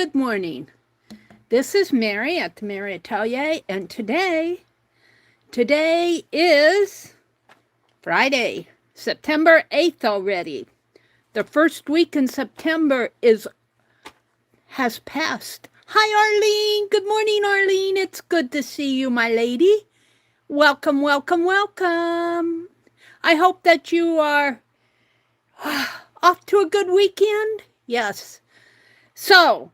good morning. This is Meri at the Meri Atelier, and today is Friday, September 8th already. The first week in September has passed. Hi, Arlene. Good morning, Arlene. It's good to see you, my lady. Welcome, welcome, welcome. I hope that you are off to a good weekend. Yes. So,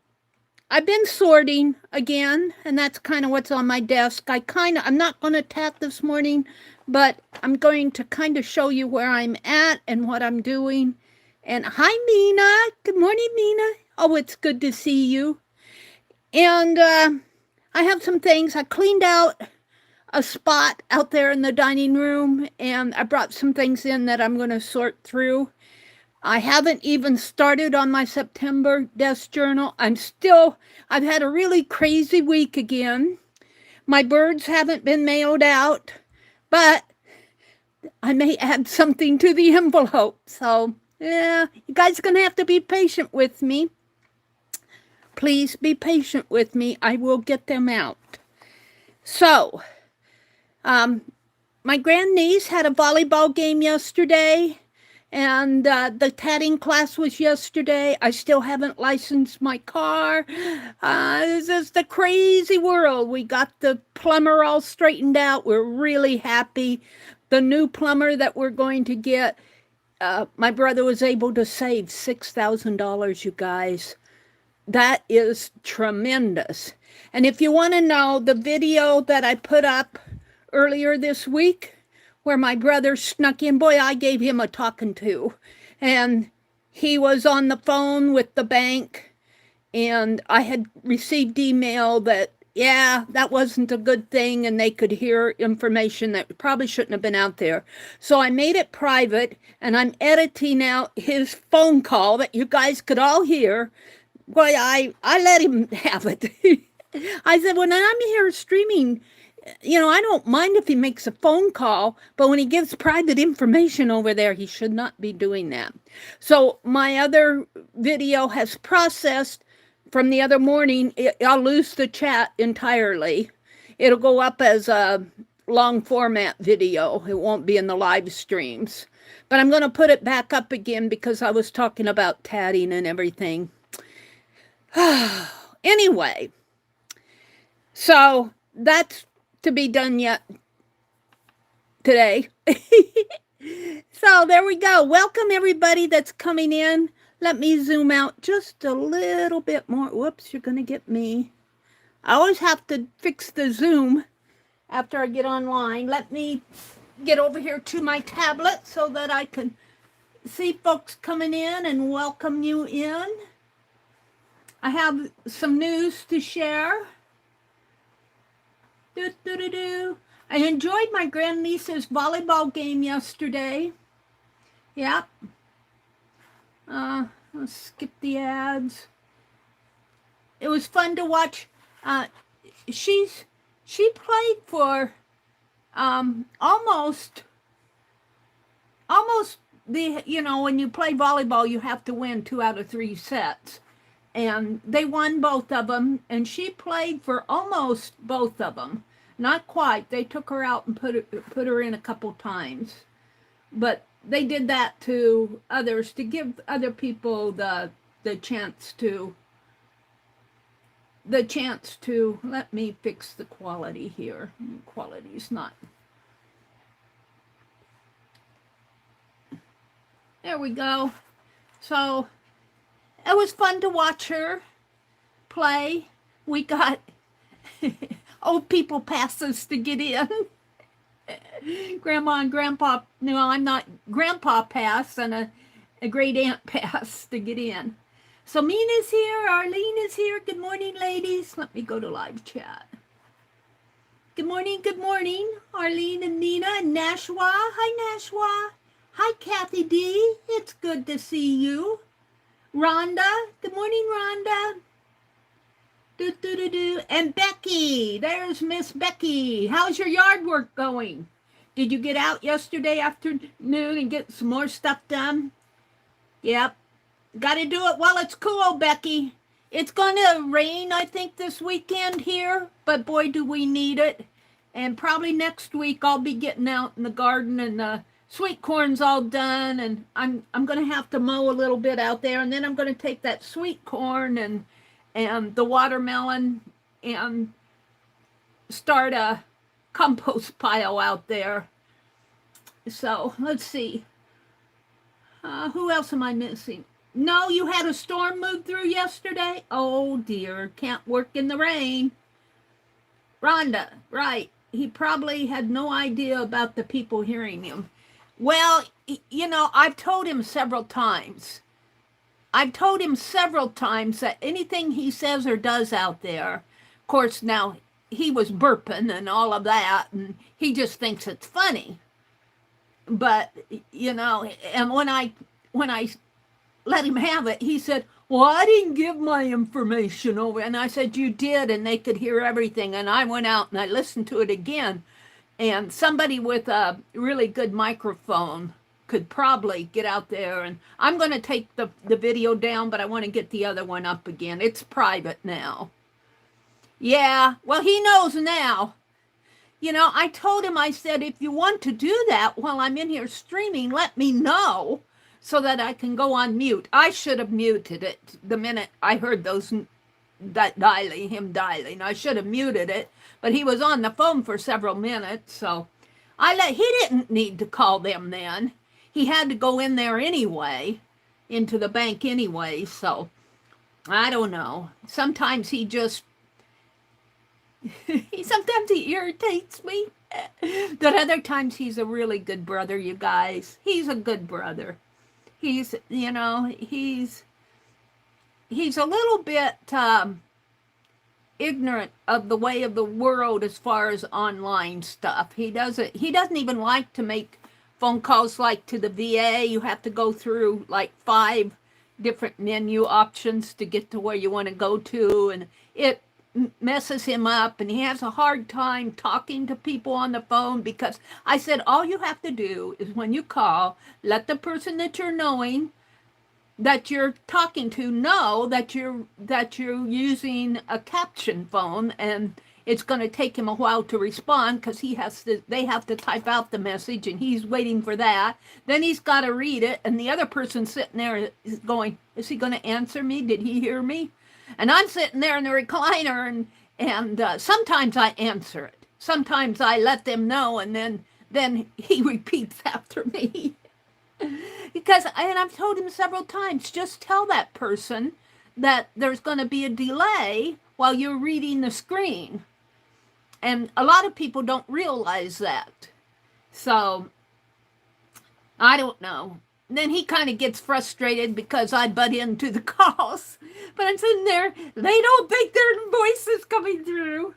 I've been sorting again, and that's kind of what's on my desk. I'm not going to tack this morning, but I'm going to kind of show you where I'm at and what I'm doing. And hi, Mina. Good morning, Mina. Oh, it's good to see you. And I have some things. I cleaned out a spot out there in the dining room, and I brought some things in that I'm going to sort through. I haven't even started on my September desk journal. I've had a really crazy week again. My birds haven't been mailed out, but I may add something to the envelope. So, yeah, you guys are going to have to be patient with me. Please be patient with me. I will get them out. So, my grandniece had a volleyball game yesterday. And the tatting class was yesterday. I still haven't licensed my car. This is the crazy world. We got the plumber all straightened out. We're really happy. The new plumber that we're going to get, my brother was able to save $6,000, you guys. That is tremendous. And if you want to know the video that I put up earlier this week, where my brother snuck in. Boy, I gave him a talking to. And he was on the phone with the bank, and I had received email that, yeah, that wasn't a good thing, and they could hear information that probably shouldn't have been out there. So I made it private, and I'm editing out his phone call that you guys could all hear. Boy, I let him have it. I said, when I'm here streaming, I don't mind if he makes a phone call, but when he gives private information over there, he should not be doing that. So my other video has processed from the other morning. I'll lose the chat entirely. It'll go up as a long format video. It won't be in the live streams. But I'm going to put it back up again because I was talking about tatting and everything. Anyway, so that's to be done yet today. So there we go. Welcome everybody that's coming in. Let me zoom out just a little bit more. Whoops, you're going to get me. I always have to fix the zoom after I get online. Let me get over here to my tablet so that I can see folks coming in and welcome you in. I have some news to share. I enjoyed my grandniece's volleyball game yesterday. Yep. Let's skip the ads. It was fun to watch. She played for almost the, when you play volleyball, you have to win 2 out of 3 sets. And they won both of them, and she played for almost both of them. Not quite. They took her out and put her in a couple times. But they did that to others to give other people the chance to let me fix the quality here. Quality's not. There we go. So it was fun to watch her play. We got old people passes to get in. Grandma and Grandpa, no, I'm not, Grandpa pass and a great aunt pass to get in. So Mina's here, Arlene is here. Good morning, ladies. Let me go to live chat. Good morning, Arlene and Nina and Nashwa. Hi, Nashwa. Hi, Kathy D. It's good to see you. Rhonda. Good morning, Rhonda. And Becky. There's Miss Becky. How's your yard work going? Did you get out yesterday afternoon and get some more stuff done? Yep. Got to do it while it's cool, Becky. It's going to rain, I think, this weekend here, but boy, do we need it. And probably next week I'll be getting out in the garden, and the sweet corn's all done, and I'm going to have to mow a little bit out there, and then I'm going to take that sweet corn and the watermelon and start a compost pile out there. So let's see. Who else am I missing? No, you had a storm move through yesterday? Oh dear, can't work in the rain. Rhonda, right. He probably had no idea about the people hearing him. Well, you know, I've told him several times. That anything he says or does out there, of course, now he was burping and all of that, and he just thinks it's funny. But, you know, and when I let him have it, he said, well, I didn't give my information over. And I said, you did, and they could hear everything. And I went out and I listened to it again. And somebody with a really good microphone could probably get out there. And I'm going to take the video down, but I want to get the other one up again. It's private now. Yeah, well, he knows now. You know, I told him, I said, if you want to do that while I'm in here streaming, let me know so that I can go on mute. I should have muted it the minute I heard him dialing. I should have muted it, but he was on the phone for several minutes, so he didn't need to call them then. He had to go in there anyway, into the bank anyway, so I don't know. Sometimes he just sometimes he irritates me. But other times he's a really good brother, you guys. He's a good brother. He's, you know, he's a little bit ignorant of the way of the world as far as online stuff. He doesn't even like to make phone calls like to the VA. You have to go through like 5 different menu options to get to where you want to go to, and it messes him up, and he has a hard time talking to people on the phone, because I said all you have to do is when you call, let the person that you're talking to know that you're using a caption phone, and it's going to take him a while to respond because they have to type out the message, and he's waiting for that. Then he's got to read it, and the other person sitting there is going, is he going to answer me? Did he hear me? And I'm sitting there in the recliner, and sometimes I answer it. Sometimes I let them know, and then he repeats after me. And I've told him several times, just tell that person that there's going to be a delay while you're reading the screen. And a lot of people don't realize that. So, I don't know. Then he kind of gets frustrated because I butt into the calls. But I'm sitting there, they don't think their voice is coming through.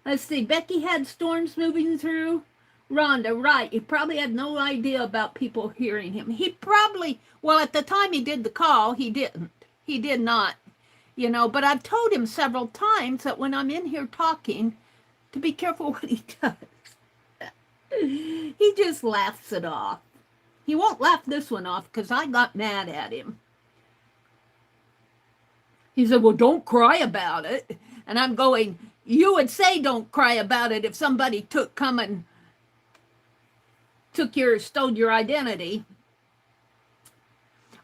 Let's see, Becky had storms moving through. Rhonda, right, he probably had no idea about people hearing him. He probably, well, at the time he did the call, he didn't. He did not, you know, but I've told him several times that when I'm in here talking, to be careful what he does. He just laughs it off. He won't laugh this one off because I got mad at him. He said, well, don't cry about it. And I'm going, you would say don't cry about it if somebody stole your identity.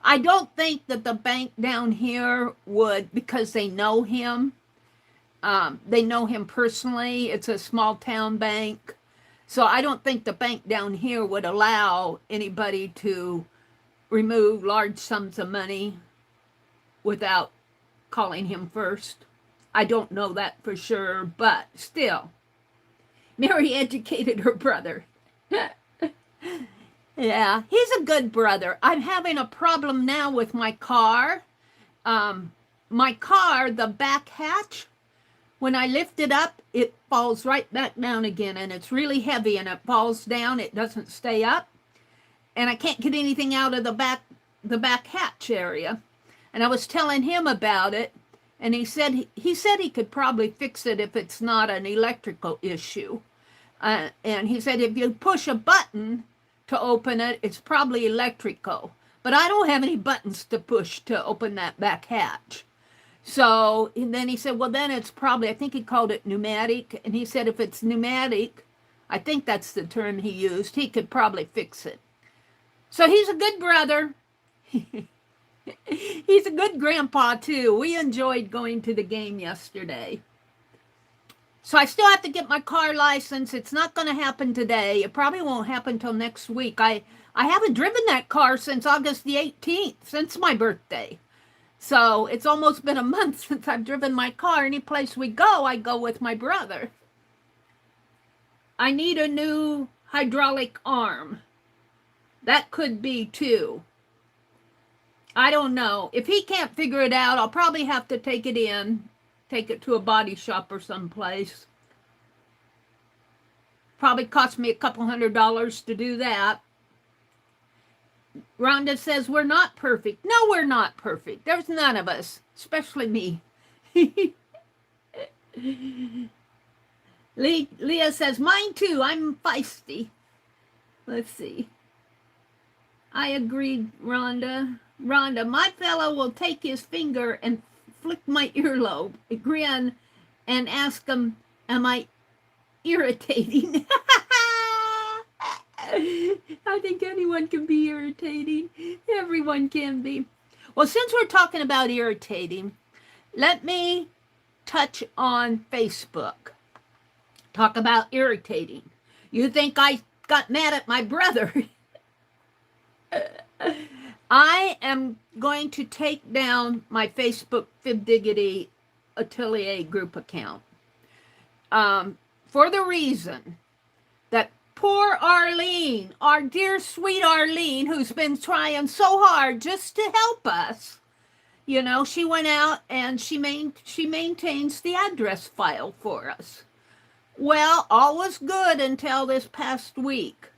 I don't think that the bank down here would, because they know him. They know him personally. It's a small town bank. So I don't think the bank down here would allow anybody to remove large sums of money without calling him first. I don't know that for sure, but still. Meri educated her brother. Yeah, he's a good brother. I'm having a problem now with my car. My car, the back hatch, when I lift it up, it falls right back down again, and it's really heavy, and it falls down. It doesn't stay up, and I can't get anything out of the back hatch area. And I was telling him about it, and he said he could probably fix it if it's not an electrical issue. And he said if you push a button to open it, it's probably electrical. but I don't have any buttons to push to open that back hatch. So and then he said, well, then it's probably, I think he called it pneumatic. And he said, if it's pneumatic, I think that's the term he used, he could probably fix it. So he's a good brother. He's a good grandpa, too. We enjoyed going to the game yesterday. So I still have to get my car license. It's not going to happen today. It probably won't happen till next week. I haven't driven that car since August the 18th, since my birthday. So it's almost been a month since I've driven my car. Any place we go, I go with my brother. I need a new hydraulic arm. That could be too. I don't know. If he can't figure it out, I'll probably have to take it to a body shop or someplace. Probably cost me a couple $100 to do that. Rhonda says, we're not perfect. No, we're not perfect. There's none of us, especially me. Leah says, mine too. I'm feisty. Let's see. I agree, Rhonda. Rhonda, my fellow will take his finger and flick my earlobe, grin, and ask him, am I irritating? I think anyone can be irritating. Everyone can be. Well, since we're talking about irritating, let me touch on Facebook. Talk about irritating. You think I got mad at my brother? I am going to take down my Facebook Fibdiggity Atelier group account for the reason that poor Arlene, our dear sweet Arlene, who's been trying so hard just to help us, you know, she went out and she maintains the address file for us. Well, all was good until this past week.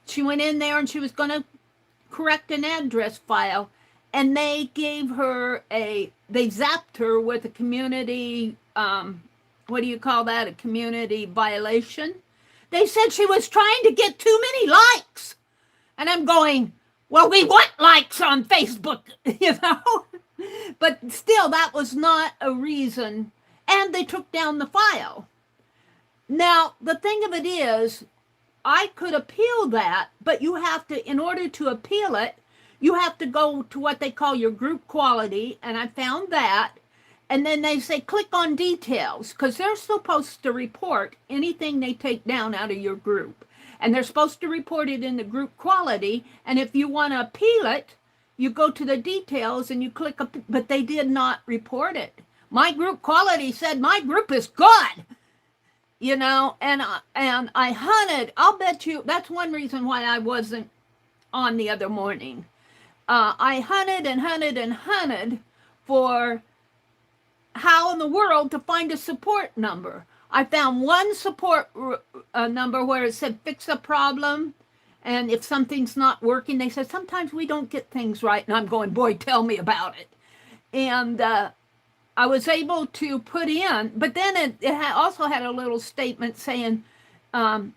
She went in there and she was going to correct an address file, and they gave her they zapped her with a community, what do you call that, a community violation. They said she was trying to get too many likes. And I'm going, well, we want likes on Facebook, you know. But still, that was not a reason. And they took down the file. Now, the thing of it is, I could appeal that, but you have to, in order to appeal it, you have to go to what they call your group quality, and I found that. And then they say, click on details, because they're supposed to report anything they take down out of your group. And they're supposed to report it in the group quality, and if you want to appeal it, you go to the details and you click, but they did not report it. My group quality said my group is good. You know, and I hunted. I'll bet you that's one reason why I wasn't on the other morning. I hunted and hunted and hunted for how in the world to find a support number. I found one support number where it said fix a problem. And if something's not working, they said, sometimes we don't get things right. And I'm going, boy, tell me about it. And I was able to put in, but then it also had a little statement saying,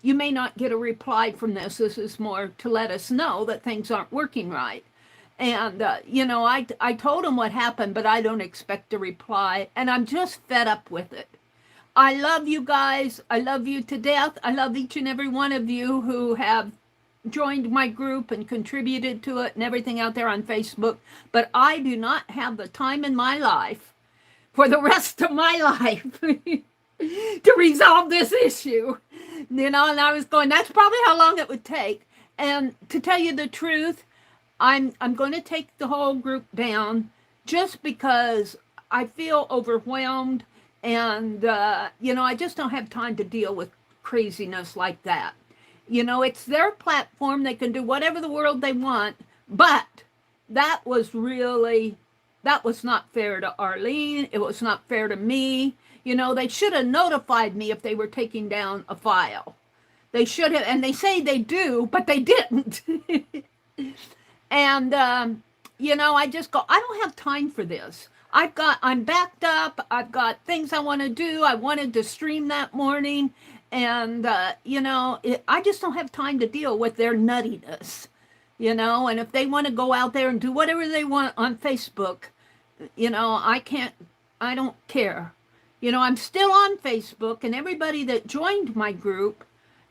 you may not get a reply from this. This is more to let us know that things aren't working right. And, you know, I told them what happened, but I don't expect a reply. And I'm just fed up with it. I love you guys. I love you to death. I love each and every one of you who have joined my group and contributed to it and everything out there on Facebook. But I do not have the time in my life for the rest of my life to resolve this issue. You know, and I was going, that's probably how long it would take. And to tell you the truth, I'm going to take the whole group down just because I feel overwhelmed. And, you know, I just don't have time to deal with craziness like that. You know, it's their platform. They can do whatever the world they want. But that was not fair to Arlene. It was not fair to me. You know, they should have notified me if they were taking down a file. They should have, and they say they do, but they didn't. And, you know, I just go, I don't have time for this. I'm backed up. I've got things I want to do. I wanted to stream that morning. And, you know, I just don't have time to deal with their nuttiness. and if they want to go out there and do whatever they want on Facebook, I don't care. I'm still on Facebook, and everybody that joined my group,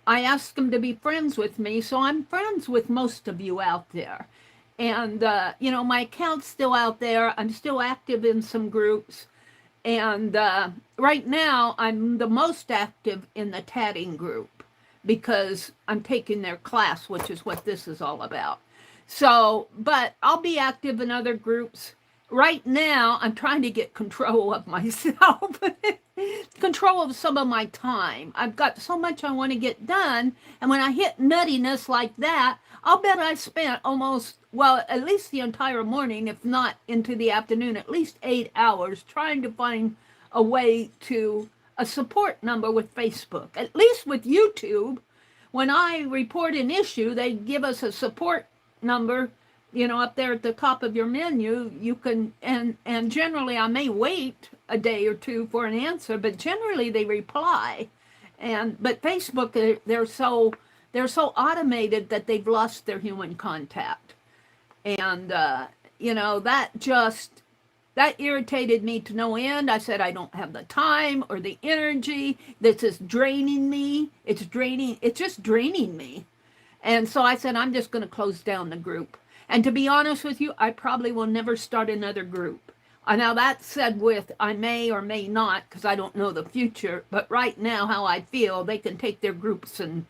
I asked them to be friends with me, so I'm friends with most of you out there. And, my account's still out there. I'm still active in some groups. And right now, I'm the most active in the tatting group because I'm taking their class, which is what this is all about. So, but I'll be active in other groups. Right now, I'm trying to get control of myself, control of some of my time. I've got so much I want to get done. And when I hit nuttiness like that, I'll bet I spent almost, well, at least the entire morning, if not into the afternoon, at least 8 hours trying to find a way to a support number with Facebook. At least with YouTube, when I report an issue, they give us a support number, up there at the top of your menu. You can, and generally I may wait a day or two for an answer, but generally they reply. But Facebook, they're so automated that they've lost their human contact. And, that irritated me to no end. I said, I don't have the time or the energy. This is draining me. It's just draining me. And so I said, I'm just going to close down the group. And to be honest with you, I probably will never start another group. Now that said with, I may or may not, because I don't know the future, but right now how I feel, they can take their groups and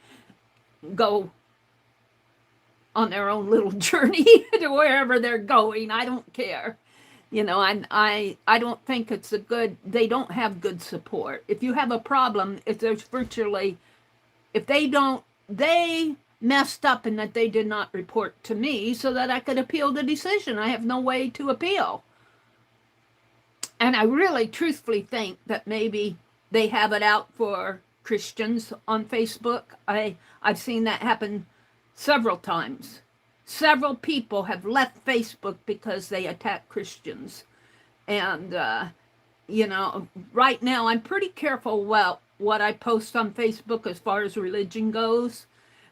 go on their own little journey to wherever they're going. I don't care. I don't think it's they don't have good support. If you have a problem, if they messed up in that they did not report to me so that I could appeal the decision. I have no way to appeal. And I really truthfully think that maybe they have it out for Christians on Facebook. I've seen that happen several times. Several people have left Facebook because they attack Christians. And, right now I'm pretty careful about what I post on Facebook as far as religion goes.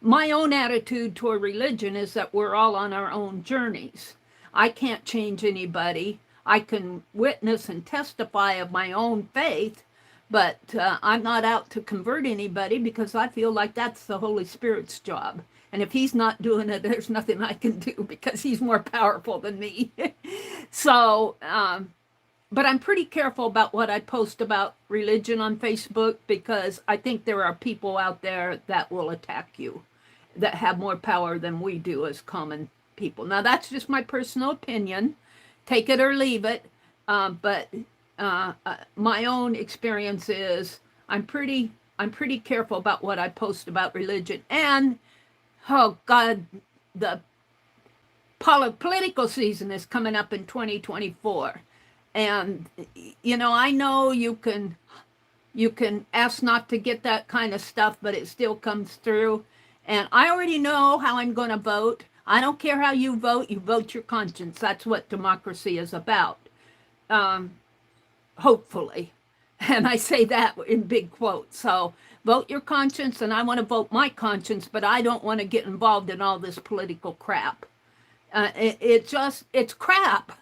My own attitude toward religion is that we're all on our own journeys. I can't change anybody. I can witness and testify of my own faith, but I'm not out to convert anybody because I feel like that's the Holy Spirit's job. And if he's not doing it, there's nothing I can do because he's more powerful than me. So, but I'm pretty careful about what I post about religion on Facebook because I think there are people out there that will attack you, that have more power than we do as common people. Now, that's just my personal opinion. Take it or leave it. But my own experience is I'm pretty careful about what I post about religion. And oh God, the political season is coming up in 2024. And, I know you can ask not to get that kind of stuff, but it still comes through. And I already know how I'm going to vote. I don't care how you vote your conscience. That's what democracy is about. Hopefully. And I say that in big quotes. So vote your conscience, and I want to vote my conscience, but I don't want to get involved in all this political crap. It's crap,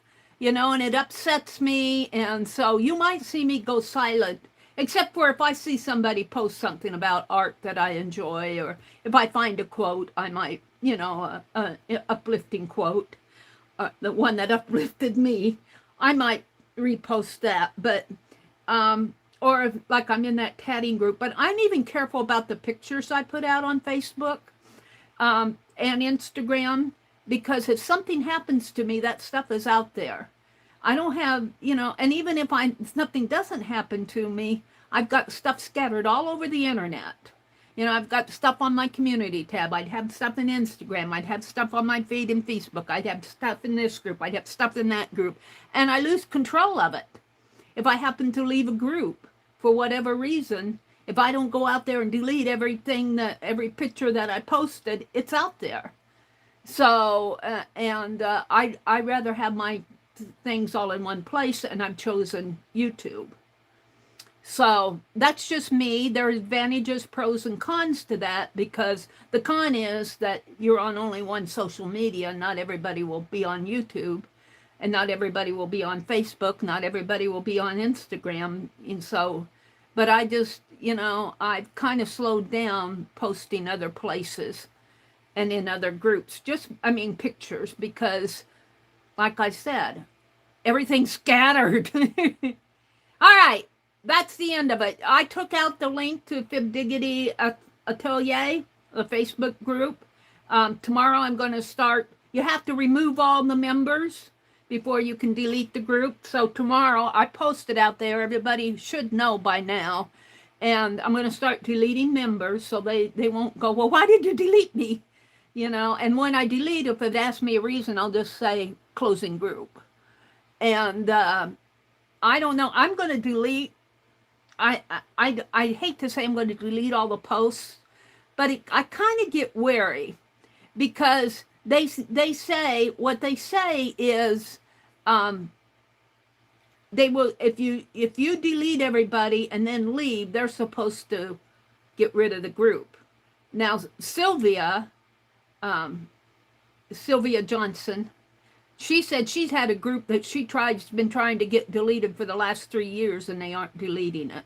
and it upsets me. And so you might see me go silent, except for if I see somebody post something about art that I enjoy, or if I find a quote, I might, an uplifting quote, the one that uplifted me, I might repost that. But, or if, like I'm in that tatting group, but I'm even careful about the pictures I put out on Facebook and Instagram, because if something happens to me, that stuff is out there. I don't have, and even if something doesn't happen to me, I've got stuff scattered all over the internet. I've got stuff on my community tab. I'd have stuff in Instagram. I'd have stuff on my feed in Facebook. I'd have stuff in this group. I'd have stuff in that group. And I lose control of it. If I happen to leave a group for whatever reason, if I don't go out there and delete every picture that I posted, it's out there. So, I rather have my things all in one place, and I've chosen YouTube. So that's just me. There are advantages, pros, and cons to that, because the con is that you're on only one social media. Not everybody will be on YouTube, and not everybody will be on Facebook. Not everybody will be on Instagram. And so, but I just, I've kind of slowed down posting other places and in other groups. Pictures, because, like I said, everything's scattered. All right, that's the end of it. I took out the link to Diggity Atelier, the Facebook group. Tomorrow I'm going to start. You have to remove all the members before you can delete the group. So tomorrow I post it out there. Everybody should know by now. And I'm going to start deleting members so they won't go, well, why did you delete me? And when I delete, if it asks me a reason, I'll just say closing group. And I don't know. I'm going to delete. I hate to say I'm going to delete all the posts, but I kind of get wary, because they say what they say is they will, if you delete everybody and then leave, they're supposed to get rid of the group. Now Sylvia Johnson, she said she's had a group that been trying to get deleted for the last 3 years, and they aren't deleting it.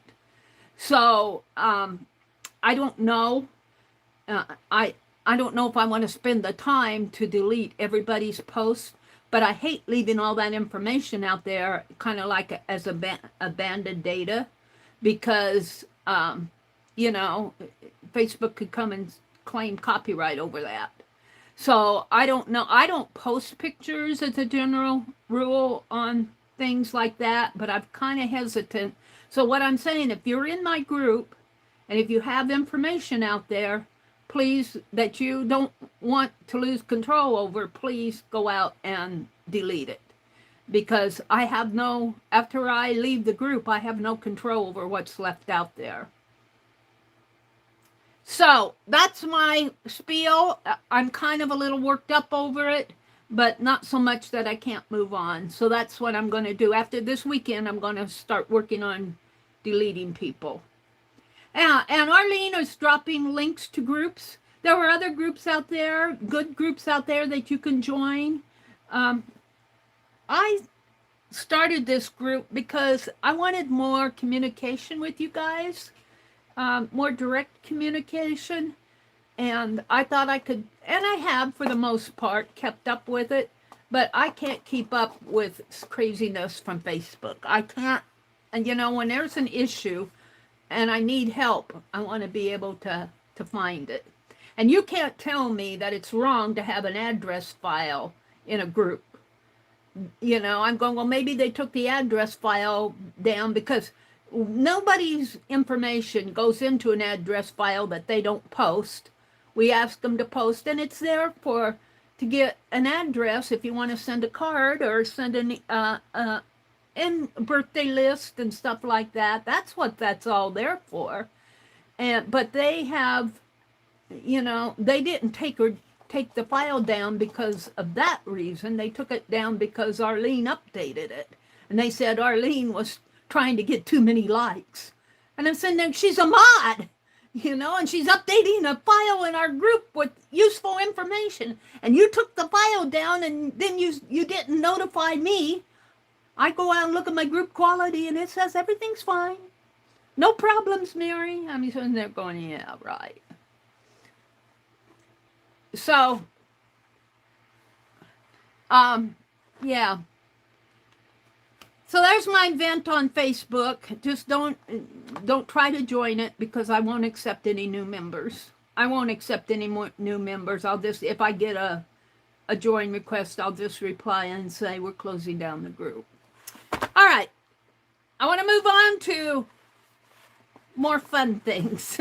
So I don't know. I don't know if I want to spend the time to delete everybody's posts, but I hate leaving all that information out there, kind of like as abandoned data, because Facebook could come and claim copyright over that. So I don't know. I don't post pictures as a general rule on things like that, but I'm kind of hesitant. So what I'm saying, if you're in my group and if you have information out there, please, that you don't want to lose control over, please go out and delete it. Because after I leave the group, I have no control over what's left out there. So that's my spiel. I'm kind of a little worked up over it, but not so much that I can't move on. So that's what I'm going to do. After this weekend, I'm going to start working on deleting people. And Arlene is dropping links to groups. There were other groups out there, good groups out there that you can join. I started this group because I wanted more communication with you guys. More direct communication, and I thought I could, and I have for the most part kept up with it, but I can't keep up with craziness from Facebook. I can't, and when there's an issue and I need help, I want to be able to find it. And you can't tell me that it's wrong to have an address file in a group. I'm going, well, maybe they took the address file down, because nobody's information goes into an address file that they don't post. We ask them to post, and it's there to get an address if you want to send a card or send in birthday list and stuff like that. That's what that's all there for. But they have, they didn't take the file down because of that reason. They took it down because Arlene updated it, and they said Arlene was trying to get too many likes. And I'm saying, she's a mod, and she's updating a file in our group with useful information. And you took the file down, and then you didn't notify me. I go out and look at my group quality, and it says everything's fine. No problems, Meri. I'm sitting there going, yeah, right. So, yeah. So there's my vent on Facebook. Just don't try to join it, because I won't accept any new members. I won't accept any more new members. I'll just, if I get a join request, I'll just reply and say we're closing down the group. All right. I want to move on to more fun things.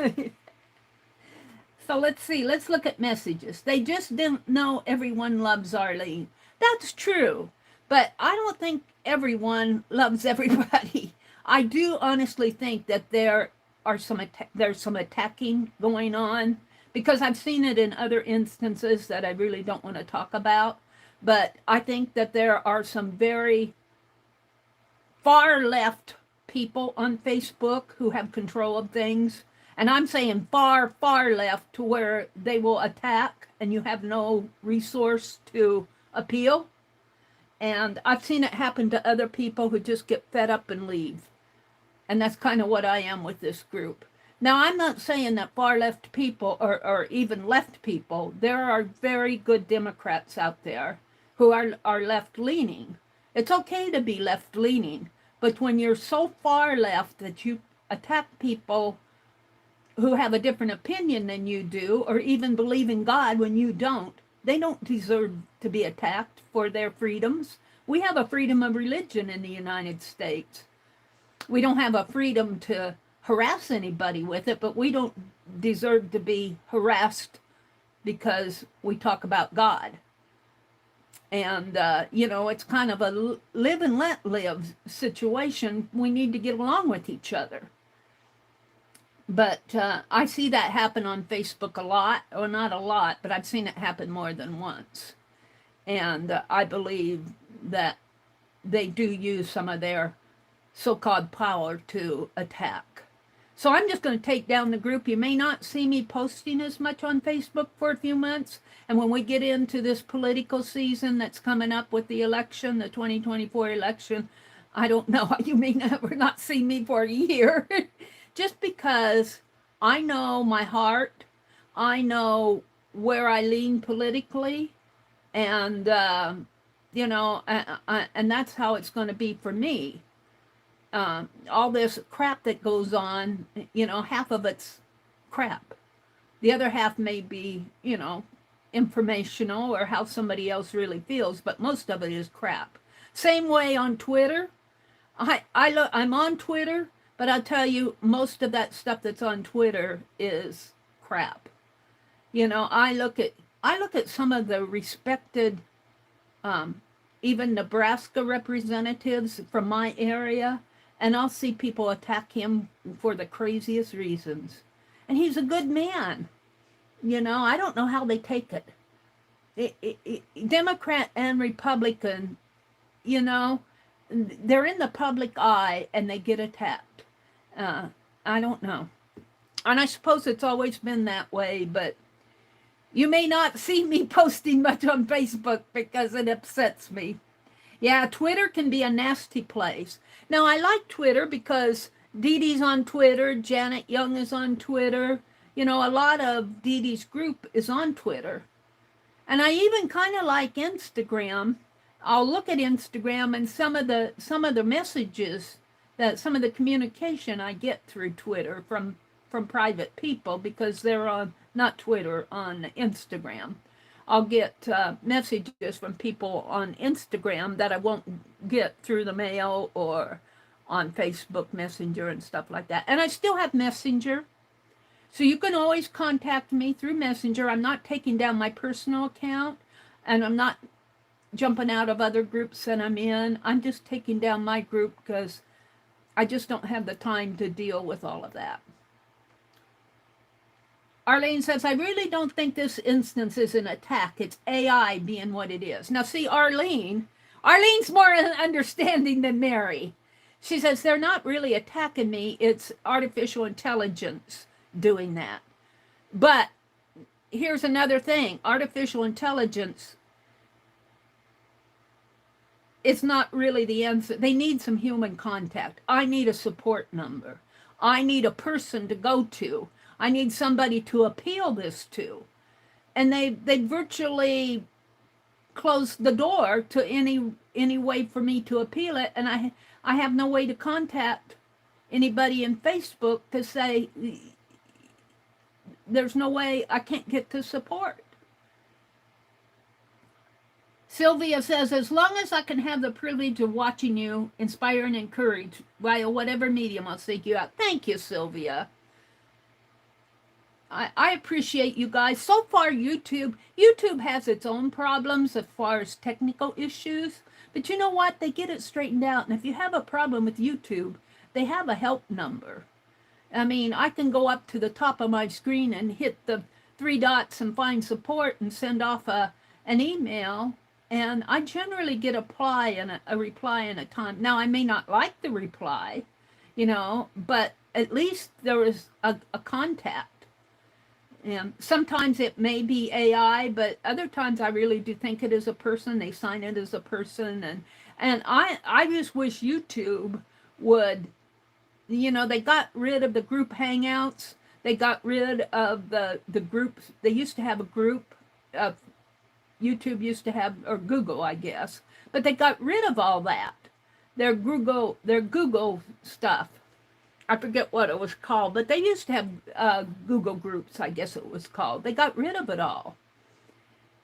So let's see. Let's look at messages. They just didn't know everyone loves Arlene. That's true. But I don't think everyone loves everybody. I do honestly think that there's some attacking going on, because I've seen it in other instances that I really don't want to talk about. But I think that there are some very far left people on Facebook who have control of things. And I'm saying far, far left to where they will attack and you have no resource to appeal. And I've seen it happen to other people who just get fed up and leave. And that's kind of what I am with this group. Now, I'm not saying that far left people or even left people, there are very good Democrats out there who are left leaning. It's okay to be left leaning, but when you're so far left that you attack people who have a different opinion than you do, or even believe in God when you don't, they don't deserve to be attacked for their freedoms. We have a freedom of religion in the United States. We don't have a freedom to harass anybody with it, but we don't deserve to be harassed because we talk about God. And, it's kind of a live and let live situation. We need to get along with each other. But I see that happen on Facebook a lot, or not a lot, but I've seen it happen more than once. And I believe that they do use some of their so-called power to attack. So I'm just going to take down the group. You may not see me posting as much on Facebook for a few months. And when we get into this political season that's coming up with the election, the 2024 election, I don't know. You may never not see me for a year. Just because I know my heart. I know where I lean politically. And, and that's how it's going to be for me. All this crap that goes on, half of it's crap. The other half may be, informational or how somebody else really feels, but most of it is crap. Same way on Twitter. I'm on Twitter, but I'll tell you, most of that stuff that's on Twitter is crap. I look at some of the respected, even Nebraska representatives from my area, and I'll see people attack him for the craziest reasons. And he's a good man. I don't know how they take it. Democrat and Republican, they're in the public eye and they get attacked. I don't know. And I suppose it's always been that way, but you may not see me posting much on Facebook because it upsets me. Yeah, Twitter can be a nasty place. Now, I like Twitter because Dee Dee's on Twitter, Janet Young is on Twitter. A lot of Dee Dee's group is on Twitter. And I even kind of like Instagram. I'll look at Instagram and some of the messages some of the communication I get through Twitter from private people, because they're on, not Twitter, on Instagram. I'll get messages from people on Instagram that I won't get through the mail or on Facebook Messenger and stuff like that. And I still have Messenger. So you can always contact me through Messenger. I'm not taking down my personal account, and I'm not jumping out of other groups that I'm in. I'm just taking down my group because I just don't have the time to deal with all of that. Arlene says, I really don't think this instance is an attack. It's AI being what it is. Now, see, Arlene's more understanding than Meri. She says, they're not really attacking me. It's artificial intelligence doing that. But here's another thing. Artificial intelligence is not really the answer. They need some human contact. I need a support number. I need a person to go to. I need somebody to appeal this to. And they virtually closed the door to any way for me to appeal it. And I have no way to contact anybody in Facebook to say, there's no way, I can't get to support. Sylvia says, as long as I can have the privilege of watching you, inspire and encourage via whatever medium, I'll seek you out. Thank you, Sylvia. I appreciate you guys. So far, YouTube has its own problems as far as technical issues. But you know what? They get it straightened out. And if you have a problem with YouTube, they have a help number. I mean, I can go up to the top of my screen and hit the 3 dots and find support and send off an email. And I generally get a reply in a time. Now, I may not like the reply. but at least there was a contact. And sometimes it may be AI, but other times I really do think it is a person. They sign it as a person, and I just wish YouTube would, they got rid of the group hangouts. They got rid of the groups. They used to have a group of YouTube used to have, or Google, I guess, but they got rid of all that. Their Google stuff. I forget what it was called, but they used to have Google groups, I guess it was called. They got rid of it all.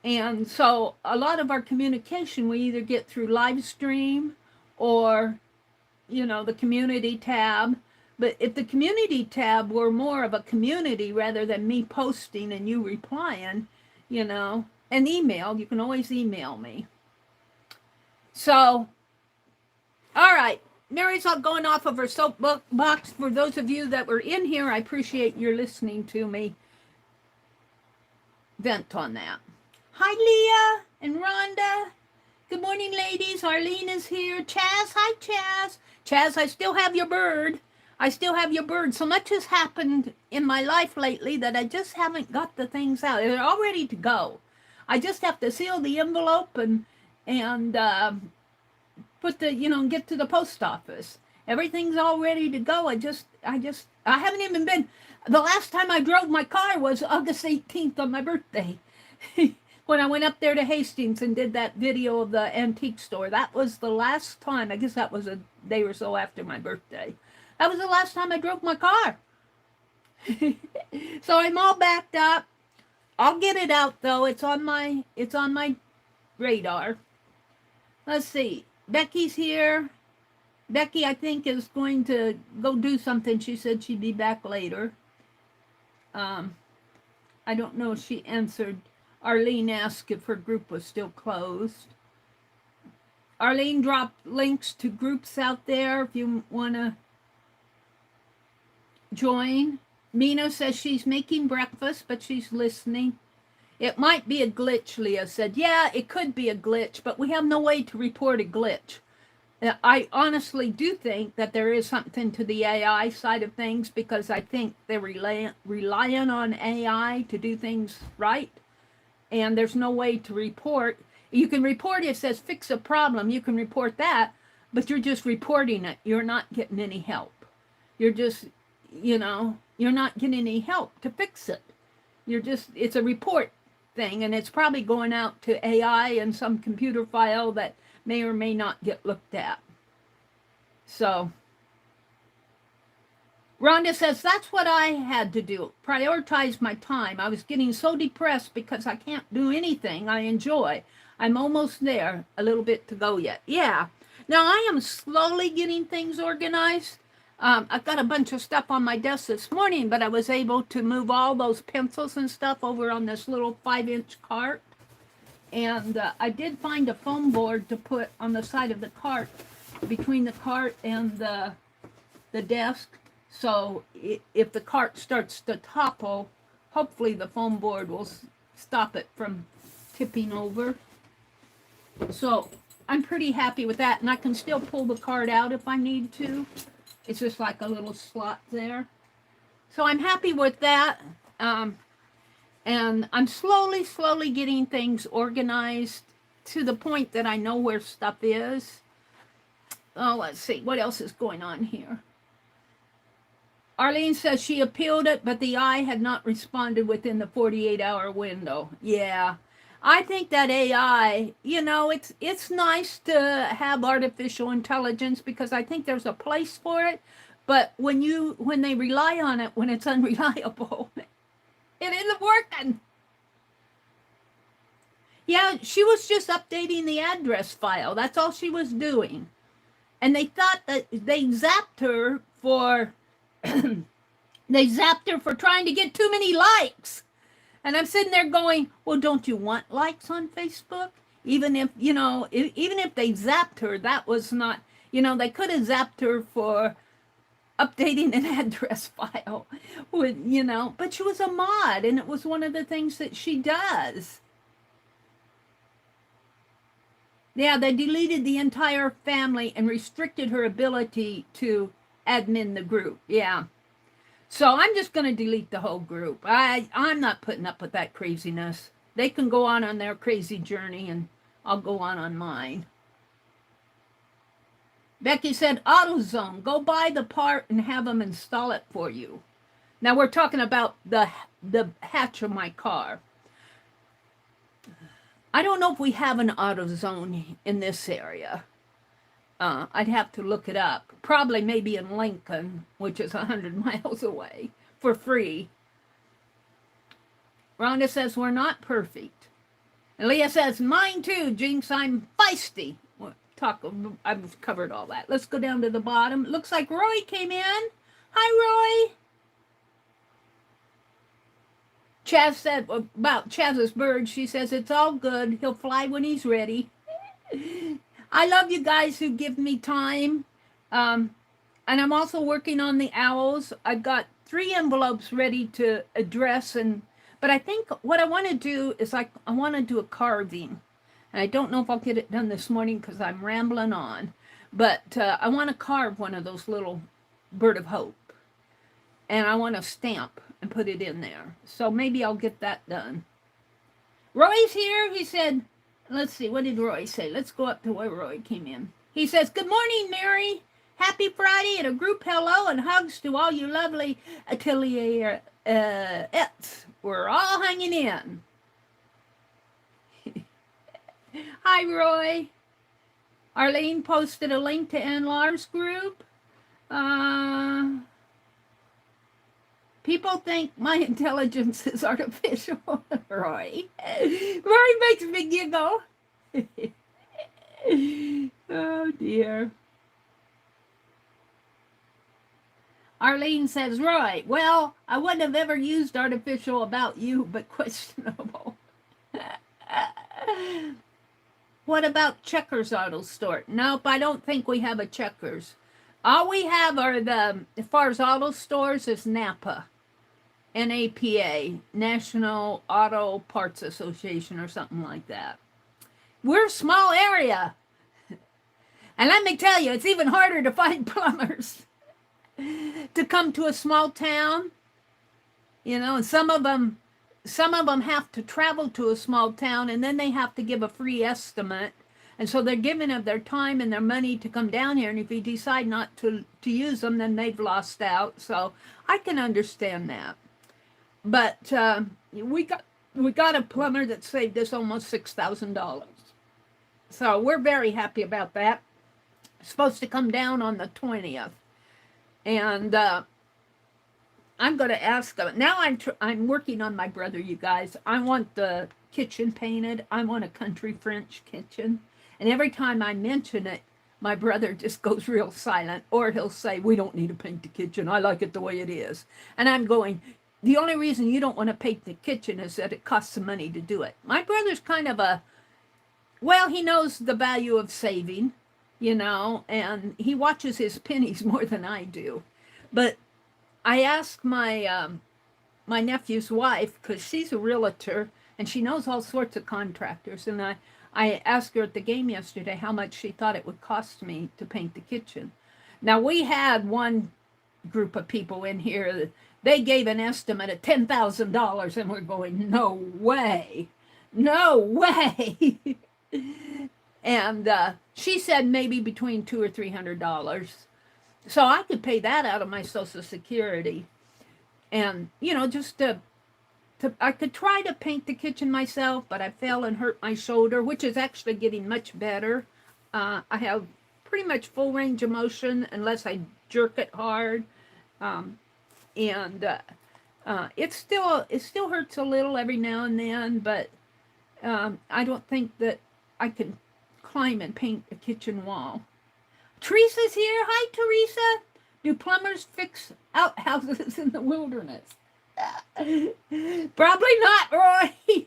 And so a lot of our communication we either get through Livestream or, the community tab. But if the community tab were more of a community rather than me posting and you replying, and email, you can always email me. So, all right. Meri's all going off of her soapbox. For those of you that were in here, I appreciate your listening to me vent on that. Hi, Leah and Rhonda. Good morning, ladies. Arlene is here. Chaz, hi, Chaz. Chaz, I still have your bird. So much has happened in my life lately that I just haven't got the things out. They're all ready to go. I just have to seal the envelope and put get to the post office. Everything's all ready to go. I haven't even been, the last time I drove my car was August 18th on my birthday. When I went up there to Hastings and did that video of the antique store. That was the last time. I guess that was a day or so after my birthday. That was the last time I drove my car. So I'm all backed up. I'll get it out though. It's on my radar. Let's see. Becky's here. Becky, I think, is going to go do something. She said she'd be back later. I don't know if she answered. Arlene asked if her group was still closed. Arlene dropped links to groups out there if you want to join. Mina says she's making breakfast, but she's listening. It might be a glitch, Leah said. Yeah, it could be a glitch, but we have no way to report a glitch. I honestly do think that there is something to the AI side of things because I think they're relying on AI to do things right, and there's no way to report. You can report it says fix a problem. You can report that, but you're just reporting it. You're not getting any help. You're just, you're not getting any help to fix it. It's a report thing, and it's probably going out to AI and some computer file that may or may not get looked at. So, Rhonda says, that's what I had to do. Prioritize my time. I was getting so depressed because I can't do anything I enjoy. I'm almost there. A little bit to go yet. Yeah. Now, I am slowly getting things organized. I've got a bunch of stuff on my desk this morning, but I was able to move all those pencils and stuff over on this little 5-inch cart. And I did find a foam board to put on the side of the cart, between the cart and the desk. So if the cart starts to topple, hopefully the foam board will stop it from tipping over. So I'm pretty happy with that. And I can still pull the cart out if I need to. It's just like a little slot there. So I'm happy with that. And I'm slowly getting things organized to the point that I know where stuff is. Oh, let's see. What else is going on here? Arlene says she appealed it, but the AI had not responded within the 48-hour window. Yeah. I think that AI, it's nice to have artificial intelligence because I think there's a place for it. But when they rely on it, when it's unreliable, it isn't working. Yeah, she was just updating the address file. That's all she was doing. And they thought that they zapped her for trying to get too many likes. And I'm sitting there going, well, don't you want likes on Facebook? Even if, even if they zapped her, that was not, they could have zapped her for updating an address file, but she was a mod, and it was one of the things that she does. Yeah, they deleted the entire family and restricted her ability to admin the group. Yeah. So I'm just going to delete the whole group. I'm not putting up with that craziness. They can go on their crazy journey, and I'll go on mine. Becky said, AutoZone, go buy the part and have them install it for you. Now we're talking about the hatch of my car. I don't know if we have an AutoZone in this area. I'd have to look it up. Probably maybe in Lincoln, which is 100 miles away, for free. Rhonda says, we're not perfect. And Leah says, mine too, Jinx, I'm feisty. I've covered all that. Let's go down to the bottom. Looks like Roy came in. Hi, Roy. Chaz said about Chaz's bird, she says, it's all good. He'll fly when he's ready. I love you guys who give me time. And I'm also working on the owls. I've got 3 envelopes ready to address. But I think what I want to do is I want to do a carving. And I don't know if I'll get it done this morning because I'm rambling on. But I want to carve one of those little bird of hope. And I want to stamp and put it in there. So maybe I'll get that done. Roy's here. He said, let's see, what did Roy say? Let's go up to where Roy came in. He says, good morning, Meri. Happy Friday and a group hello and hugs to all you lovely atelier We're all hanging in. Hi, Roy. Arlene posted a link to Anlar's group. People think my intelligence is artificial, Roy. Roy makes me giggle. Oh, dear. Arlene says, Roy, well, I wouldn't have ever used artificial about you, but questionable. What about Checkers Auto Store? Nope, I don't think we have a Checkers. All we have are as far as auto stores, is NAPA. NAPA, National Auto Parts Association or something like that. We're a small area. And let me tell you, it's even harder to find plumbers to come to a small town. You know, and some of them have to travel to a small town and then they have to give a free estimate. And so they're giving of their time and their money to come down here. And if you decide not to use them, then they've lost out. So I can understand that. But we got a plumber that saved us almost $6,000. So we're very happy about that. It's supposed to come down on the 20th. And I'm going to ask them. Now I'm working on my brother, you guys. I want the kitchen painted. I want a country French kitchen. And every time I mention it, my brother just goes real silent. Or he'll say, we don't need to paint the kitchen. I like it the way it is. And I'm going, the only reason you don't want to paint the kitchen is that it costs some money to do it. My brother's kind of he knows the value of saving, you know, and he watches his pennies more than I do. But I asked my nephew's wife, because she's a realtor, and she knows all sorts of contractors, and I asked her at the game yesterday how much she thought it would cost me to paint the kitchen. Now, we had one group of people in here, they gave an estimate of $10,000, and we're going, no way, no way. And she said maybe between $200 or $300. So I could pay that out of my Social Security. And, you know, just I could try to paint the kitchen myself, but I fell and hurt my shoulder, which is actually getting much better. I have pretty much full range of motion unless I jerk it hard. It still hurts a little every now and then, but I don't think that I can climb and paint a kitchen wall. Teresa's here. Hi, Teresa. Do plumbers fix outhouses in the wilderness? Probably not, Roy.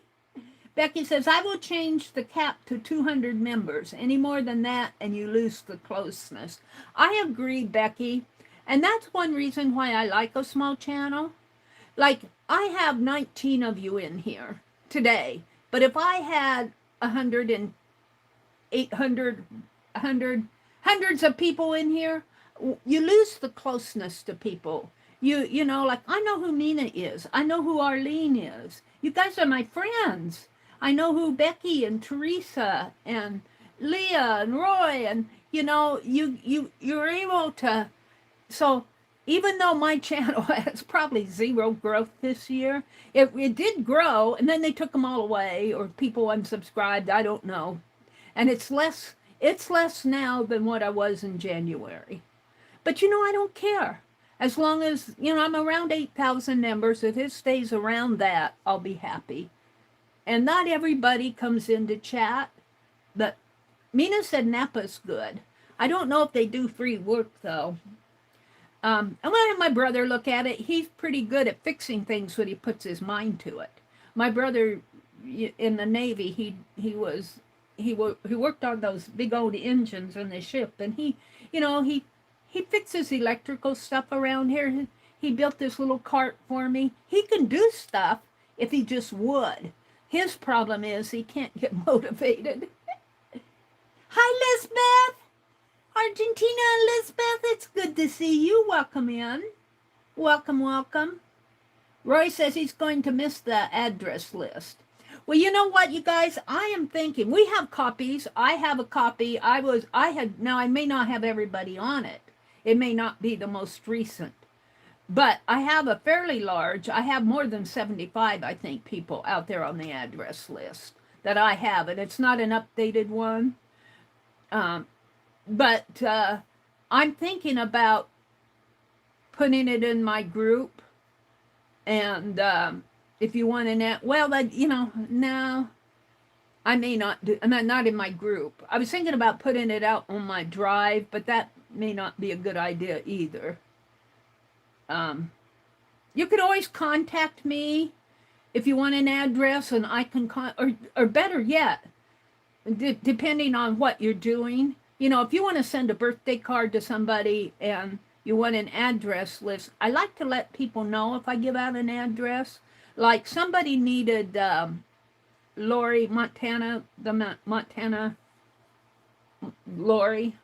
Becky says, I will change the cap to 200 members. Any more than that, and you lose the closeness. I agree, Becky. And that's one reason why I like a small channel. Like, I have 19 of you in here today. But if I had 100 and 800, 100, hundreds of people in here, you lose the closeness to people. You know, like, I know who Nina is. I know who Arlene is. You guys are my friends. I know who Becky and Teresa and Leah and Roy, and you know, you're able to. So even though my channel has probably zero growth this year, it did grow, and then they took them all away, or people unsubscribed. I don't know, and it's less. It's less now than what I was in January. But you know, I don't care. As long as, you know, I'm around 8,000 members, if it stays around that, I'll be happy. And not everybody comes in to chat, but Mina said Napa's good. I don't know if they do free work, though. I'm going to have my brother look at it. He's pretty good at fixing things when he puts his mind to it. My brother in the Navy, he worked on those big old engines in the ship, and he fixes electrical stuff around here. He built this little cart for me. He can do stuff if he just would. His problem is he can't get motivated. Hi, Lisbeth. Argentina, Lisbeth, it's good to see you. Welcome in. Welcome, welcome. Roy says he's going to miss the address list. Well, you know what, you guys? I am thinking, we have copies. I have a copy. Now I may not have everybody on it. It may not be the most recent. But I have a fairly large, I have more than 75, I think, people out there on the address list that I have. And it's not an updated one. But I'm thinking about putting it in my group. And if you want to, well, that, you know, no, I may not do, I'm not in my group. I was thinking about putting it out on my drive, but that may not be a good idea either. You could always contact me if you want an address, and I can, or better yet, depending on what you're doing. You know, if you want to send a birthday card to somebody and you want an address list, I like to let people know if I give out an address. Like somebody needed Lori, Montana, Montana Lori.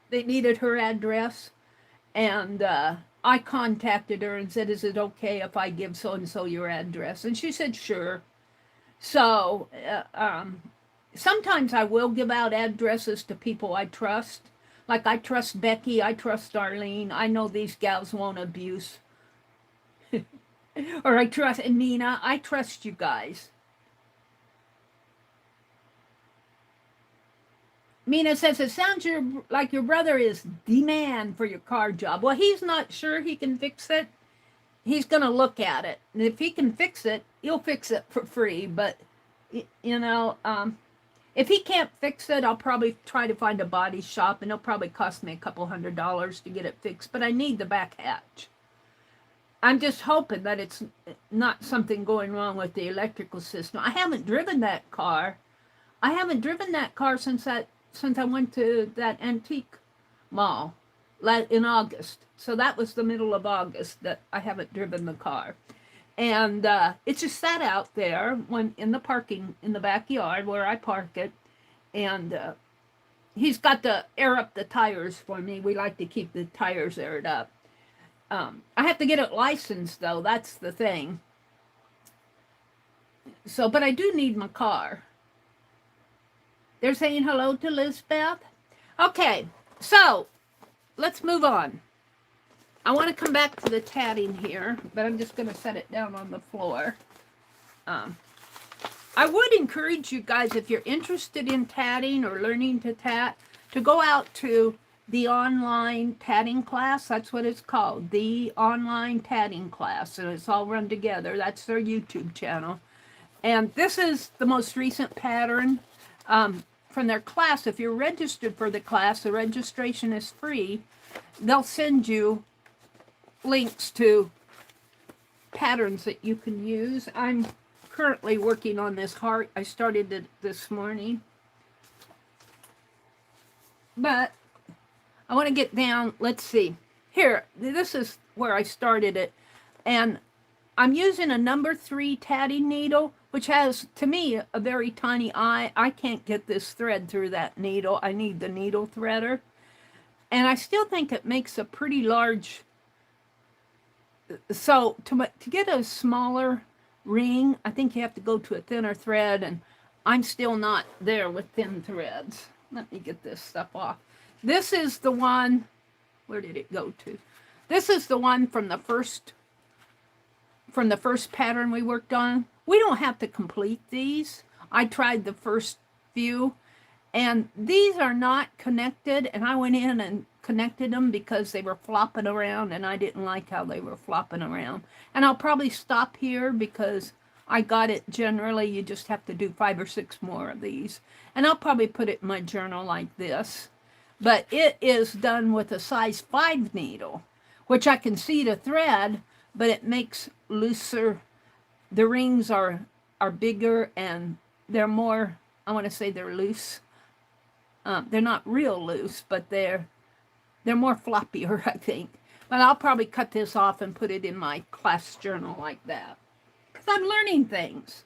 They needed her address, and I contacted her and said, is it okay if I give so-and-so your address? And she said, sure. So sometimes I will give out addresses to people I trust. Like I trust Becky, I trust Arlene. I know these gals won't abuse. Or I trust Nina. I trust you guys. Mina says, it sounds like your brother is the man for your car job. Well, he's not sure he can fix it. He's going to look at it. And if he can fix it, he'll fix it for free. But, you know, if he can't fix it, I'll probably try to find a body shop. And it'll probably cost me a couple $100 to get it fixed. But I need the back hatch. I'm just hoping that it's not something going wrong with the electrical system. I haven't driven that car. I haven't driven that car since I went to that antique mall in August. So that was the middle of August that I haven't driven the car. And it just sat out there in the parking, in the backyard where I park it. And he's got to air up the tires for me. We like to keep the tires aired up. I have to get it licensed, though. That's the thing. So, but I do need my car. They're saying hello to Lisbeth. Okay, so let's move on. I want to come back to the tatting here, but I'm just going to set it down on the floor. I would encourage you guys, if you're interested in tatting or learning to tat, to go out to the online tatting class. That's what it's called, the online tatting class, and it's all run together. That's their YouTube channel. And this is the most recent pattern from their class. If you're registered for the class, the registration is free. They'll send you links to patterns that you can use. I'm currently working on this heart. I started it this morning. But I want to get down, let's see. Here, this is where I started it. And I'm using a number 3 tatting needle, which has, to me, a very tiny eye. I can't get this thread through that needle. I need the needle threader. And I still think it makes a pretty large, so to get a smaller ring, I think you have to go to a thinner thread, and I'm still not there with thin threads. Let me get this stuff off. This is the one, where did it go to? This is the one from the first pattern we worked on. We don't have to complete these. I tried the first few, and these are not connected, and I went in and connected them because they were flopping around, and I didn't like how they were flopping around. And I'll probably stop here because I got it generally. You just have to do 5 or 6 more of these. And I'll probably put it in my journal like this. But it is done with a size 5 needle, which I can see the thread, but it makes looser. The rings are bigger, and they're more, I want to say they're loose. They're not real loose, but they're more floppier, I think. But I'll probably cut this off and put it in my class journal like that. Because I'm learning things.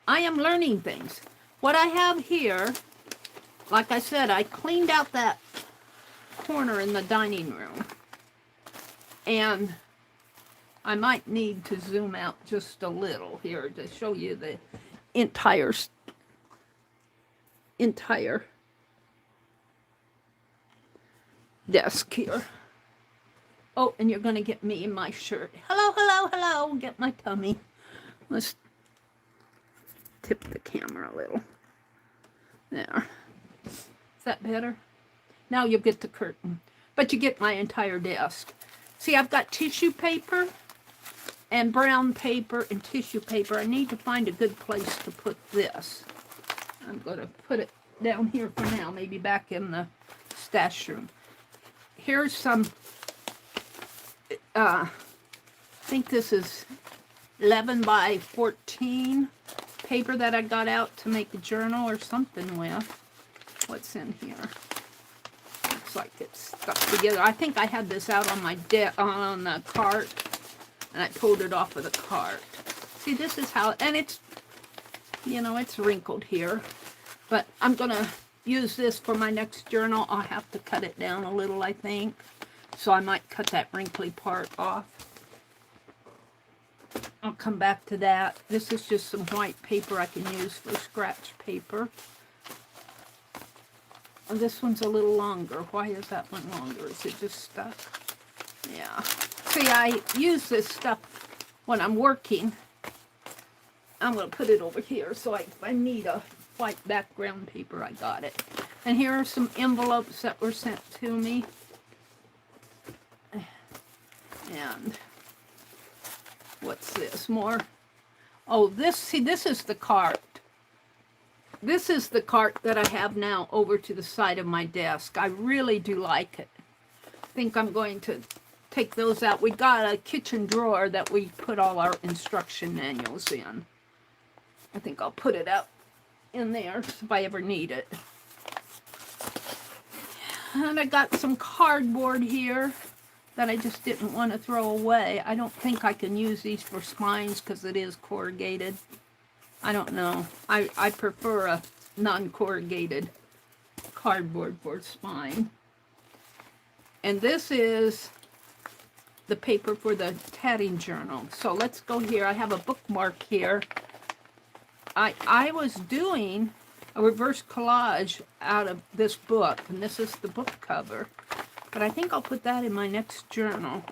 I am learning things. What I have here, like I said, I cleaned out that corner in the dining room. And I might need to zoom out just a little here to show you the entire desk here. Oh, and you're going to get me in my shirt. Hello, hello, hello. Get my tummy. Let's tip the camera a little. There. Is that better? Now you'll get the curtain. But you get my entire desk. See, I've got tissue paper and brown paper and tissue paper. I need to find a good place to put this. I'm going to put it down here for now, maybe back in the stash room. Here's some, I think this is 11 by 14 paper that I got out to make a journal or something with. What's in here? Looks like it's stuck together. I think I had this out on my on the cart, and I pulled it off of the cart. See, this is how, and it's, you know, it's wrinkled here, but I'm going to use this for my next journal. I'll have to cut it down a little, I think. So I might cut that wrinkly part off. I'll come back to that. This is just some white paper I can use for scratch paper. And this one's a little longer. Why is that one longer? Is it just stuck? Yeah. See, I use this stuff when I'm working. I'm going to put it over here so if I need a white background paper, I got it. And here are some envelopes that were sent to me. And what's this? More. Oh, this, see, this is the cart. This is the cart that I have now over to the side of my desk. I really do like it. I think I'm going to take those out. We got a kitchen drawer that we put all our instruction manuals in. I think I'll put it out in there if I ever need it. And I got some cardboard here that I just didn't want to throw away. I don't think I can use these for spines because it is corrugated. I don't know. I prefer a non-corrugated cardboard for spine. And this is the paper for the tatting journal. So let's go here. I have a bookmark here. I was doing a reverse collage out of this book, and this is the book cover. But I think I'll put that in my next journal.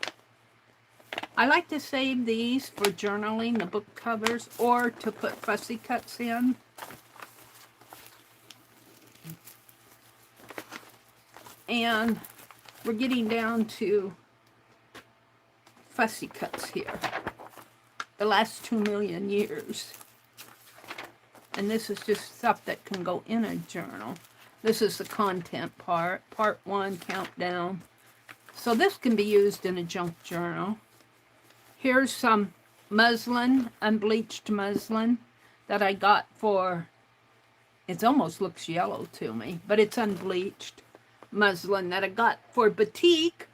I like to save these for journaling, the book covers, or to put fussy cuts in. And we're getting down to fussy cuts here. The last 2 million years. And this is just stuff that can go in a journal. This is the content part. Part 1, countdown. So this can be used in a junk journal. Here's some muslin, unbleached muslin, that I got for, it almost looks yellow to me, but it's unbleached muslin that I got for batik.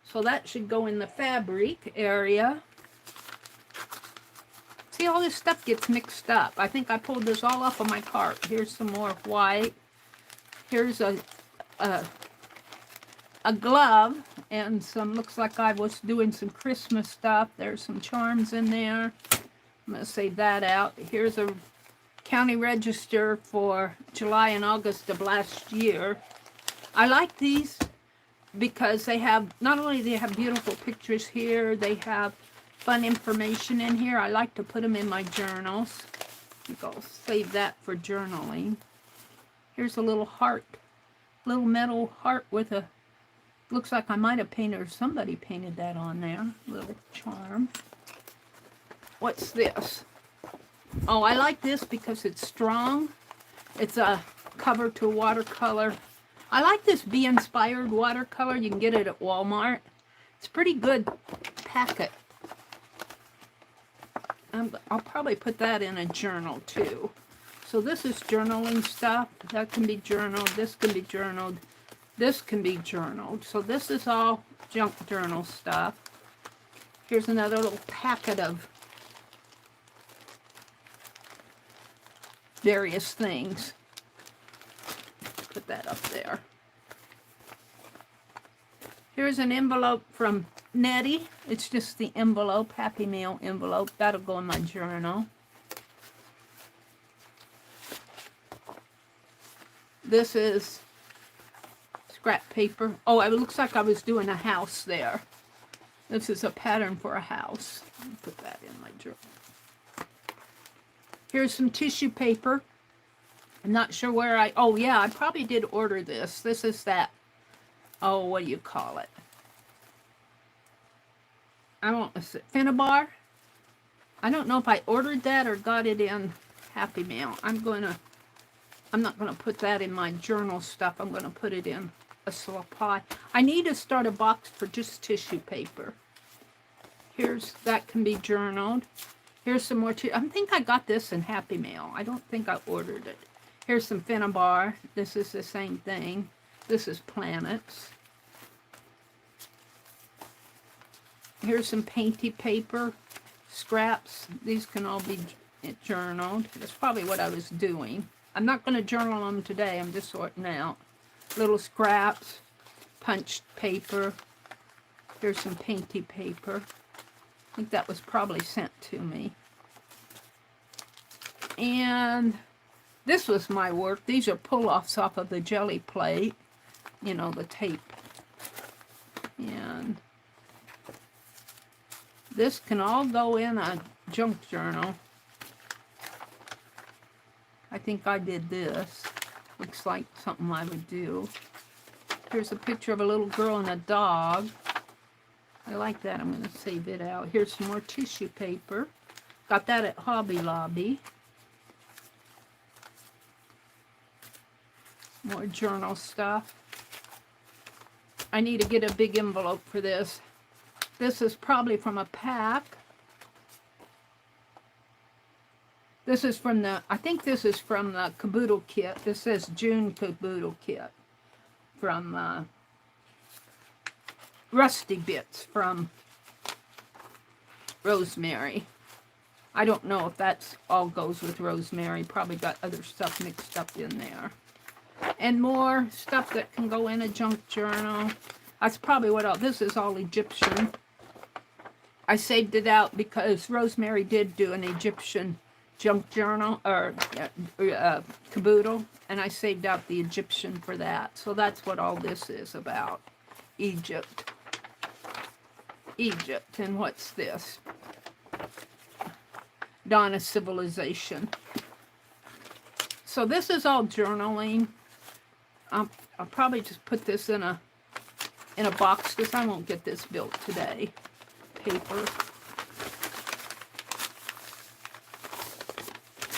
So that should go in the fabric area. See, all this stuff gets mixed up. I think I pulled this all off of my cart. Here's some more white. Here's a a glove and some, looks like I was doing some Christmas stuff. There's some charms in there. I'm going to save that out. Here's a county register for July and August of last year. I like these because they have, not only do they have beautiful pictures here, they have fun information in here. I like to put them in my journals. I think I'll save that for journaling. Here's a little heart, little metal heart with a, looks like I might have painted, or somebody painted that on there. Little charm. What's this? Oh, I like this because it's strong. It's a cover to watercolor. I like this Be Inspired watercolor. You can get it at Walmart. It's a pretty good packet. I'll probably put that in a journal too. So this is journaling stuff. That can be journaled. This can be journaled. This can be journaled. So this is all junk journal stuff. Here's another little packet of various things. Put that up there. Here's an envelope from Nettie. It's just the envelope, Happy Meal envelope. That'll go in my journal. This is scrap paper. Oh, it looks like I was doing a house there. This is a pattern for a house. Put that in my journal. Here's some tissue paper. I'm not sure where oh yeah, I probably did order this. This is that, oh, what do you call it? I don't know, Finnabar? I don't know if I ordered that or got it in Happy Meal. I'm not gonna put that in my journal stuff. I'm gonna put it in a supply. I need to start a box for just tissue paper. Here's, that can be journaled. Here's some more I think I got this in Happy Meal. I don't think I ordered it. Here's some Finnabar. This is the same thing. This is planets. Here's some painty paper, scraps. These can all be journaled. That's probably what I was doing. I'm not going to journal them today. I'm just sorting out. Little scraps, punched paper. Here's some painty paper. I think that was probably sent to me. And this was my work. These are pull-offs off of the jelly plate. You know, the tape. And this can all go in a junk journal. I think I did this. Looks like something I would do. Here's a picture of a little girl and a dog. I like that. I'm going to save it out. Here's some more tissue paper. Got that at Hobby Lobby. More journal stuff. I need to get a big envelope for this. This is probably from a pack. This is from the, I think this is from the caboodle kit. This says June caboodle kit. From Rusty Bits from Rosemary. I don't know if that's all goes with Rosemary. Probably got other stuff mixed up in there. And more stuff that can go in a junk journal. That's probably what all, this is all Egyptian. I saved it out because Rosemary did do an Egyptian junk journal, or caboodle, and I saved out the Egyptian for that. So that's what all this is about. Egypt. Egypt. And what's this? Dawn of Civilization. So this is all journaling. I'll probably just put this in a box because I won't get this built today. Paper.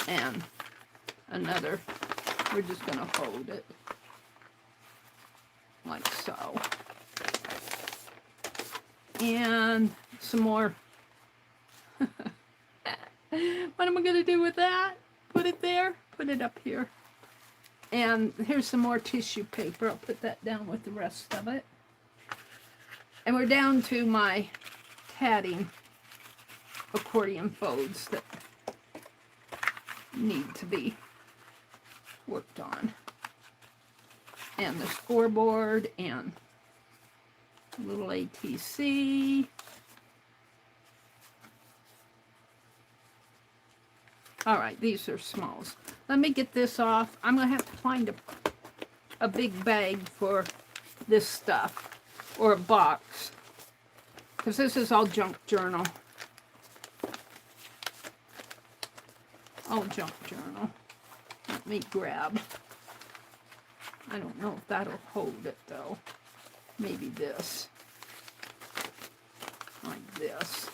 And another. We're just going to fold it. Like so. And some more. What am I going to do with that? Put it there? Put it up here. And here's some more tissue paper. I'll put that down with the rest of it. And we're down to my tatting accordion folds that need to be worked on. And the scoreboard and little ATC. All right, these are smalls. Let me get this off. I'm going to have to find a big bag for this stuff, or a box, because this is all junk journal. All junk journal. Let me grab. I don't know if that'll hold it, though. Maybe this. Like this.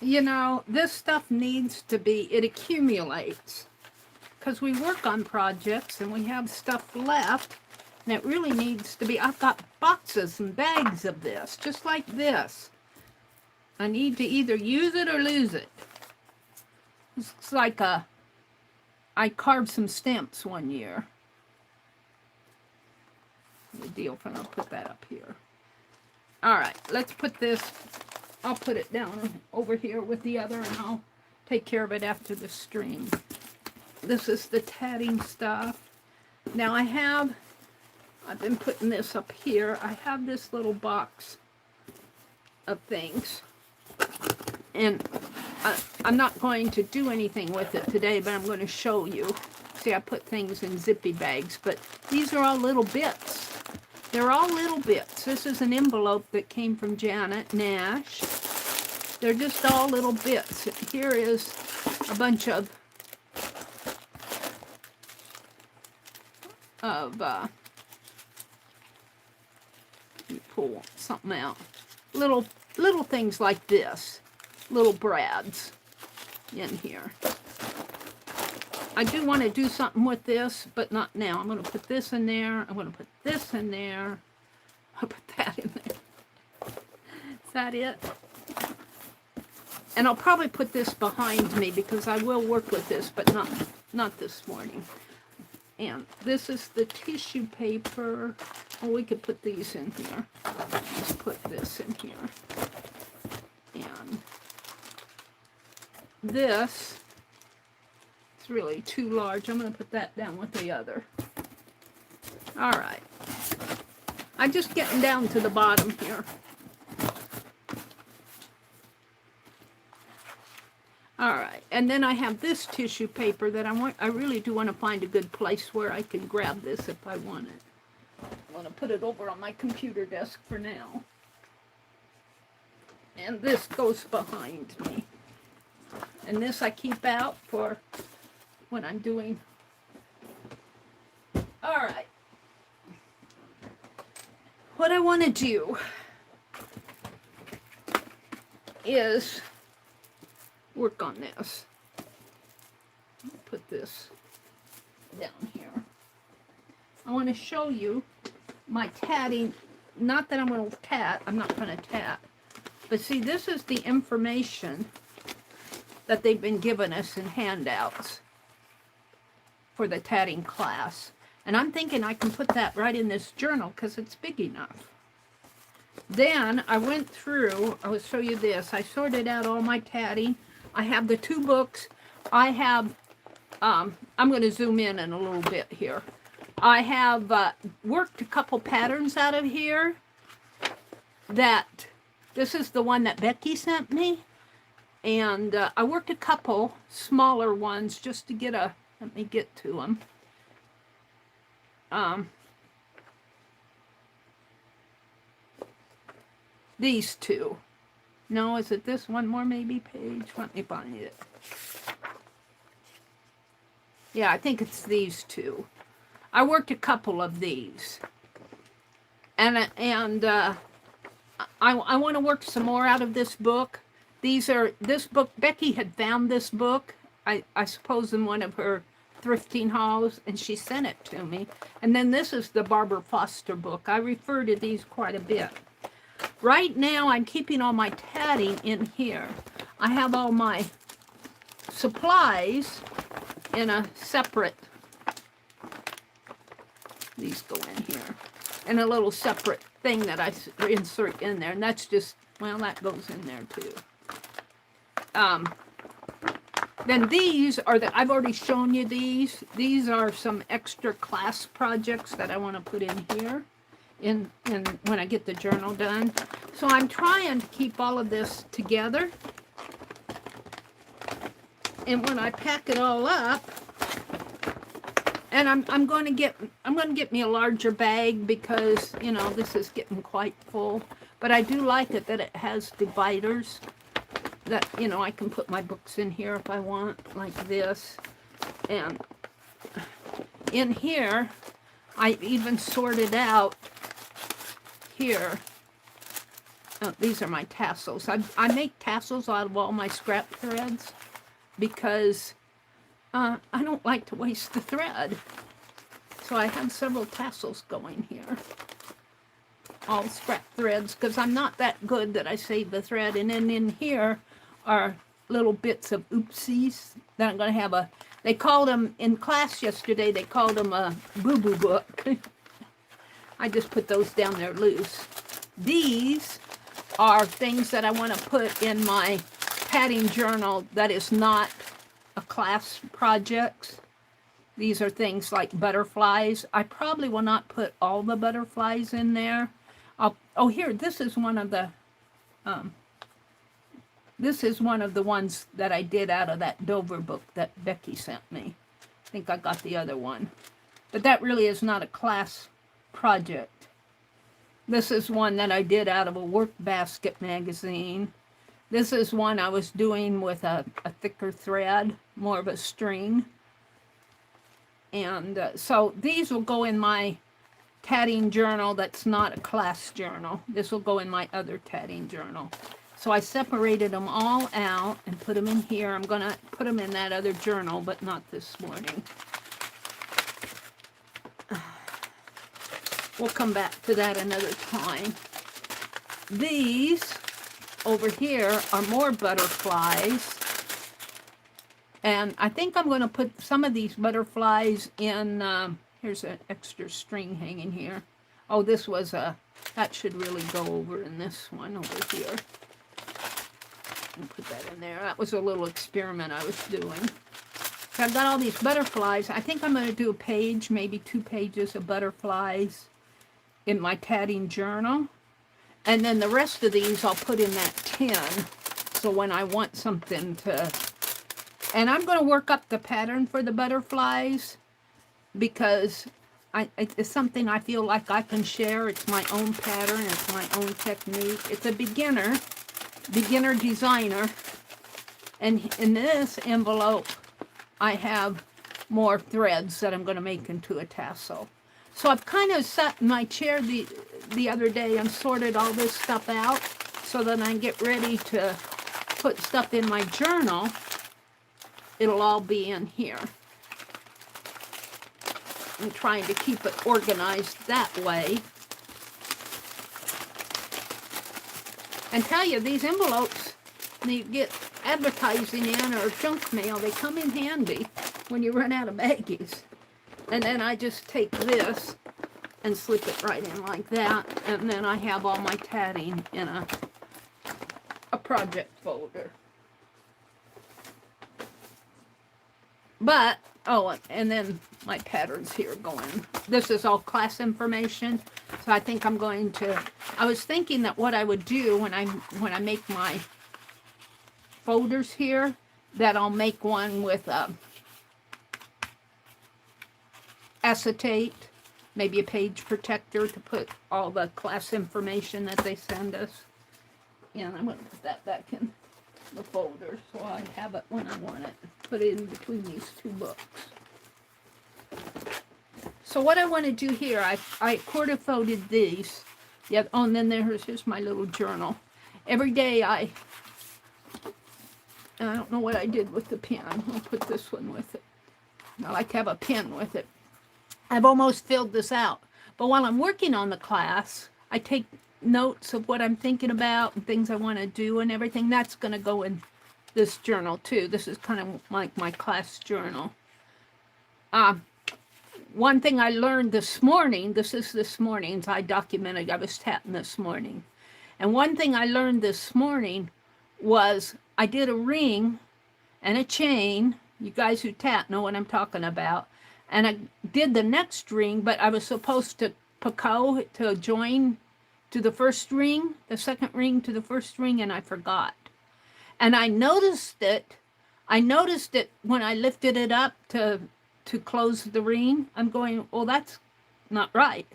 You know, this stuff needs to be, it accumulates. Because we work on projects and we have stuff left, and it really needs to be, I've got boxes and bags of this, just like this. I need to either use it or lose it. It's like I carved some stamps one year. The deal, and I'll put that up here. All right, let's put this, I'll put it down over here with the other, and I'll take care of it after the stream. This is the tatting stuff. Now I've been putting this up here. I have this little box of things. And I'm not going to do anything with it today, but I'm going to show you. See, I put things in zippy bags, but these are all little bits. They're all little bits. This is an envelope that came from Janet Nash. They're just all little bits. Here is a bunch of you pull something out. Little things like this. Little brads in here. I do want to do something with this, but not now. I'm going to put this in there. I'm going to put this in there. I'll put that in there. Is that it? And I'll probably put this behind me because I will work with this, but not this morning. And this is the tissue paper. Oh, we could put these in here. Let's put this in here. And this, it's really too large. I'm going to put that down with the other. All right. I'm just getting down to the bottom here. All right, and then I have this tissue paper that I really do want to find a good place where I can grab this if I want it. I want to put it over on my computer desk for now. And this goes behind me. And this I keep out for when I'm doing. All right. What I want to do is work on this. Put this down here. I want to show you my tatting. Not that I'm going to tat. I'm not going to tat. But see, this is the information that they've been giving us in handouts for the tatting class. And I'm thinking I can put that right in this journal because it's big enough. Then I went through, I will show you this. I sorted out all my tatting. I have the 2 books. I have, I'm going to zoom in a little bit here. I have worked a couple patterns out of here that, this is the one that Becky sent me. And I worked a couple smaller ones just to get a, let me get to them. These 2. No, is it this one more maybe page? Let me find it. Yeah, I think it's these 2. I worked a couple of these. And I want to work some more out of this book. This book, Becky had found this book, I suppose in one of her thrifting hauls, and she sent it to me. And then this is the Barbara Foster book. I refer to these quite a bit. Right now, I'm keeping all my tatting in here. I have all my supplies in a separate, these go in here, in a little separate thing that I insert in there. And that's just Well, that goes in there too. Then these are I've already shown you these. These are some extra class projects that I want to put in here in when I get the journal done. So I'm trying to keep all of this together. And when I pack it all up, and I'm going to get me a larger bag because, you know, this is getting quite full. But I do like it that it has dividers that, you know, I can put my books in here if I want, like this. And in here, I even sorted out here. Oh, these are my tassels. I make tassels out of all my scrap threads because I don't like to waste the thread. So I have several tassels going here. All scrap threads, because I'm not that good that I save the thread. And then in here are little bits of oopsies that I'm going to have they called them, in class yesterday, they called them a boo-boo book. I just put those down there loose. These are things that I want to put in my padding journal that is not a class project. These are things like butterflies. I probably will not put all the butterflies in there. Oh, here, this is one of the ones that I did out of that Dover book that Becky sent me. I think I got the other one. But that really is not a class project. This is one that I did out of a work basket magazine. This is one I was doing with a thicker thread, more of a string. And so these will go in my tatting journal that's not a class journal. This will go in my other tatting journal. So I separated them all out and put them in here. I'm going to put them in that other journal, but not this morning. We'll come back to that another time. These over here are more butterflies. And I think I'm going to put some of these butterflies in, here's an extra string hanging here. Oh, this was that should really go over in this one over here. And put that in there. That was a little experiment I was doing. So I've got all these butterflies. I think I'm going to do a page, maybe 2 pages of butterflies in my tatting journal. And then the rest of these I'll put in that tin. So when I want something to... And I'm going to work up the pattern for the butterflies because it's something I feel like I can share. It's my own pattern. It's my own technique. It's a beginner designer. And in this envelope, I have more threads that I'm going to make into a tassel. So I've kind of sat in my chair the other day and sorted all this stuff out so that I can get ready to put stuff in my journal. It'll all be in here. I'm trying to keep it organized that way. And tell you, these envelopes, you get advertising in or junk mail, they come in handy when you run out of baggies. And then I just take this and slip it right in like that. And then I have all my tatting in a project folder. But, oh, and then my patterns here going. This is all class information. So I think I'm going to, I was thinking that what I would do when I make my folders here, that I'll make one with acetate, maybe a page protector to put all the class information that they send us. Yeah, and I'm going to put that back in the folder so I have it when I want it. Put it in between these 2 books. So what I want to do here, I quarter folded these. Yeah, oh, and then here's my little journal. Every day I don't know what I did with the pen. I'll put this one with it. I like to have a pen with it. I've almost filled this out. But while I'm working on the class, I take notes of what I'm thinking about and things I want to do and everything. That's going to go in this journal too. This is kind of like my class journal. One thing I learned this morning, this morning, I documented, I was tatting this morning. And one thing I learned this morning was I did a ring and a chain. You guys who tat know what I'm talking about. And I did the next ring, but I was supposed to Picasso to join to the first ring, the second ring to the first ring, and I forgot. And I noticed it. I noticed it when I lifted it up to close the ring. I'm going, well, that's not right.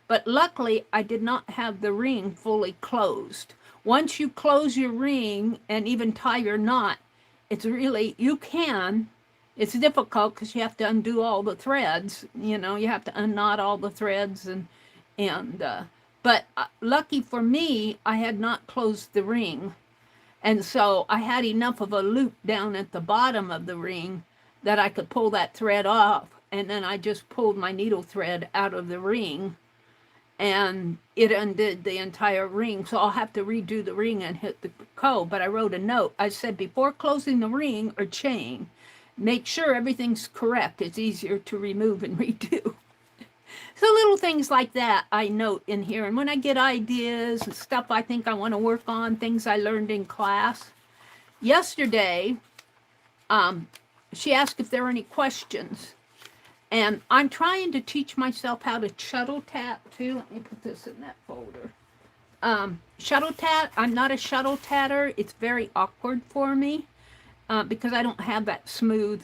But luckily, I did not have the ring fully closed. Once you close your ring and even tie your knot, it's really, you can. It's difficult because you have to undo all the threads. You know, you have to unknot all the threads but lucky for me, I had not closed the ring. And so I had enough of a loop down at the bottom of the ring that I could pull that thread off. And then I just pulled my needle thread out of the ring and it undid the entire ring. So I'll have to redo the ring and hit the Picasso. But I wrote a note. I said, before closing the ring or chain, make sure everything's correct. It's easier to remove and redo. So little things like that I note in here. And when I get ideas and stuff I think I want to work on, things I learned in class. Yesterday, she asked if there were any questions. And I'm trying to teach myself how to shuttle tat too. Let me put this in that folder. Shuttle tat, I'm not a shuttle tatter. It's very awkward for me because I don't have that smooth,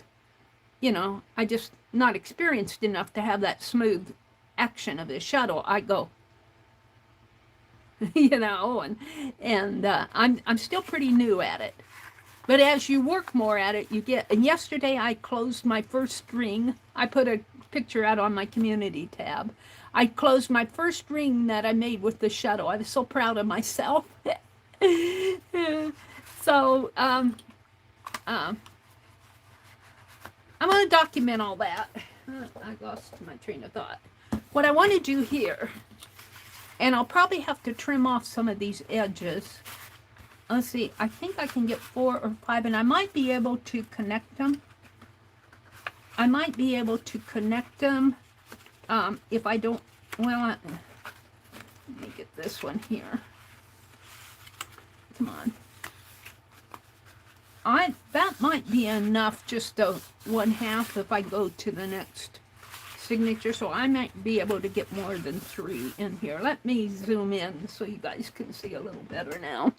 you know, I just not experienced enough to have that smooth action of the shuttle. I go, you know, and I'm still pretty new at it. But as you work more at it, you get, and yesterday I closed my first ring. I put a picture out on my community tab. I closed my first ring that I made with the shuttle. I was so proud of myself. So, I'm going to document all that. I lost my train of thought. What I want to do here, and I'll probably have to trim off some of these edges. Let's see, I think I can get 4 or 5, and I might be able to connect them. I might be able to connect them if I don't, well, let me get this one here. Come on. That might be enough, just a 1/2 if I go to the next signature, so I might be able to get more than 3 in here. Let me zoom in so you guys can see a little better now.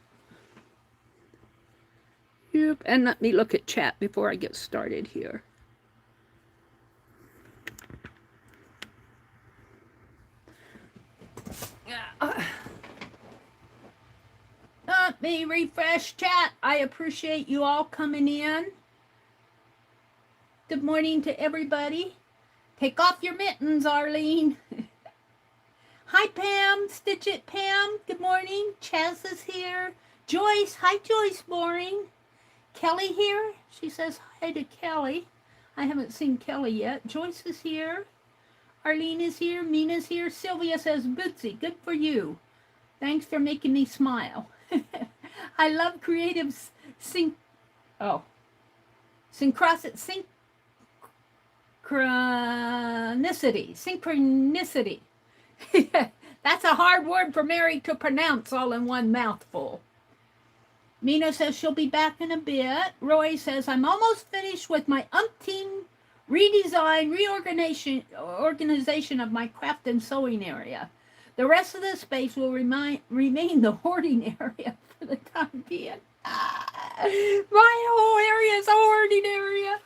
Yep, and let me look at chat before I get started here. Let me refresh chat. I appreciate you all coming in. Good morning to everybody. Take off your mittens, Arlene. Hi, Pam. Stitch It Pam. Good morning. Chaz is here. Joyce. Hi, Joyce Boring. Kelly here. She says hi to Kelly. I haven't seen Kelly yet. Joyce is here. Arlene is here. Mina's here. Sylvia says, Bootsy, good for you. Thanks for making me smile. I love creative synchronicity. That's a hard word for Meri to pronounce all in one mouthful. Mina says she'll be back in a bit. Roy says, I'm almost finished with my umpteen redesign, reorganization of my craft and sewing area. The rest of the space will remain the hoarding area for the time being. My whole area is a hoarding area.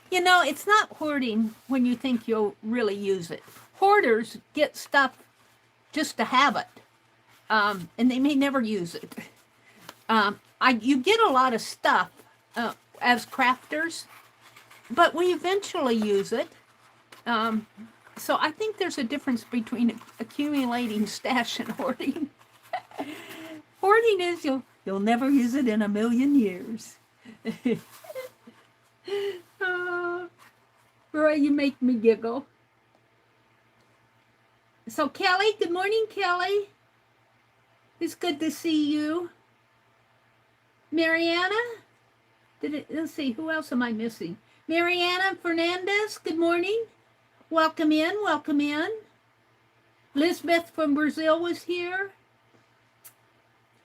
You know, it's not hoarding when you think you'll really use it. Hoarders get stuff just to have it, and they may never use it. You get a lot of stuff as crafters, but we eventually use it. So I think there's a difference between accumulating stash and hoarding. Hoarding is you'll never use it in a million years. Roy, you make me giggle. So Kelly, good morning, Kelly. It's good to see you. Mariana? Let's see, who else am I missing? Mariana Fernandez, good morning. Welcome in, welcome in. Lisbeth from Brazil was here.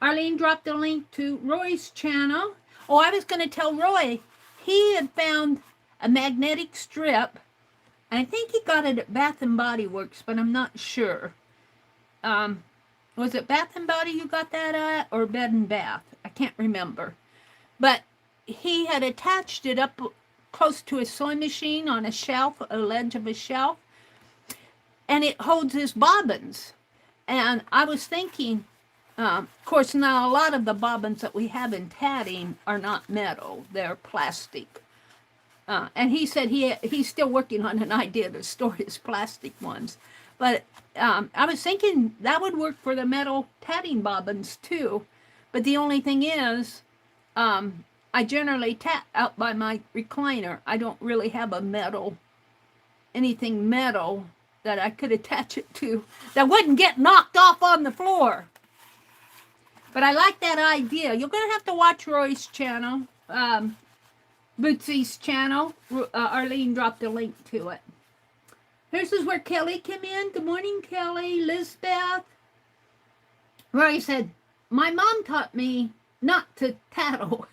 Arlene dropped a link to Roy's channel. Oh, I was going to tell Roy, he had found a magnetic strip. I think he got it at Bath and Body Works, but I'm not sure. Was it Bath and Body you got that at, or Bed and Bath? I can't remember. But he had attached it up close to a sewing machine on a shelf, a ledge of a shelf, and it holds his bobbins. And I was thinking, of course, now a lot of the bobbins that we have in tatting are not metal, they're plastic. And he said he's still working on an idea to store his plastic ones. But I was thinking that would work for the metal tatting bobbins too. But the only thing is, I generally tat out by my recliner. I don't really have a anything metal that I could attach it to that wouldn't get knocked off on the floor. But I like that idea. You're going to have to watch Roy's channel, Bootsy's channel. Arlene dropped a link to it. This is where Kelly came in. Good morning, Kelly. Lisbeth. Roy said, my mom taught me not to tattle.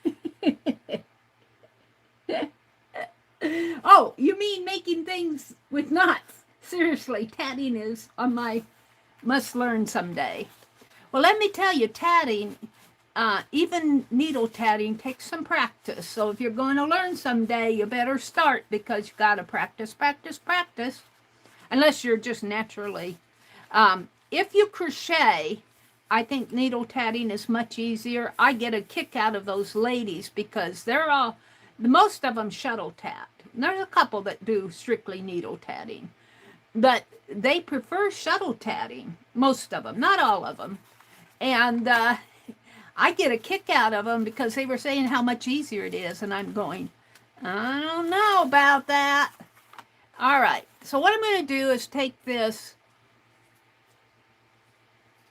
Oh, you mean making things with knots? Seriously, tatting is on my must learn someday. Well, let me tell you, tatting, even needle tatting, takes some practice. So if you're going to learn someday, you better start, because you got to practice, practice, practice. Unless you're just naturally. If you crochet, I think needle tatting is much easier. I get a kick out of those ladies because they're all, most of them shuttle tat. There's a couple that do strictly needle tatting, but they prefer shuttle tatting, most of them, not all of them. And I get a kick out of them because they were saying how much easier it is, and I'm going, I don't know about that. All right, so what I'm going to do is take this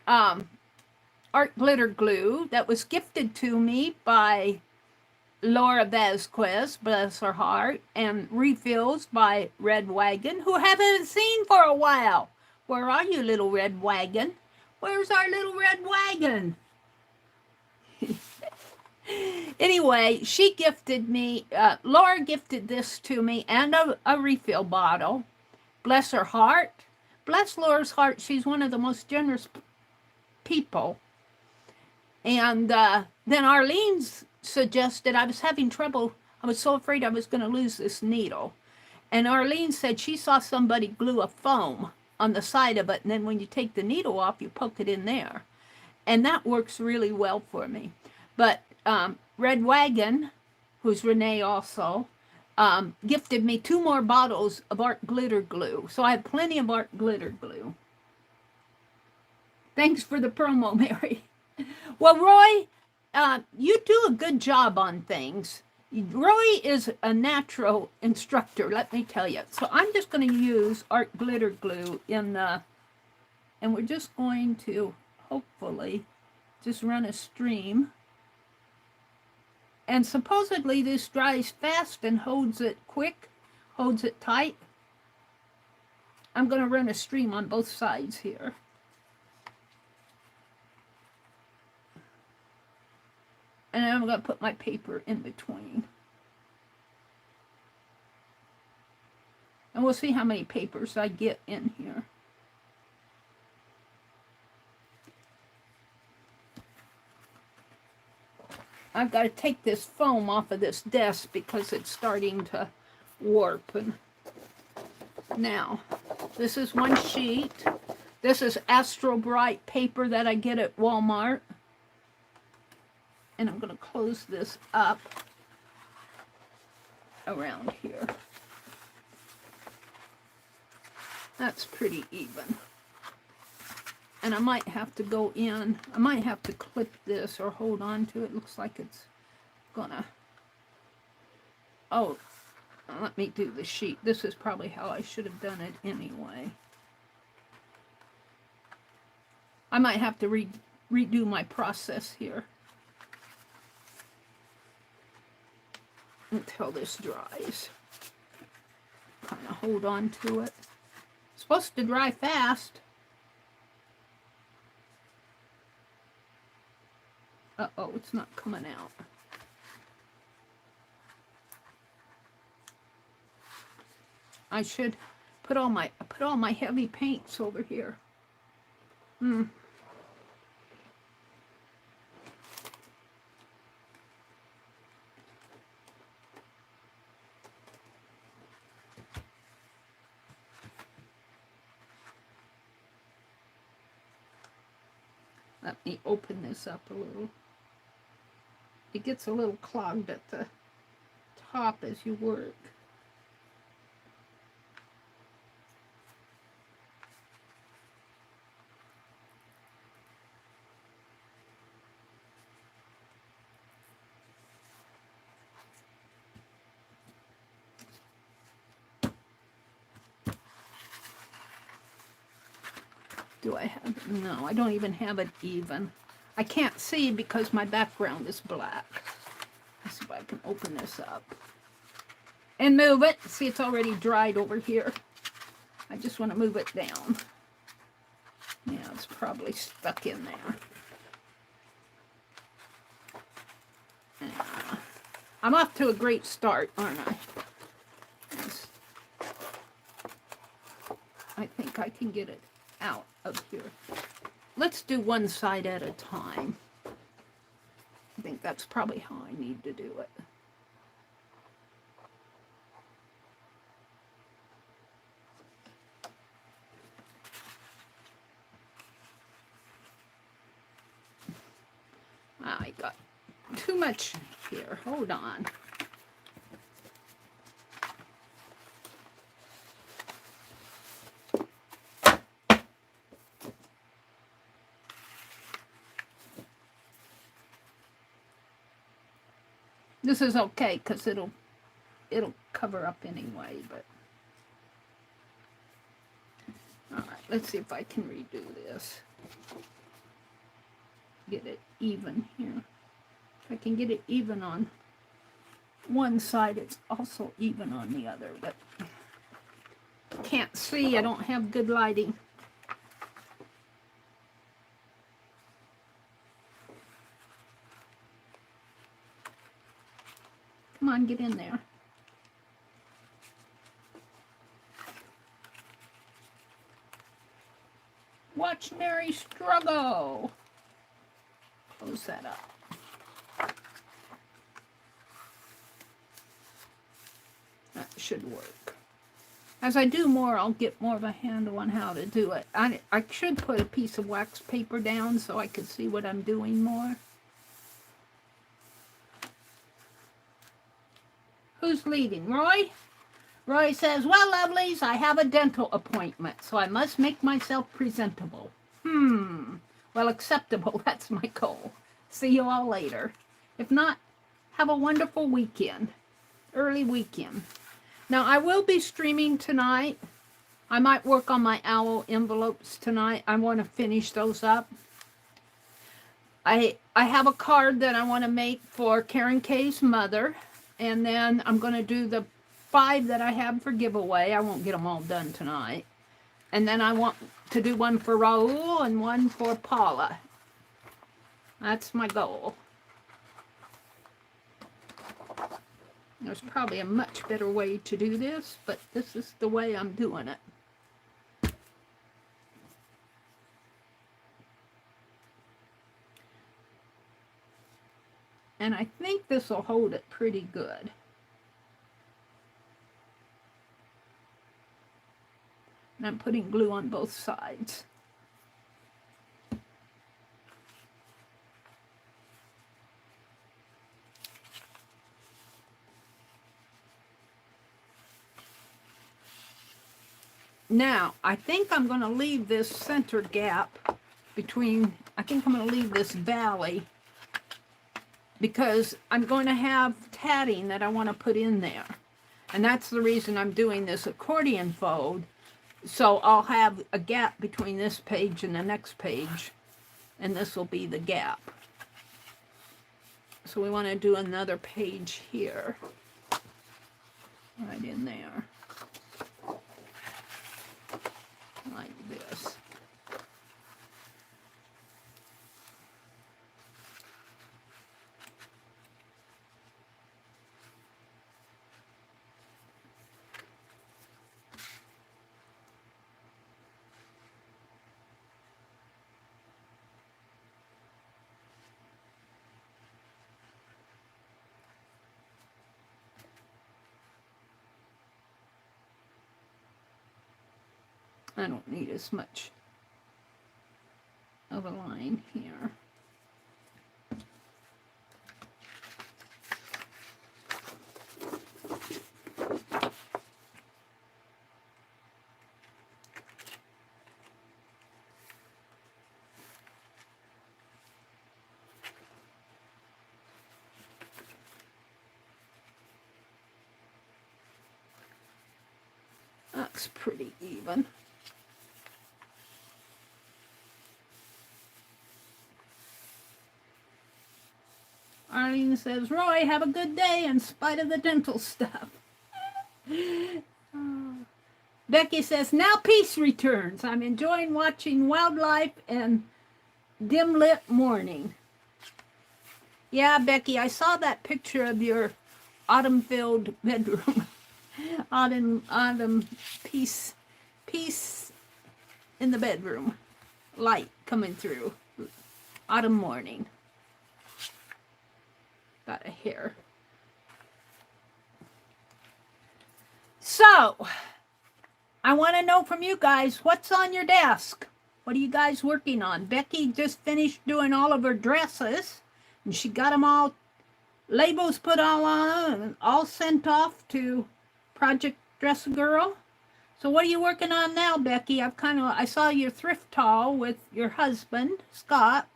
art glitter glue that was gifted to me by Laura Vasquez, bless her heart, and refills by Red Wagon, who I haven't seen for a while. Where are you, little Red Wagon? Where's our little Red Wagon? Anyway, she gifted me, Laura gifted this to me, and a refill bottle. Bless her heart. Bless Laura's heart. She's one of the most generous people. And then Arlene's suggested, I was having trouble. I was so afraid I was going to lose this needle. And Arlene said she saw somebody glue a foam on the side of it, and then when you take the needle off, you poke it in there. And that works really well for me. But Red Wagon, who's Renee also, gifted me 2 more bottles of art glitter glue. So I have plenty of art glitter glue. Thanks for the promo, Mary. Well, Roy, you do a good job on things. Roy is a natural instructor, let me tell you. So I'm just going to use art glitter glue in the, and we're just going to hopefully just run a stream. And supposedly this dries fast and holds it quick, holds it tight. I'm going to run a stream on both sides here. And then I'm going to put my paper in between. And we'll see how many papers I get in here. I've got to take this foam off of this desk because it's starting to warp. And now, this is one sheet. This is Astro Bright paper that I get at Walmart. And I'm going to close this up around here. That's pretty even. And I might have to go in. I might have to clip this or hold on to it. Looks like it's gonna. Oh, let me do the sheet. This is probably how I should have done it anyway. I might have to redo my process here until this dries. Kind of hold on to it. It's supposed to dry fast. Uh-oh, it's not coming out. I should put all my heavy paints over here. Let me open this up a little. It gets a little clogged at the top as you work. Do I have it? No, I don't even have it even. I can't see because my background is black. Let's see if I can open this up. And move it. See, it's already dried over here. I just want to move it down. Yeah, it's probably stuck in there. Yeah. I'm off to a great start, aren't I? Yes. I think I can get it out of here. Let's do one side at a time. I think that's probably how I need to do it. I got too much here. Hold on. This is okay because it'll cover up anyway, but all right, let's see if I can redo this. Get it even here. If I can get it even on one side, it's also even on the other, but can't see. I don't have good lighting. Come on, get in there. Watch Meri struggle. Close that up. That should work. As I do more, I'll get more of a handle on how to do it. I should put a piece of wax paper down so I can see what I'm doing more. Who's leading? Roy? Roy says, well, lovelies, I have a dental appointment, so I must make myself presentable. Well, acceptable. That's my goal. See you all later. If not, have a wonderful weekend. Early weekend. Now, I will be streaming tonight. I might work on my owl envelopes tonight. I want to finish those up. I have a card that I want to make for Karen K's mother. And then I'm going to do the 5 that I have for giveaway. I won't get them all done tonight. And then I want to do one for Raul and one for Paula. That's my goal. There's probably a much better way to do this, but this is the way I'm doing it. And I think this will hold it pretty good. And I'm putting glue on both sides. Now, I think I'm going to leave this center gap between, I think I'm going to leave this valley because I'm going to have tatting that I want to put in there. And that's the reason I'm doing this accordion fold. So I'll have a gap between this page and the next page, and this will be the gap. So we want to do another page here, right in there, like this. I don't need as much of a line here. That's pretty even. Arlene says, Roy, have a good day in spite of the dental stuff. Becky says, now peace returns. I'm enjoying watching wildlife and dim-lit morning. Yeah, Becky, I saw that picture of your autumn-filled bedroom. autumn peace in the bedroom. Light coming through. Autumn morning. Got a hair. So, I want to know from you guys, what's on your desk? What are you guys working on? Becky just finished doing all of her dresses, and she got them all, labels put all on them, and all sent off to Project Dress Girl. So what are you working on now, Becky? I saw your thrift haul with your husband, Scott,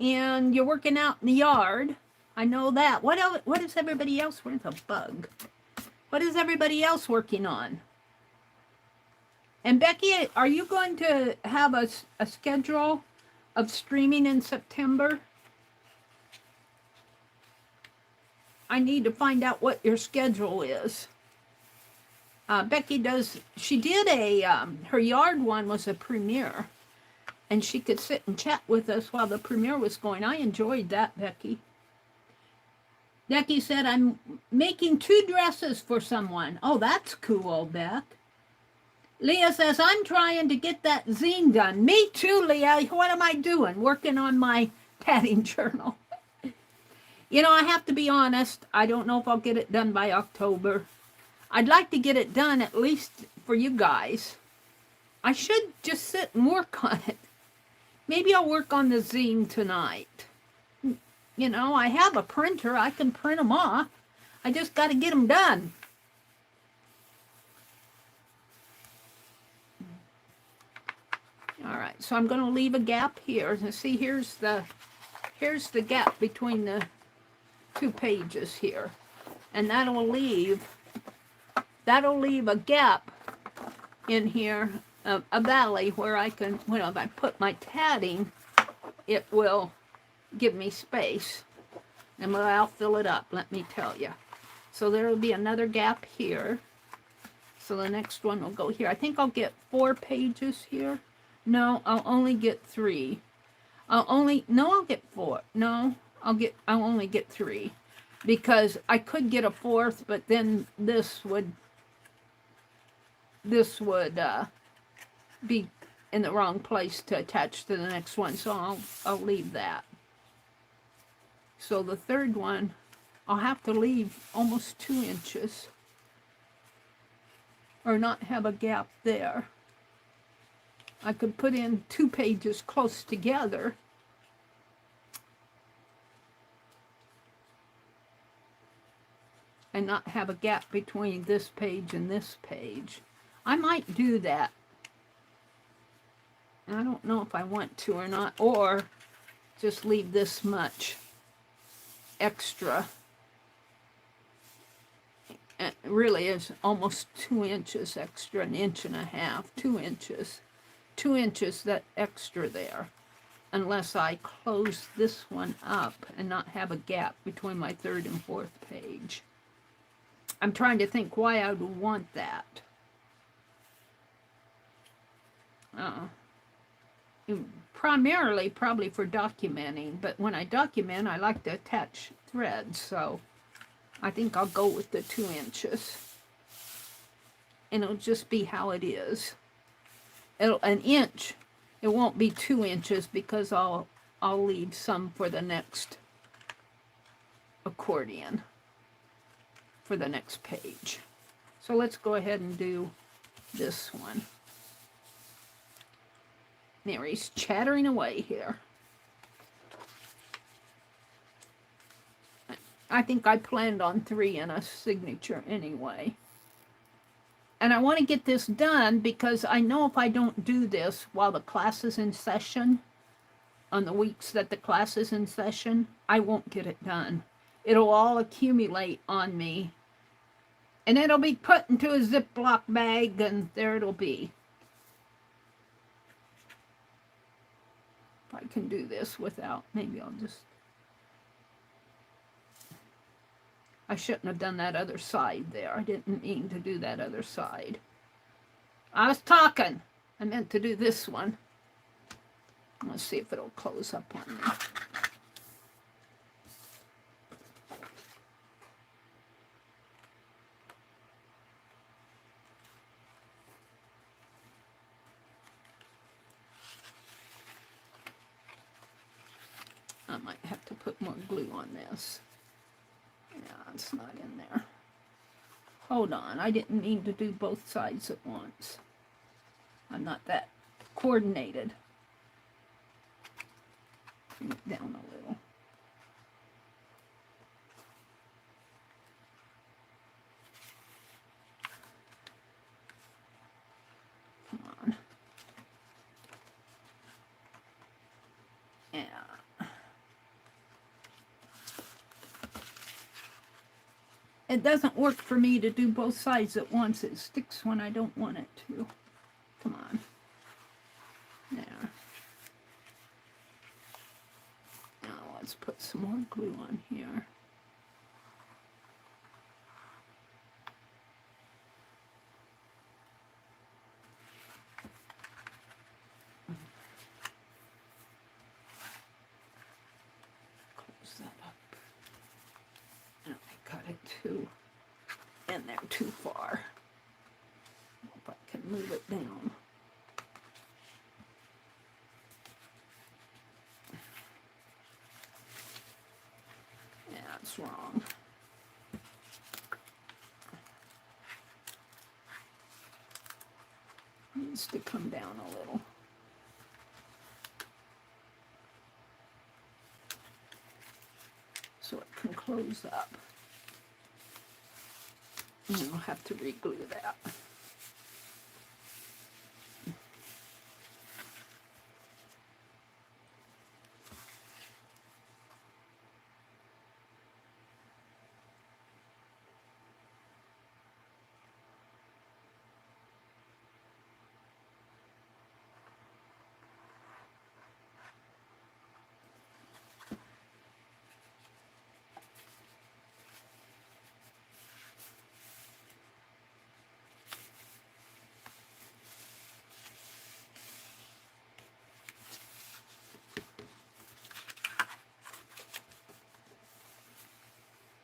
and you're working out in the yard. I know that. What else? What is everybody else? Where's a bug? What is everybody else working on? And Becky, are you going to have a schedule of streaming in September? I need to find out what your schedule is. Becky did her yard one was a premiere, and she could sit and chat with us while the premiere was going. I enjoyed that, Becky. Becky said, I'm making 2 dresses for someone. Oh, that's cool, Beck. Leah says, I'm trying to get that zine done. Me too, Leah. What am I doing? Working on my tatting journal. You know, I have to be honest. I don't know if I'll get it done by October. I'd like to get it done at least for you guys. I should just sit and work on it. Maybe I'll work on the zine tonight. You know, I have a printer. I can print them off. I just got to get them done. All right, so I'm going to leave a gap here. And see, here's the gap between the 2 pages here. And that'll leave a gap in here, a valley where I can, if I put my tatting, it will give me space. And I'll fill it up, let me tell you. So there will be another gap here. So the next one will go here. I think I'll get 4 pages here. No, I'll only get 3. I'll get 4. No, I'll only get 3. Because I could get a 4th, but then this would be in the wrong place to attach to the next one, so I'll leave that. So the 3rd one, I'll have to leave almost 2 inches, or not have a gap there. I could put in 2 pages close together. And not have a gap between this page and this page. I might do that. I don't know if I want to or not, or just leave this much extra. It really is almost 2 inches extra, 1.5 inches, 2 inches. 2 inches that extra there, unless I close this one up and not have a gap between my 3rd and 4th page. I'm trying to think why I would want that. Primarily probably for documenting, but when I document, I like to attach threads, so I think I'll go with the 2 inches. And it'll just be how it is. An inch. It won't be 2 inches because I'll leave some for the next accordion, for the next page. So let's go ahead and do this one. Meri's chattering away here. I think I planned on 3 in a signature anyway. And I want to get this done because I know if I don't do this while the class is in session, on the weeks that the class is in session, I won't get it done. It'll all accumulate on me. And it'll be put into a Ziploc bag, and there it'll be. If I can do this without, maybe I'll just... I shouldn't have done that other side there. I didn't mean to do that other side. I was talking. I meant to do this one. Let's see if it'll close up on me. I might have to put more glue on this. Yeah, it's not in there. Hold on, I didn't mean to do both sides at once. I'm not that coordinated. Bring it down a little. Come on. Yeah. It doesn't work for me to do both sides at once. It sticks when I don't want it to. Come on. There. Now let's put some more glue on here. Close that up. And I got it too in there too far. If I can move it down. Yeah, it's wrong. Needs to come down a little. So it can close up. And I'll have to re-glue that.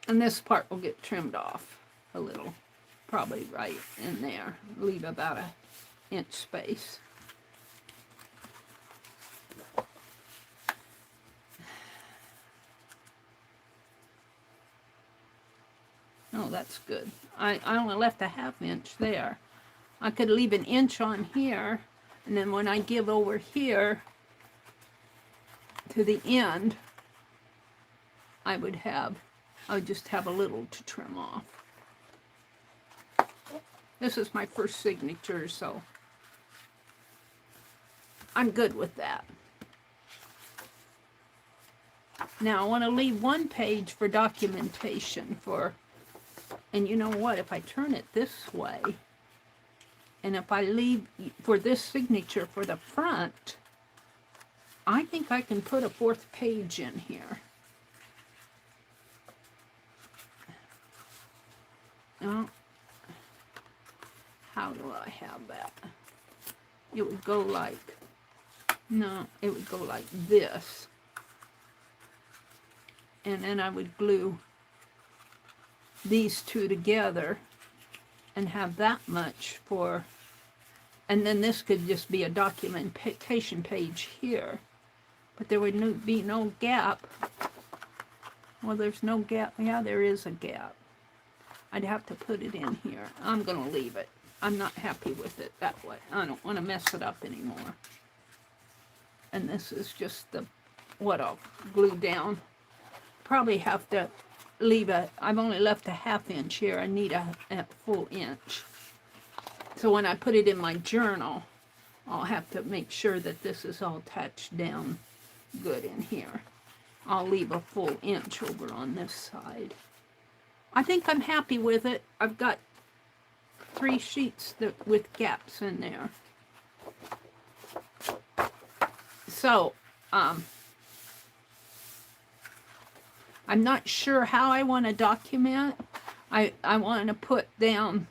And this part will get trimmed off a little, probably right in there. Leave about an inch space. Oh, that's good. I only left a ½ inch there. I could leave an inch on here, and then when I give over here to the end, I would just have a little to trim off. This is my first signature, so I'm good with that. Now I want to leave one page for documentation and you know what, if I turn it this way, and if I leave for this signature for the front, I think I can put a 4th page in here. Oh, how do I have that? It would go like, no, it would go like this. And then I would glue these two together and have that much for, and then this could just be a documentation page here. But there would be no gap. Well, there's no gap. Yeah, there is a gap. I'd have to put it in here. I'm going to leave it. I'm not happy with it that way. I don't want to mess it up anymore. And this is just what I'll glue down. Probably have to leave I've only left a 1/2 inch here. I need a full inch. So when I put it in my journal, I'll have to make sure that this is all touched down good in here. I'll leave a full inch over on this side. I think I'm happy with it. I've got 3 sheets with gaps in there. So, I'm not sure how I want to document. I want to put down,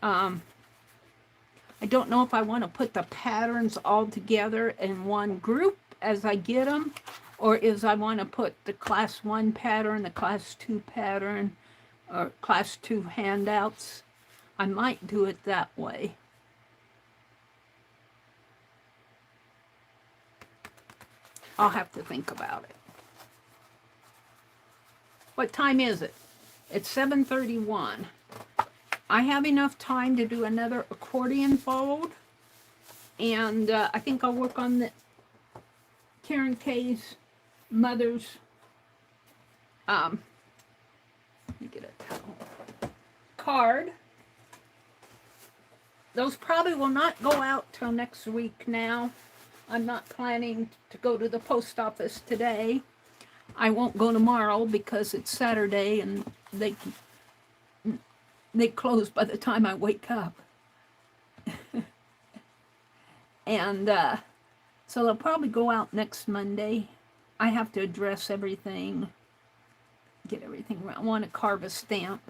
I don't know if I want to put the patterns all together in one group as I get them, or is I want to put the class 1 pattern, the class 2 pattern, or class 2 handouts. I might do it that way. I'll have to think about it. What time is it? It's 7:31. I have enough time to do another accordion fold. And I think I'll work on the Karen K's mother's, let me get a towel, card. Those probably will not go out till next week now. I'm not planning to go to the post office today. I won't go tomorrow because it's Saturday and they close by the time I wake up. And so they'll probably go out next Monday. I have to address everything, get everything around. I want to carve a stamp.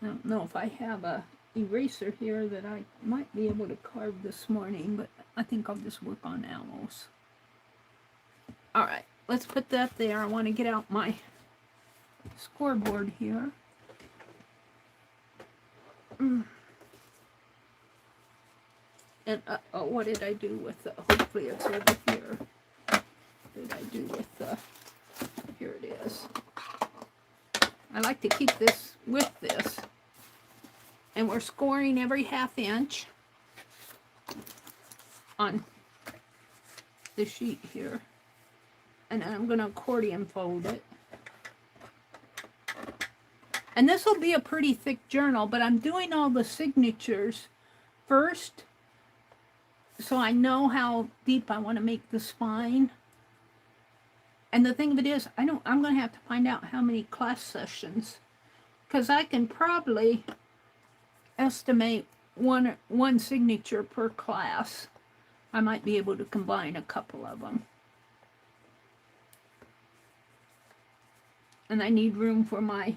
I don't know if I have a eraser here that I might be able to carve this morning, but I think I'll just work on owls. All right, let's put that there. I want to get out my scoreboard here. And what did I do with the, hopefully it's over here. What did I do with the, here it is. I like to keep this with this. And we're scoring every 1/2 inch on the sheet here. And I'm going to accordion fold it. And this will be a pretty thick journal, but I'm doing all the signatures first, so I know how deep I want to make the spine. And the thing of it is, I'm going to have to find out how many class sessions, because I can probably estimate one signature per class. I might be able to combine a couple of them. And I need room for my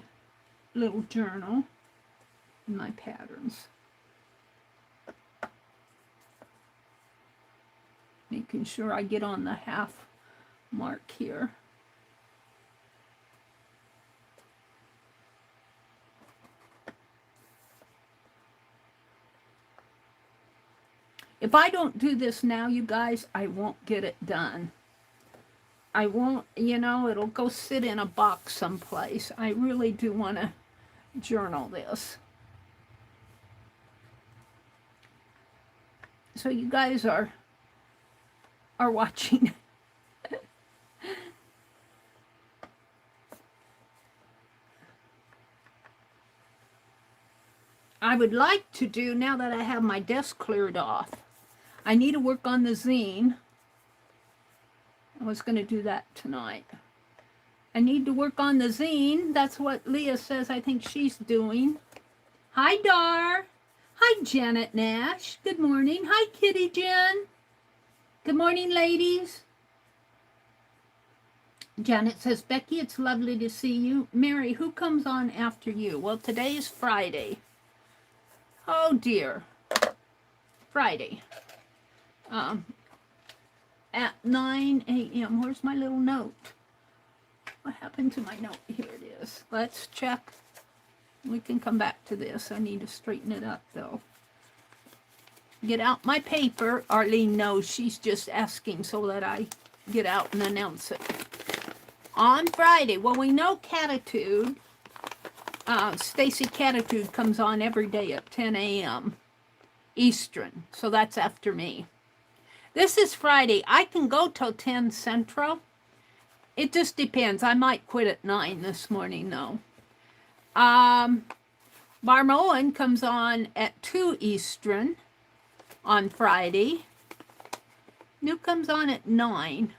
little journal and my patterns. Making sure I get on the 1/2 mark here. If I don't do this now, you guys, I won't get it done. I won't, you know, it'll go sit in a box someplace. I really do want to journal this. So you guys are watching. I would like to do, now that I have my desk cleared off, I need to work on the zine. I was going to do that tonight. I need to work on the zine. That's what Leah says I think she's doing. Hi, Dar. Hi, Janet Nash. Good morning. Hi, Kitty Jen. Good morning, ladies. Janet says, Becky, it's lovely to see you. Meri, who comes on after you? Well, today is Friday. Oh, dear. Friday. At 9 a.m. Where's my little note? What happened to my note? Here it is. Let's check. We can come back to this. I need to straighten it up, though. Get out my paper. Arlene knows she's just asking so that I get out and announce it. On Friday, well, we know Catitude, Stacy Catitude comes on every day at 10 a.m. Eastern. So that's after me. This is Friday. I can go till 10 Central. It just depends. I might quit at 9 this morning, though. Barmoen comes on at 2 Eastern on Friday. New comes on at 9.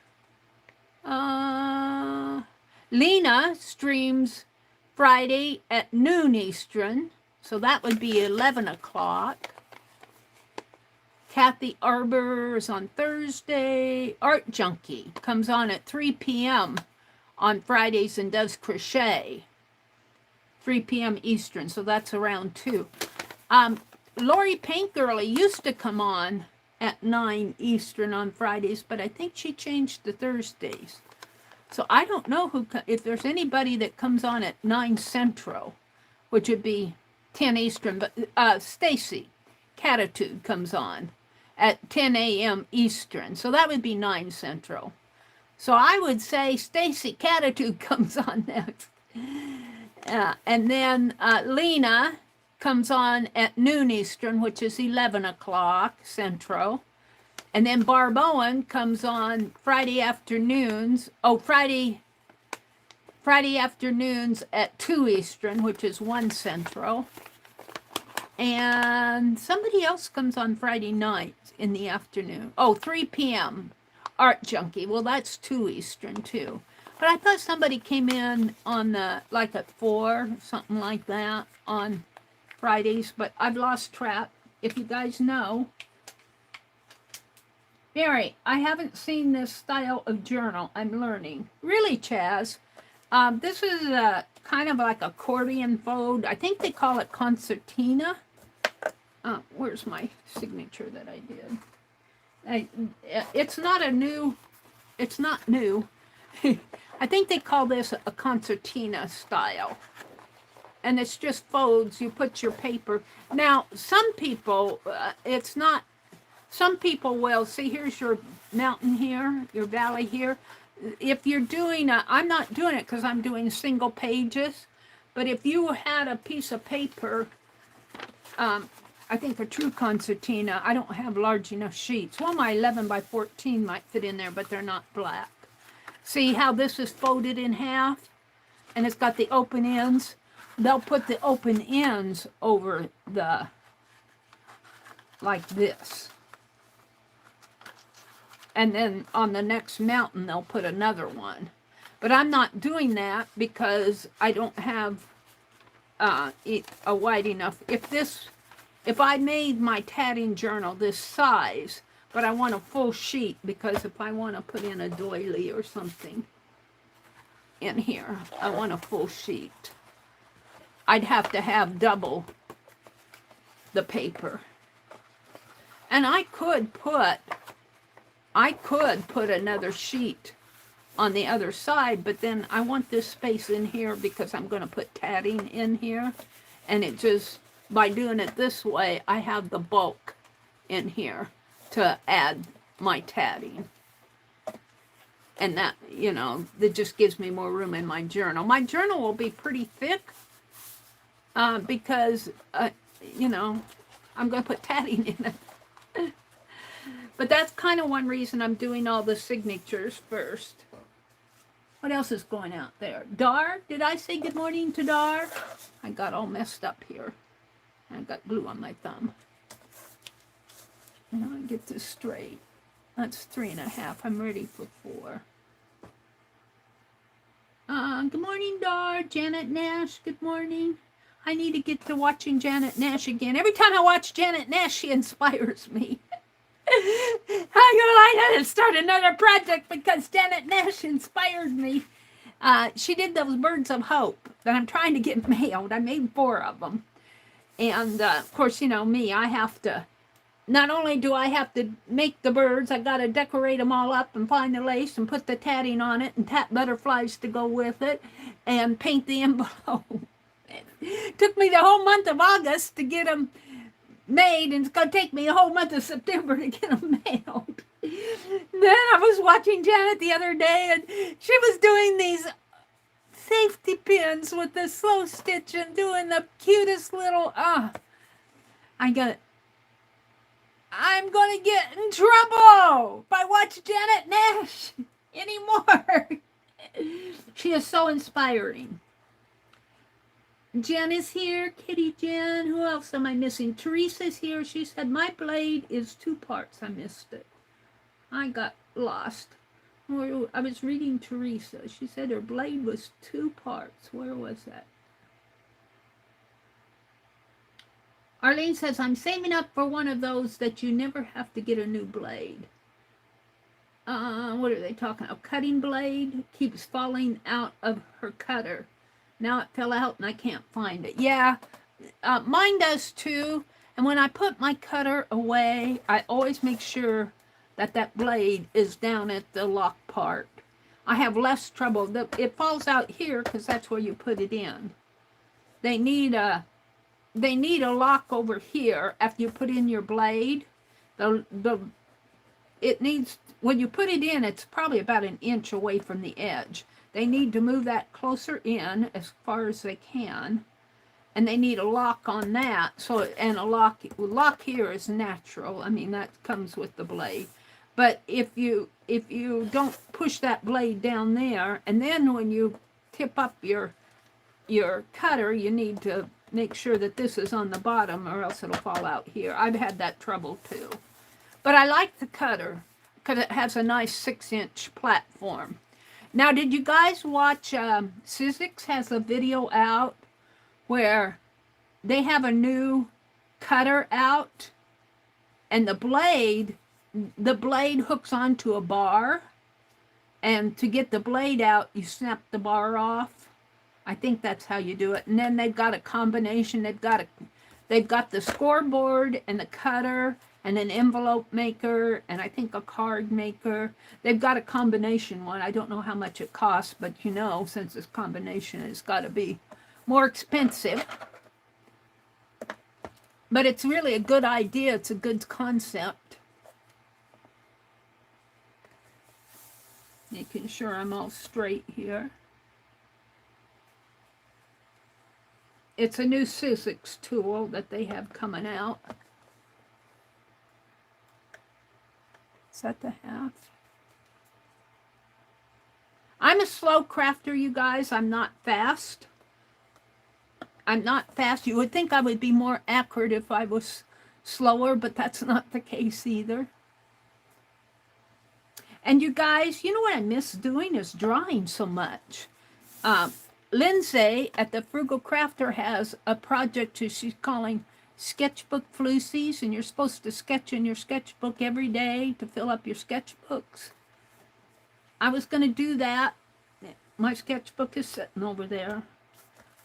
Lena streams Friday at noon Eastern, so that would be 11 o'clock. Kathy Arbor is on Thursday. Art Junkie comes on at 3 p.m. on Fridays and does crochet. 3 p.m. Eastern, so that's around 2. Lori Paint Girlie used to come on at 9 Eastern on Fridays, but I think she changed to Thursdays. So I don't know if there's anybody that comes on at 9 Central, which would be 10 Eastern, but Stacy Catitude comes on at 10 a.m. Eastern, so that would be 9 Central. So I would say Stacy Catitude comes on next. And then Lena comes on at noon Eastern, which is 11 o'clock Central. And then Barboen comes on Friday afternoons. Friday afternoons at 2 Eastern, which is 1 Central. And somebody else comes on Friday nights in the afternoon. 3 p.m. Art Junkie. Well, that's 2 Eastern, too. But I thought somebody came in on like at 4, something like that, on Fridays. But I've lost track. If you guys know. Mary, I haven't seen this style of journal. I'm learning. Really, Chaz? This is kind of like accordion fold. I think they call it concertina. Where's my signature that I did? It's not new. I think they call this a concertina style. And it's just folds. You put your paper. Now, some people, it's not. Some people will, see, here's your mountain here, your valley here. If you're doing I'm not doing it because I'm doing single pages, but if you had a piece of paper, I think a true concertina, I don't have large enough sheets. Well, my 11 by 14 might fit in there, but they're not black. See how this is folded in half? And it's got the open ends? They'll put the open ends over like this. And then on the next mountain, they'll put another one. But I'm not doing that because I don't have a wide enough. If I made my tatting journal this size, but I want a full sheet because if I want to put in a doily or something in here, I want a full sheet. I'd have to have double the paper. And I could put another sheet on the other side, but then I want this space in here because I'm going to put tatting in here. And it just, by doing it this way, I have the bulk in here to add my tatting. And that, that just gives me more room in my journal. My journal will be pretty thick because, I'm going to put tatting in it. But that's kind of one reason I'm doing all the signatures first. What else is going out there? Dar, did I say good morning to Dar? I got all messed up here. I got glue on my thumb. Now I get this straight. That's 3.5. I'm ready for 4. Good morning, Dar. Janet Nash, good morning. I need to get to watching Janet Nash again. Every time I watch Janet Nash, she inspires me. I had to start another project because Janet Nash inspired me. She did those Birds of Hope that I'm trying to get mailed. I made 4 of them. And, of course, me, I have to, not only do I have to make the birds, I got to decorate them all up and find the lace and put the tatting on it and tat butterflies to go with it and paint the envelope. It took me the whole month of August to get them made, and it's going to take me the whole month of September to get them mailed. Then I was watching Janet the other day, and she was doing these safety pins with the slow stitch and doing the cutest little, I'm going to get in trouble if I watch Janet Nash anymore. She is so inspiring. Jen is here. Kitty Jen. Who else am I missing? Teresa's here. She said, my blade is 2 parts. I missed it. I got lost. I was reading Teresa. She said her blade was 2 parts. Where was that? Arlene says, I'm saving up for one of those that you never have to get a new blade. What are they talking about? Cutting blade keeps falling out of her cutter. Now it fell out and I can't find it. Yeah, mine does too. And when I put my cutter away, I always make sure that that blade is down at the lock part. I have less trouble. It falls out here because that's where you put it in. They need a lock over here after you put in your blade. It needs, when you put it in, it's probably about 1 inch away from the edge. They need to move that closer in as far as they can. And they need a lock on that. So, and a lock here is natural. I mean, that comes with the blade. But if you don't push that blade down there, and then when you tip up your cutter, you need to make sure that this is on the bottom or else it'll fall out here. I've had that trouble too. But I like the cutter because it has a nice 6-inch platform. Now, did you guys watch, Sizzix has a video out where they have a new cutter out and the blade hooks onto a bar, and to get the blade out, you snap the bar off. I think that's how you do it. And then they've got a combination. They've got the scoreboard and the cutter and an envelope maker and I think a card maker. They've got a combination one. I don't know how much it costs, but you know, since it's combination, it's got to be more expensive. But it's really a good idea. It's a good concept. Making sure I'm all straight here. It's a new Sizzix tool that they have coming out. Is that the half? I'm a slow crafter, you guys. I'm not fast. I'm not fast. You would think I would be more accurate if I was slower, but that's not the case either. And you guys, you know what I miss doing is drawing so much. Lindsay at the Frugal Crafter has a project she's calling Sketchbook Floozies, and you're supposed to sketch in your sketchbook every day to fill up your sketchbooks. I was going to do that. My sketchbook is sitting over there.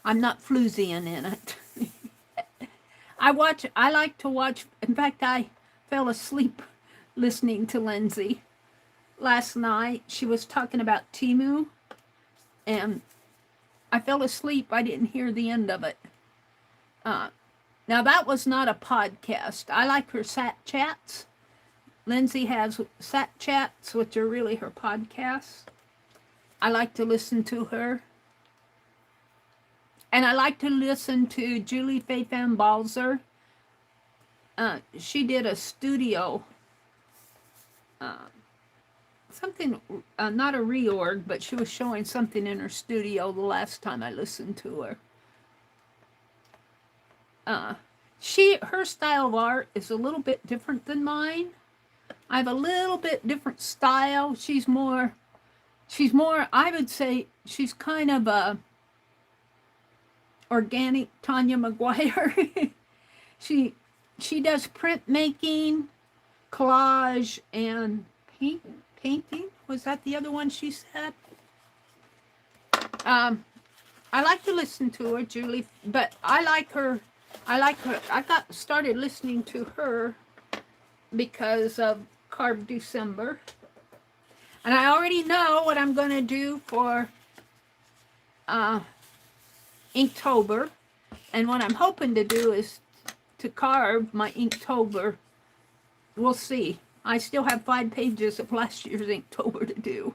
I'm not floozying in it. I like to watch, in fact, I fell asleep listening to Lindsay last night. She was talking about Temu, and I fell asleep. I didn't hear the end of it. Now, that was not a podcast. I like her Sat Chats. Lindsay has Sat Chats, which are really her podcasts. I like to listen to her. And I like to listen to Julie Faye-Fan Balzer. She did a studio, something, not a reorg, but she was showing something in her studio the last time I listened to her. Her style of art is a little bit different than mine. I have a little bit different style. She's more, I would say, she's kind of a organic Tanya McGuire. She does printmaking, collage, and painting. Was that the other one she said? I like to listen to her, Julie, but I like her. I got started listening to her because of Carved December. And I already know what I'm going to do for Inktober. And what I'm hoping to do is to carve my Inktober. We'll see. I still have 5 pages of last year's Inktober to do.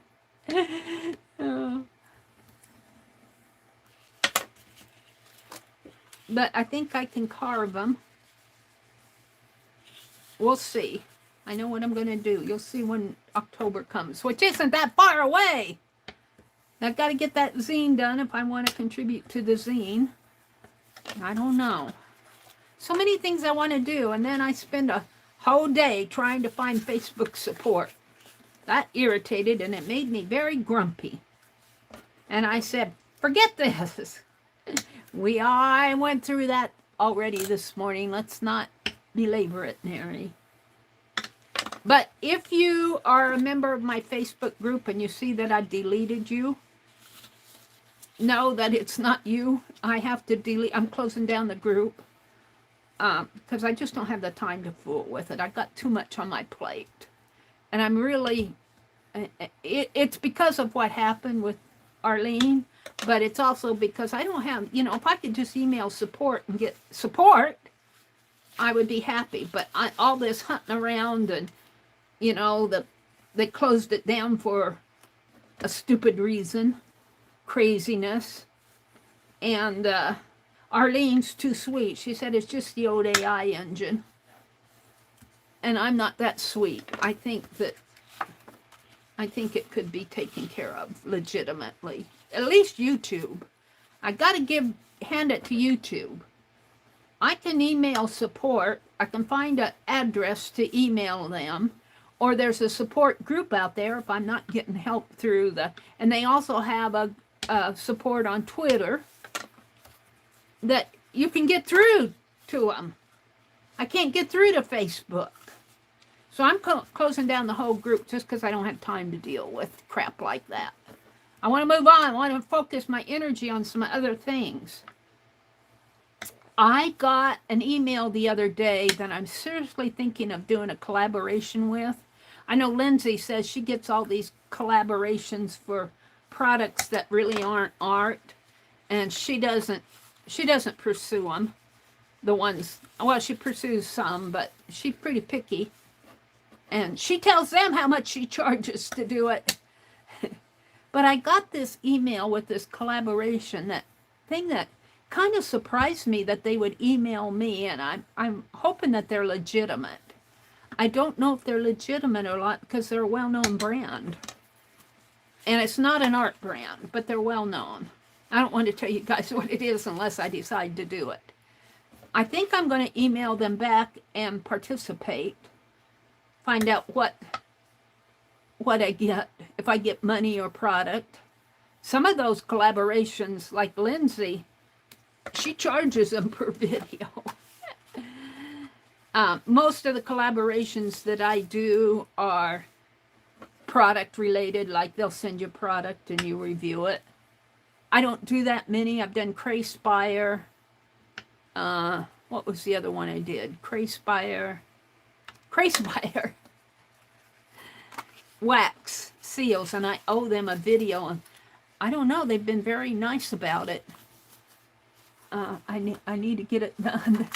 But I think I can carve them we'll see. I know what I'm going to do. You'll see when October comes, which isn't that far away. I've got to get that zine done if I want to contribute to the zine. I don't know. So many things I want to do, and then I spend a whole day trying to find Facebook support. That irritated, and it made me very grumpy. And I said, forget this. I went through that already this morning. Let's not belabor it, Meri. But if you are a member of my Facebook group and you see that I deleted you, know that it's not you. I have to delete. I'm closing down the group because I just don't have the time to fool with it. I've got too much on my plate. And I'm really, it's because of what happened with Arlene, but it's also because I don't have, if I could just email support and get support, I would be happy. But all this hunting around and, they closed it down for a stupid reason, craziness. And Arlene's too sweet. She said it's just the old AI engine. And I'm not that sweet. I think it could be taken care of legitimately. At least YouTube. I got to hand it to YouTube. I can email support. I can find an address to email them. Or there's a support group out there if I'm not getting help through and they also have a support on Twitter that you can get through to them. I can't get through to Facebook. So I'm closing down the whole group just because I don't have time to deal with crap like that. I want to move on. I want to focus my energy on some other things. I got an email the other day that I'm seriously thinking of doing a collaboration with. I know Lindsay says she gets all these collaborations for products that really aren't art, and she doesn't pursue them. The ones, well, she pursues some, but she's pretty picky. And she tells them how much she charges to do it. But I got this email with this collaboration, that thing that kind of surprised me that they would email me, and I'm hoping that they're legitimate. I don't know if they're legitimate or not because they're a well-known brand. And it's not an art brand, but they're well-known. I don't want to tell you guys what it is unless I decide to do it. I think I'm going to email them back and participate. Find out what I get, if I get money or product. Some of those collaborations, like Lindsay, she charges them per video. Most of the collaborations that I do are product related, like they'll send you a product and you review it. I don't do that many. I've done Crayspire. What was the other one I did? Crayspire. Wax seals, and I owe them a video, and I don't know, they've been very nice about it. I need to get it done.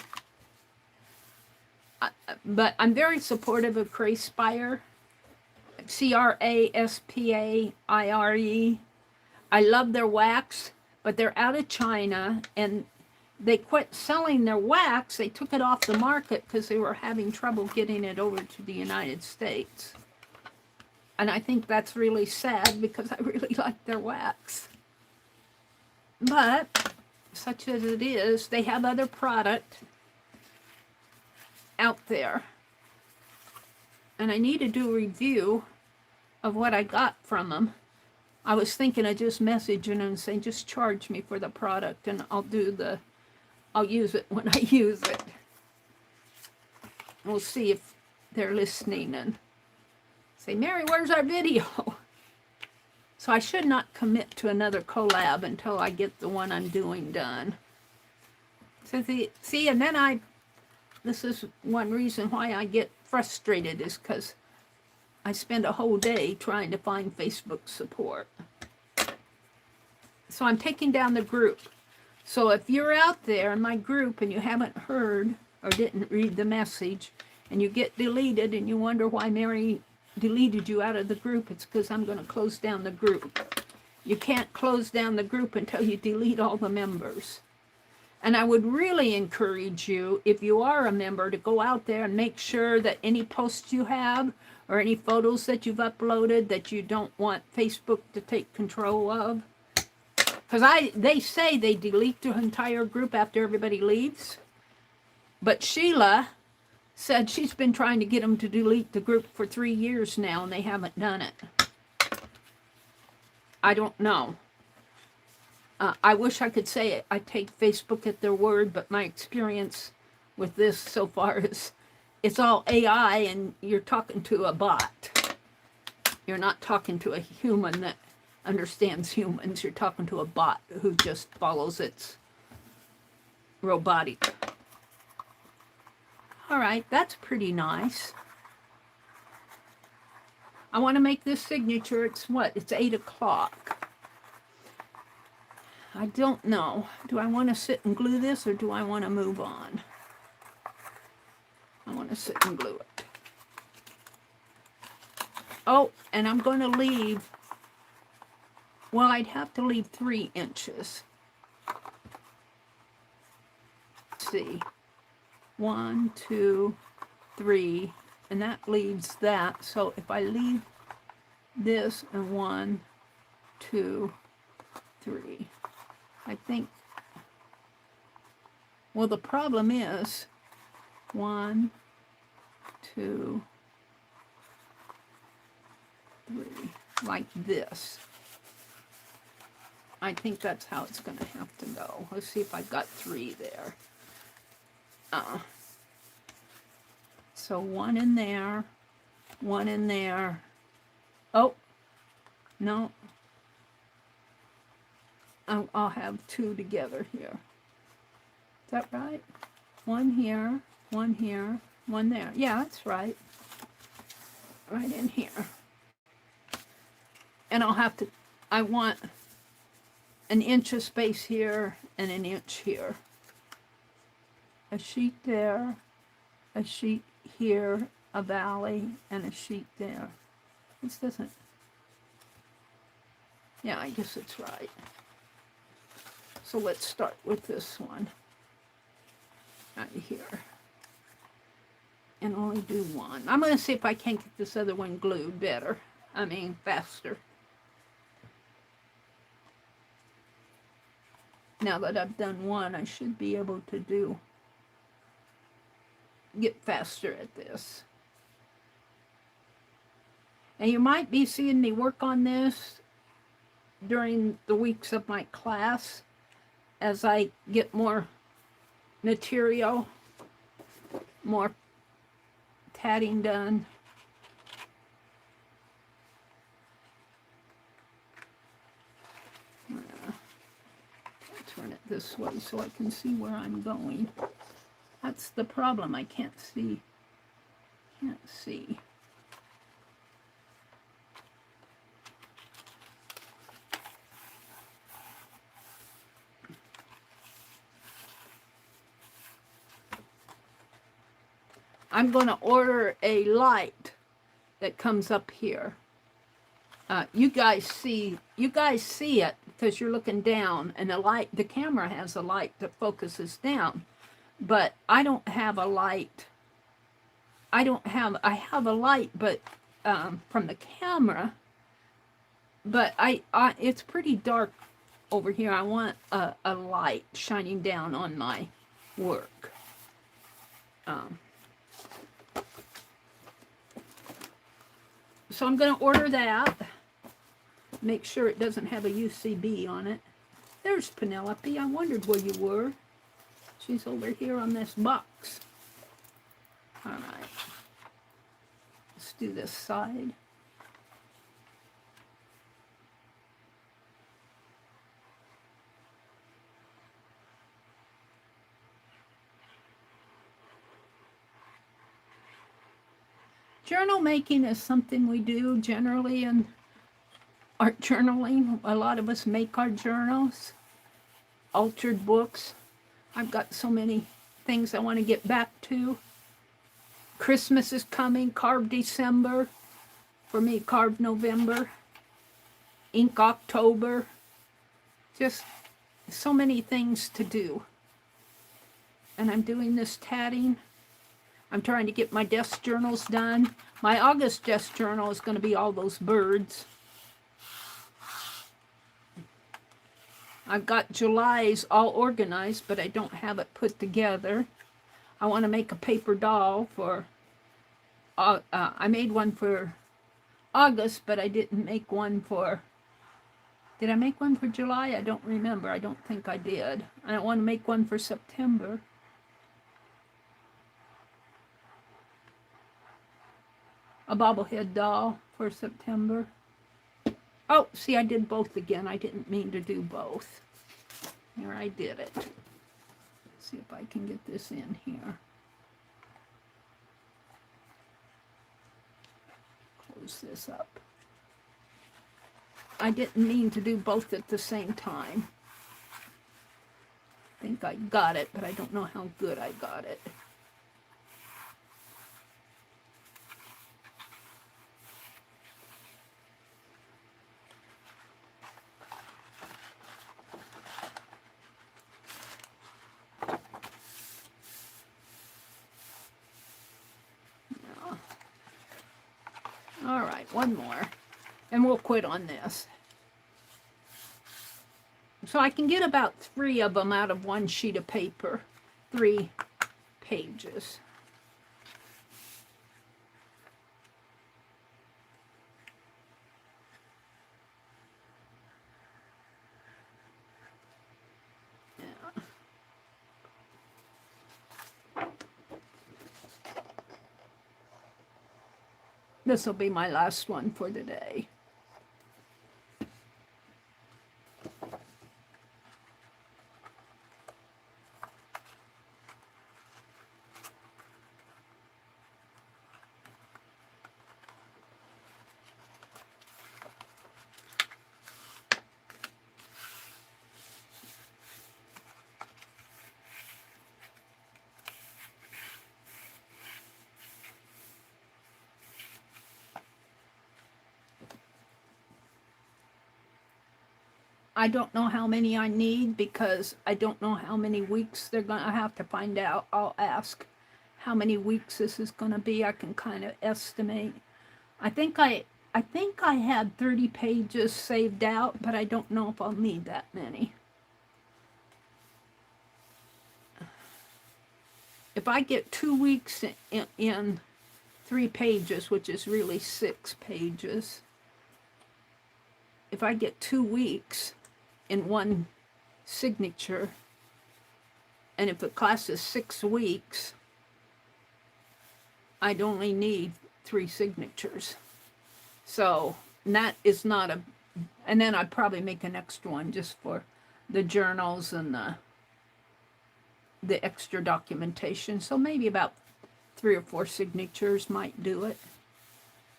But I'm very supportive of Crayspire. Craspaire. I love their wax, but they're out of China, and they quit selling their wax. They took it off the market because they were having trouble getting it over to the United States. And I think that's really sad because I really like their wax. But, such as it is, they have other product out there. And I need to do a review of what I got from them. I was thinking of just messaging them and saying, just charge me for the product and I'll use it when I use it. We'll see if they're listening and say, Meri, where's our video? So I should not commit to another collab until I get the one I'm doing done. So see, and then this is one reason why I get frustrated, is because I spend a whole day trying to find Facebook support. So I'm taking down the group. So if you're out there in my group and you haven't heard or didn't read the message and you get deleted and you wonder why Meri deleted you out of the group, it's because I'm going to close down the group. You can't close down the group until you delete all the members. And I would really encourage you, if you are a member, to go out there and make sure that any posts you have or any photos that you've uploaded that you don't want Facebook to take control of. Because they say they delete the entire group after everybody leaves. But Sheila said she's been trying to get them to delete the group for 3 years now, and they haven't done it. I don't know. I wish I could say I take Facebook at their word, but my experience with this so far is it's all AI, and you're talking to a bot. You're not talking to a human that understands humans. You're talking to a bot who just follows its robotic. All right, that's pretty nice. I want to make this signature. It's what? It's 8 o'clock. I don't know. Do I want to sit and glue this, or do I want to move on? I want to sit and glue it. Oh, and I'm going to leave, well, I'd have to leave 3 inches. Let's see. 1, 2, 3, and that leaves that. So if I leave this and 1, 2, 3, I think, well, the problem is 1, 2, 3, like this. I think that's how it's going to have to go. Let's see if I got 3 there. So 1 in there, 1 in there. Oh, no. I'll have 2 together here. Is that right? 1 here, 1 here, 1 there. Yeah, that's right. Right in here. And I'll have to, I want an inch of space here and an inch here. A sheet there, a sheet here, a valley, and a sheet there. This doesn't, yeah, I guess it's right. So let's start with this one right here. And only do 1. I'm going to see if I can get this other one glued better. I mean, faster. Now that I've done 1, I should be able to get faster at this. And you might be seeing me work on this during the weeks of my class as I get more material, more tatting done. Turn it this way so I can see where I'm going. That's the problem. I can't see. Can't see. I'm going to order a light that comes up here. You guys see it because you're looking down, and the camera has a light that focuses down. But I don't have a light. I have a light, but from the camera. But it's pretty dark over here. I want a light shining down on my work. So I'm going to order that. Make sure it doesn't have a UCB on it. There's Penelope. I wondered where you were. She's over here on this box. All right. Let's do this side. Journal making is something we do generally in art journaling. A lot of us make our journals, altered books. I've got so many things I want to get back to. Christmas is coming, Carve December. For me, Carve November. Ink October. Just so many things to do. and I'm doing this tatting. I'm trying to get my desk journals done. My August desk journal is going to be all those birds. I've got July's all organized, but I don't have it put together. I want to make a paper doll for, I made one for August, but I didn't make one for, did I make one for July? I don't remember. I don't think I did. I want to make one for September. A bobblehead doll for September. Oh, see, I did both again. I didn't mean to do both. Here, I did it. Let's see if I can get this in here. Close this up. I didn't mean to do both at the same time. I think I got it, but I don't know how good I got it. All right, one more, and we'll quit on this. So I can get about 3 of them out of one sheet of paper, 3 pages. This will be my last one for today. I don't know how many I need because I don't know how many weeks they're going to have to find out. I'll ask how many weeks this is going to be. I can kind of estimate. I think I had 30 pages saved out, but I don't know if I'll need that many. If I get 2 weeks in 3 pages, which is really 6 pages, if I get 2 weeks in one signature, and if the class is 6 weeks, I'd only need 3 signatures. So that is not a, and then I'd probably make an extra one just for the journals and the extra documentation. So maybe about 3 or 4 signatures might do it,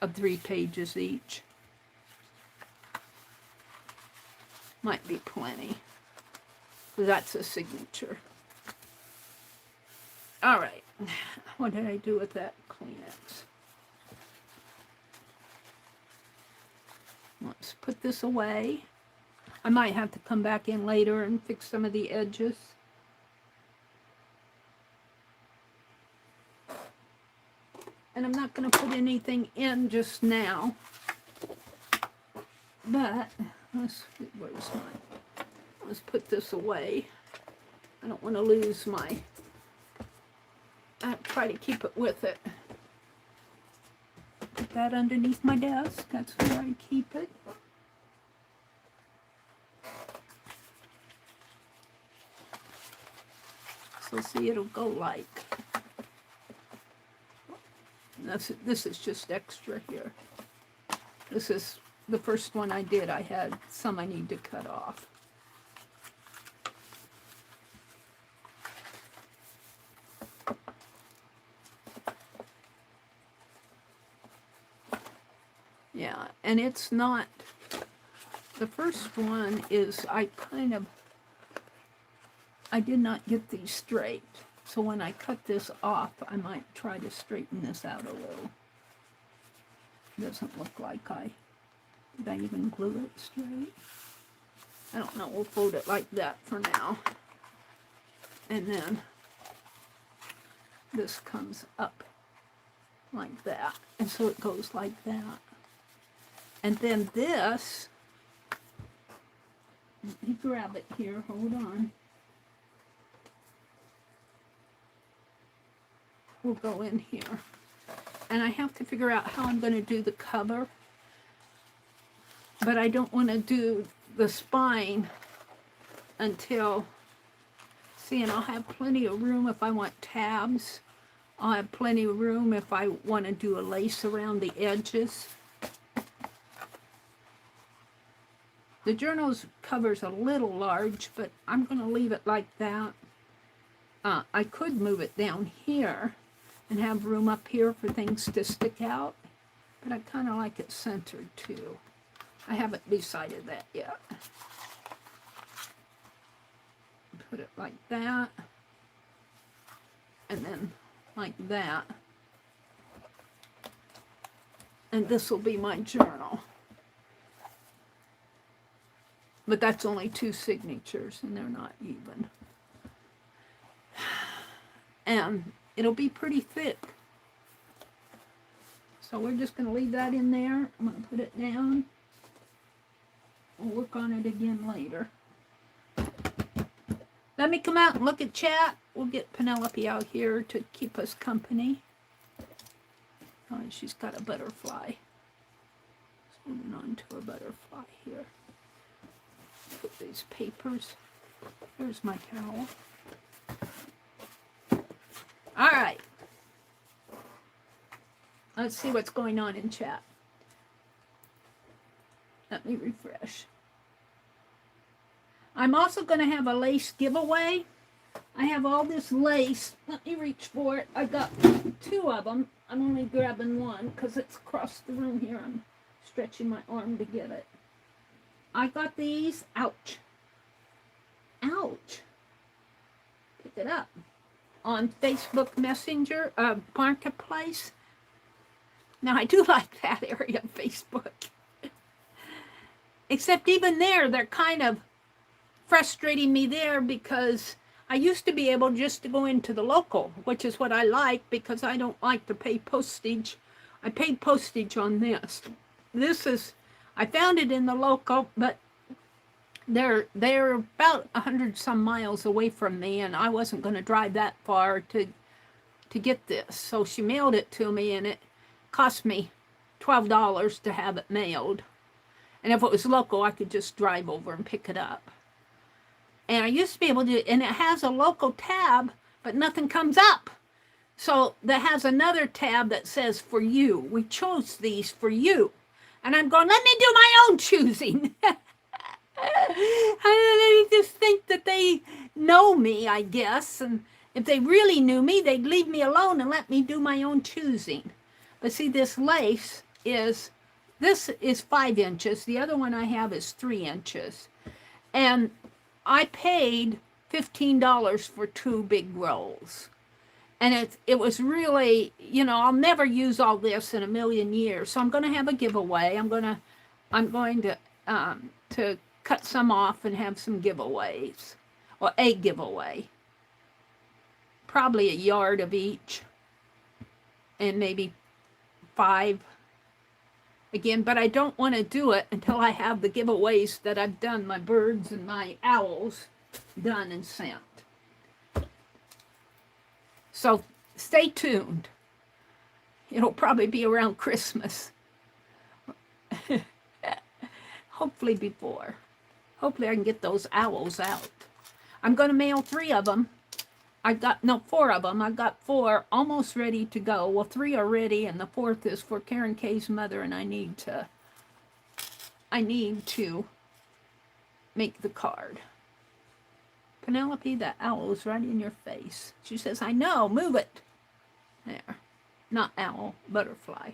of 3 pages each. Might be plenty. That's a signature. All right. What did I do with that Kleenex? Let's put this away. I might have to come back in later and fix some of the edges. And I'm not going to put anything in just now. But let's put this away. I don't want to lose my, I try to keep it with it. Put that underneath my desk. That's where I keep it. So see, it'll go like, this is just extra here. This is the first one I did. I had some I need to cut off. Yeah, and it's not, the first one is, I did not get these straight. So when I cut this off, I might try to straighten this out a little. Doesn't look like did I even glue it straight? I don't know, we'll fold it like that for now. And then this comes up like that. And so it goes like that. And then this, let me grab it here, hold on. We'll go in here. And I have to figure out how I'm going to do the cover. But I don't want to do the spine until, see, and I'll have plenty of room if I want tabs. I'll have plenty of room if I want to do a lace around the edges. The journal's cover's a little large, but I'm going to leave it like that. I could move it down here and have room up here for things to stick out, but I kind of like it centered too. I haven't decided that yet. Put it like that, and then like that. And this will be my journal. But that's only 2 signatures, and they're not even. And it'll be pretty thick. So we're just going to leave that in there. I'm going to put it down. We'll work on it again later. Let me come out and look at chat. We'll get Penelope out here to keep us company. Oh, and she's got a butterfly. Holding on to a butterfly here. Put these papers. There's my towel. All right. Let's see what's going on in chat. Let me refresh. I'm also going to have a lace giveaway. I have all this lace. Let me reach for it. I got 2 of them. I'm only grabbing one because it's across the room here. I'm stretching my arm to get it. I got these. Ouch. Ouch. Pick it up. On Facebook Messenger, Marketplace. Now, I do like that area of Facebook. Except even there, they're kind of frustrating me there because I used to be able just to go into the local, which is what I like because I don't like to pay postage. I paid postage on this. This is, I found it in the local, but they're about 100 some miles away from me, and I wasn't going to drive that far to get this. So she mailed it to me, and it cost me $12 to have it mailed. And if it was local, I could just drive over and pick it up. And I used to be able to, and it has a local tab, but nothing comes up. So that has another tab that says for you. We chose these for you. And I'm going, let me do my own choosing. I just think that they know me, I guess. And if they really knew me, they'd leave me alone and let me do my own choosing. But see, this lace is, this is 5 inches. The other one I have is 3 inches. And I paid $15 for 2 big rolls. And it was really, you know, I'll never use all this in a million years. So I'm going to have a giveaway. I'm going to cut some off and have some giveaways, or a giveaway. Probably a yard of each, and maybe 5 again. But I don't want to do it until I have the giveaways that I've done, my birds and my owls, done and sent. So stay tuned. It'll probably be around Christmas. Hopefully before. Hopefully I can get those owls out. I'm going to mail 3 of them. 4 of them. I've got 4 almost ready to go. Well, 3 are ready, and the 4th is for Karen K's mother, and I need to make the card. Penelope, the owl is right in your face. She says, I know, move it. There. Not owl, butterfly.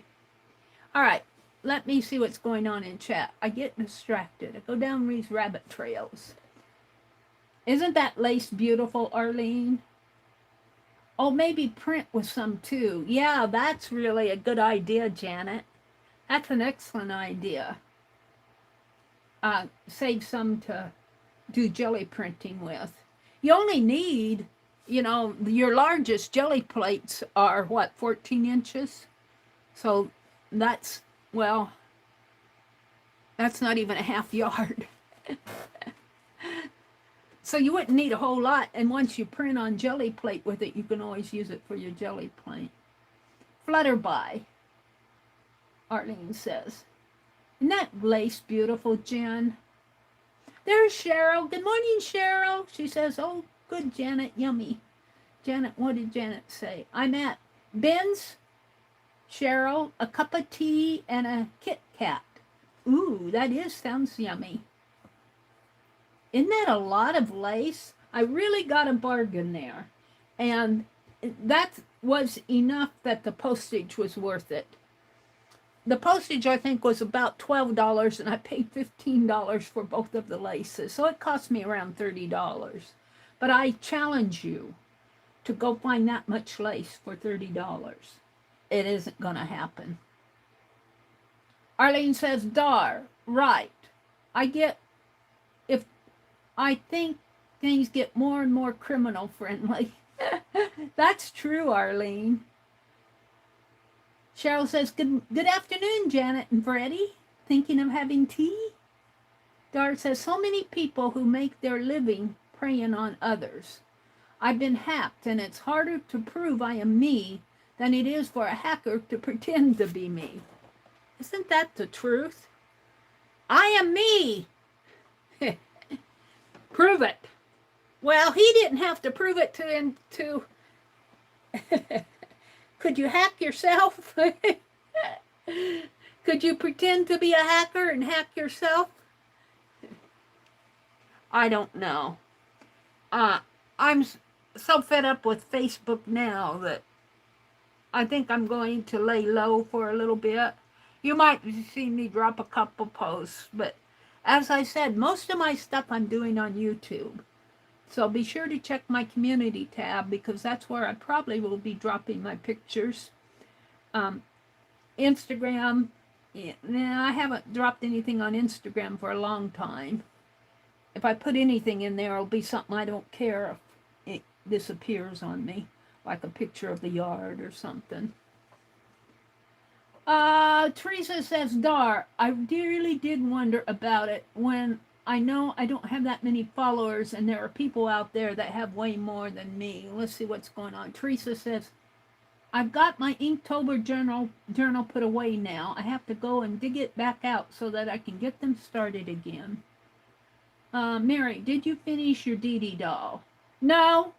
All right, let me see what's going on in chat. I get distracted. I go down these rabbit trails. Isn't that lace beautiful, Arlene? Oh, maybe print with some too. Yeah, that's really a good idea, Janet. That's an excellent idea. Save some to do jelly printing with. You only need you know, your largest jelly plates are what, 14 inches? So that's, well, that's not even a half yard. So you wouldn't need a whole lot. And once you print on jelly plate with it, you can always use it for your jelly plate. Flutterby, Arlene says. Isn't that lace beautiful, Jen? There's Cheryl. Good morning, Cheryl. She says, oh, good, Janet, yummy. Janet, what did Janet say? I'm at Ben's, Cheryl, a cup of tea, and a Kit Kat. Ooh, sounds yummy. Isn't that a lot of lace? I really got a bargain there. And that was enough that the postage was worth it. The postage, I think, was about $12, and I paid $15 for both of the laces. So it cost me around $30. But I challenge you to go find that much lace for $30. It isn't going to happen. Arlene says, Dar, right. I think things get more and more criminal friendly. That's true, Arlene. Cheryl says, good afternoon, Janet and Freddie. Thinking of having tea? Dar says, so many people who make their living preying on others. I've been hacked, and it's harder to prove I am me than it is for a hacker to pretend to be me. Isn't that the truth? I am me. Prove it. Well, he didn't have to prove it to Could you hack yourself? Could you pretend to be a hacker and hack yourself? I don't know. I'm so fed up with Facebook now that I think I'm going to lay low for a little bit. You might see me drop a couple posts, but as I said, most of my stuff I'm doing on YouTube. So be sure to check my community tab because that's where I probably will be dropping my pictures. Instagram, I haven't dropped anything on Instagram for a long time. If I put anything in there, it'll be something I don't care if it disappears on me, like a picture of the yard or something. Teresa says, Dar, I really did wonder about it when I know I don't have that many followers and there are people out there that have way more than me. Let's see what's going on. Teresa says, I've got my Inktober journal put away now. I have to go and dig it back out so that I can get them started again. Meri, did you finish your Dee Dee doll? No.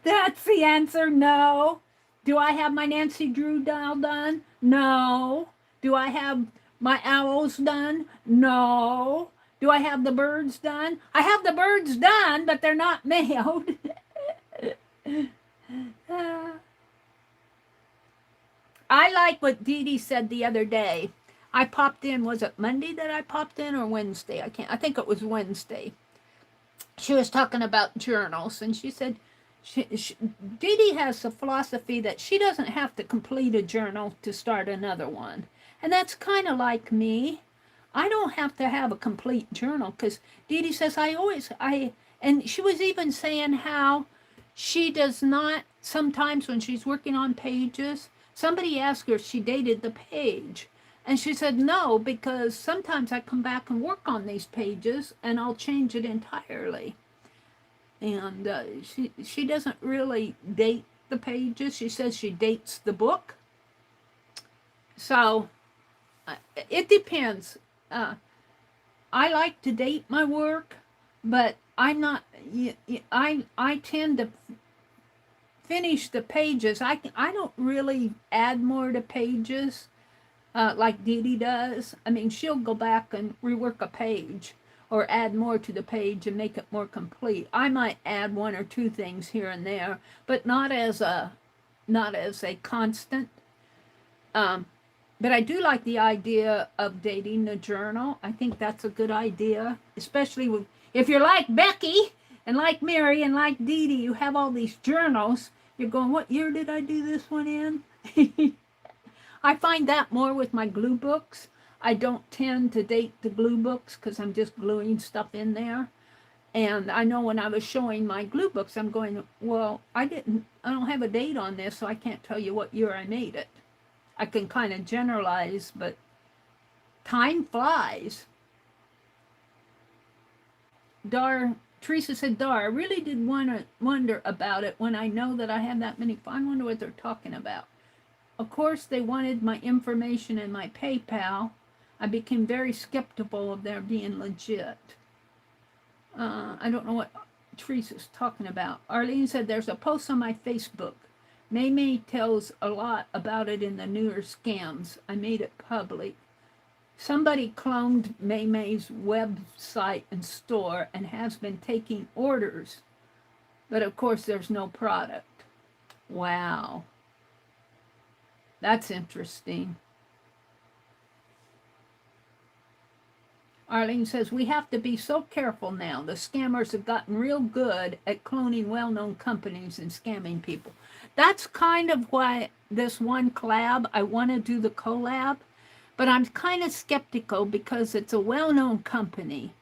That's the answer, no. Do I have my Nancy Drew doll done? No. Do I have my owls done? No. Do I have the birds done? I have the birds done, but they're not mailed. I like what Dee Dee said the other day. I popped in, was it Monday that I popped in or Wednesday? I think it was Wednesday. She was talking about journals, and she said, Dee Dee has a philosophy that she doesn't have to complete a journal to start another one. And that's kind of like me. I don't have to have a complete journal because Dee Dee says and she was even saying how she does not, sometimes when she's working on pages, somebody asked her if she dated the page. And she said no, because sometimes I come back and work on these pages and I'll change it entirely. And she doesn't really date the pages. She says she dates the book. So it depends. I like to date my work, but I'm not. I tend to finish the pages. I don't really add more to pages like Dee Dee does. I mean, she'll go back and rework a page or add more to the page and make it more complete. I might add one or two things here and there, but not as a constant. But I do like the idea of dating the journal. I think that's a good idea, especially if you're like Becky and like Meri and like Dee Dee. You have all these journals. You're going, what year did I do this one in? I find that more with my glue books. I don't tend to date the glue books because I'm just gluing stuff in there. And I know when I was showing my glue books, I'm going, well, I don't have a date on this, so I can't tell you what year I made it. I can kind of generalize, but time flies. Teresa said, I really did wonder about it when I know that I have that many. I wonder what they're talking about. Of course, they wanted my information and my PayPal. I became very skeptical of their being legit. I don't know what Teresa's talking about. Arlene said, there's a post on my Facebook. May tells a lot about it in the newer scams. I made it public. Somebody cloned May's website and store and has been taking orders. But of course, there's no product. Wow. That's interesting. Arlene says, we have to be so careful now. The scammers have gotten real good at cloning well-known companies and scamming people. That's kind of why this one collab, I want to do the collab, but I'm kind of skeptical because it's a well-known company.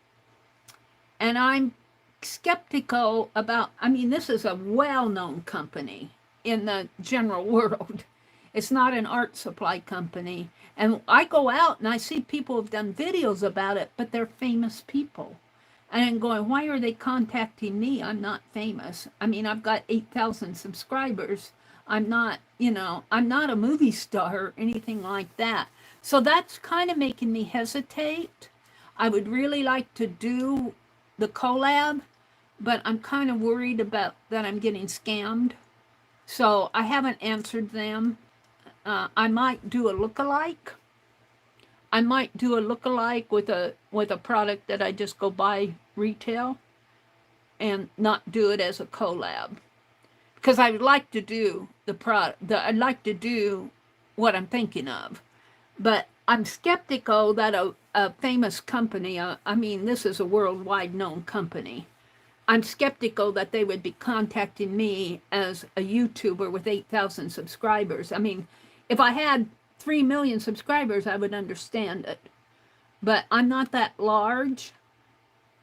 And I'm skeptical about, this is a well-known company in the general world. It's not an art supply company. And I go out and I see people have done videos about it, but they're famous people. And I'm going, why are they contacting me? I'm not famous. I've got 8,000 subscribers. I'm not a movie star or anything like that. So that's kind of making me hesitate. I would really like to do the collab, but I'm kind of worried about that I'm getting scammed. So I haven't answered them. I might do a lookalike. I might do a lookalike with a product that I just go buy retail and not do it as a collab. Because I would like to do the product, I'd like to do what I'm thinking of. But I'm skeptical that a famous company, this is a worldwide known company. I'm skeptical that they would be contacting me as a YouTuber with 8,000 subscribers. If I had 3 million subscribers, I would understand it. But I'm not that large.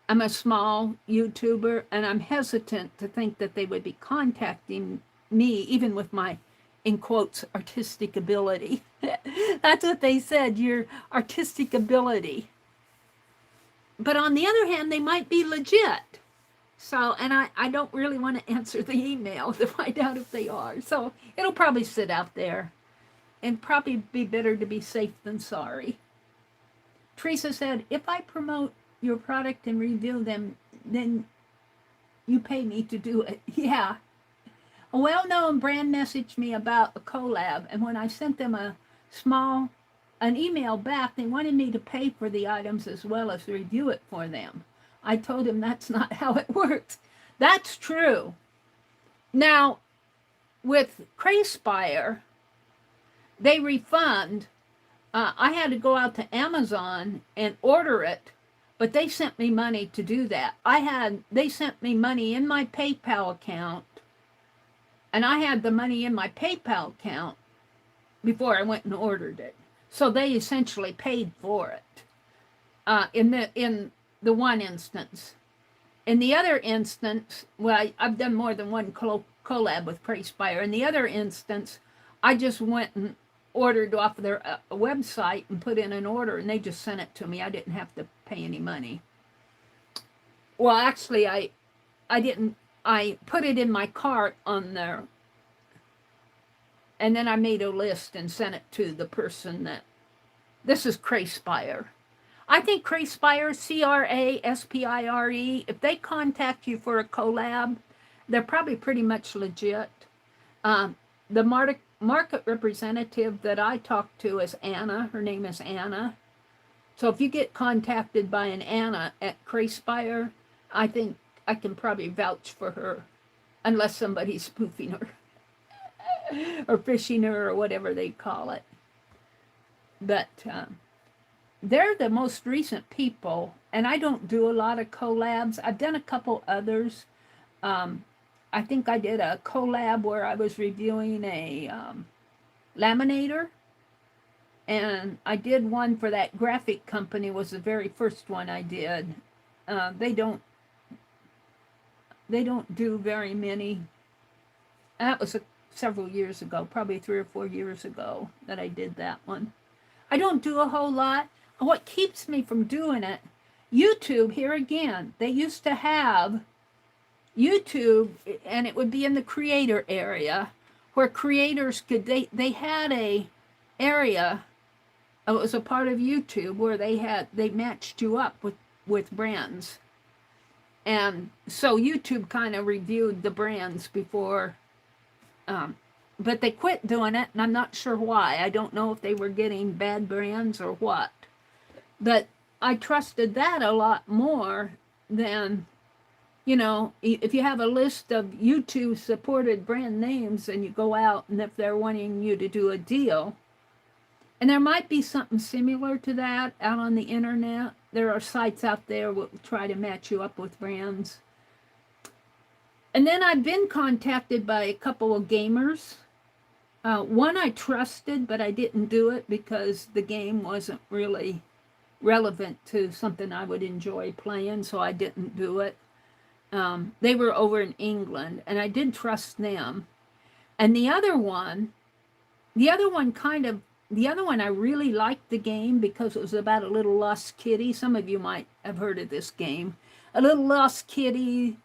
I'm a small YouTuber, and I'm hesitant to think that they would be contacting me, even with my, in quotes, artistic ability. That's what they said, your artistic ability. But on the other hand, they might be legit. So, and I don't really want to answer the email to find out if they are. So it'll probably sit out there. And probably be better to be safe than sorry. Teresa said, if I promote your product and review them, then you pay me to do it. Yeah. A well-known brand messaged me about a collab, and when I sent them an email back, they wanted me to pay for the items as well as review it for them. I told him that's not how it works. That's true. Now, with Crayspire, they refund. I had to go out to Amazon and order it, but they sent me money to do that. They sent me money in my PayPal account, and I had the money in my PayPal account before I went and ordered it. So they essentially paid for it in the one instance. In the other instance, well, I've done more than one collab with Crayspire. In the other instance, I just went and ordered off their website and put in an order, and they just sent it to me. I didn't have to pay any money. Well, actually, I didn't. I put it in my cart on there, and then I made a list and sent it to the person that. This is Crayspire. I think Crayspire, Craspire, if they contact you for a collab, they're probably pretty much legit. The market representative that I talked to is Anna. Her name is Anna. So if you get contacted by an Anna at Crayspire, I think I can probably vouch for her, unless somebody's spoofing her or phishing her or whatever they call it. But they're the most recent people, and I don't do a lot of collabs. I've done a couple others. I think I did a collab where I was reviewing a laminator, and I did one for that graphic company. Was the very first one I did. They don't do very many. That was several years ago, probably 3 or 4 years ago that I did that one. I don't do a whole lot. What keeps me from doing it, YouTube, here again, they used to have YouTube, and it would be in the creator area, where creators could, they had a area, it was a part of YouTube where they matched you up with brands. And so YouTube kind of reviewed the brands before, but they quit doing it, and I'm not sure why. I don't know if they were getting bad brands or what. But I trusted that a lot more than, you know, if you have a list of YouTube supported brand names and you go out, and if they're wanting you to do a deal, and there might be something similar to that out on the internet. There are sites out there that will try to match you up with brands. And then I've been contacted by a couple of gamers. One I trusted, but I didn't do it because the game wasn't really relevant to something I would enjoy playing, so I didn't do it. They were over in England, and I did trust them. And the other one I really liked the game because it was about a little lost kitty. Some of you might have heard of this game. A little lost kitty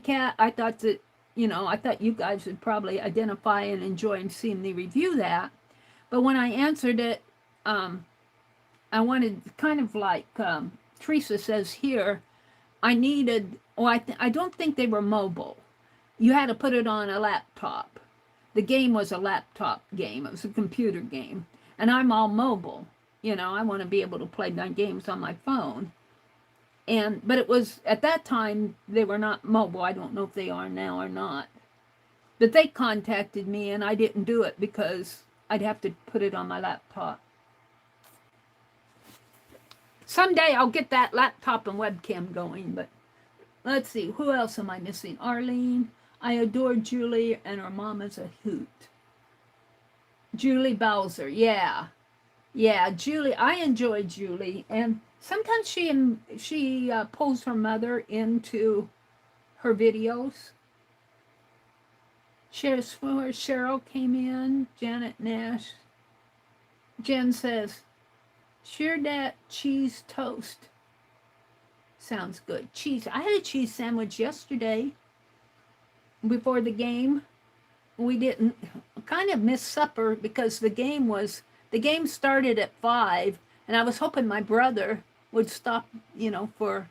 cat. I thought that, you know, I thought you guys would probably identify and enjoy and seeing me review that. But when I answered it, I wanted, kind of like Teresa says here, I needed, I don't think they were mobile. You had to put it on a laptop. The game was a laptop game. It was a computer game. And I'm all mobile. You know, I want to be able to play my games on my phone. But it was, at that time, they were not mobile. I don't know if they are now or not. But they contacted me, and I didn't do it because I'd have to put it on my laptop. Someday I'll get that laptop and webcam going, but let's see. Who else am I missing? Arlene. I adore Julie, and her mom is a hoot. Julie Bowser, yeah. Yeah, Julie, I enjoy Julie, and sometimes she pulls her mother into her videos. Cheryl came in, Janet Nash. Jen says, sure that cheese toast. Sounds good. Cheese. I had a cheese sandwich yesterday before the game. We didn't, kind of missed supper because the game started at 5, and I was hoping my brother would stop, you know, for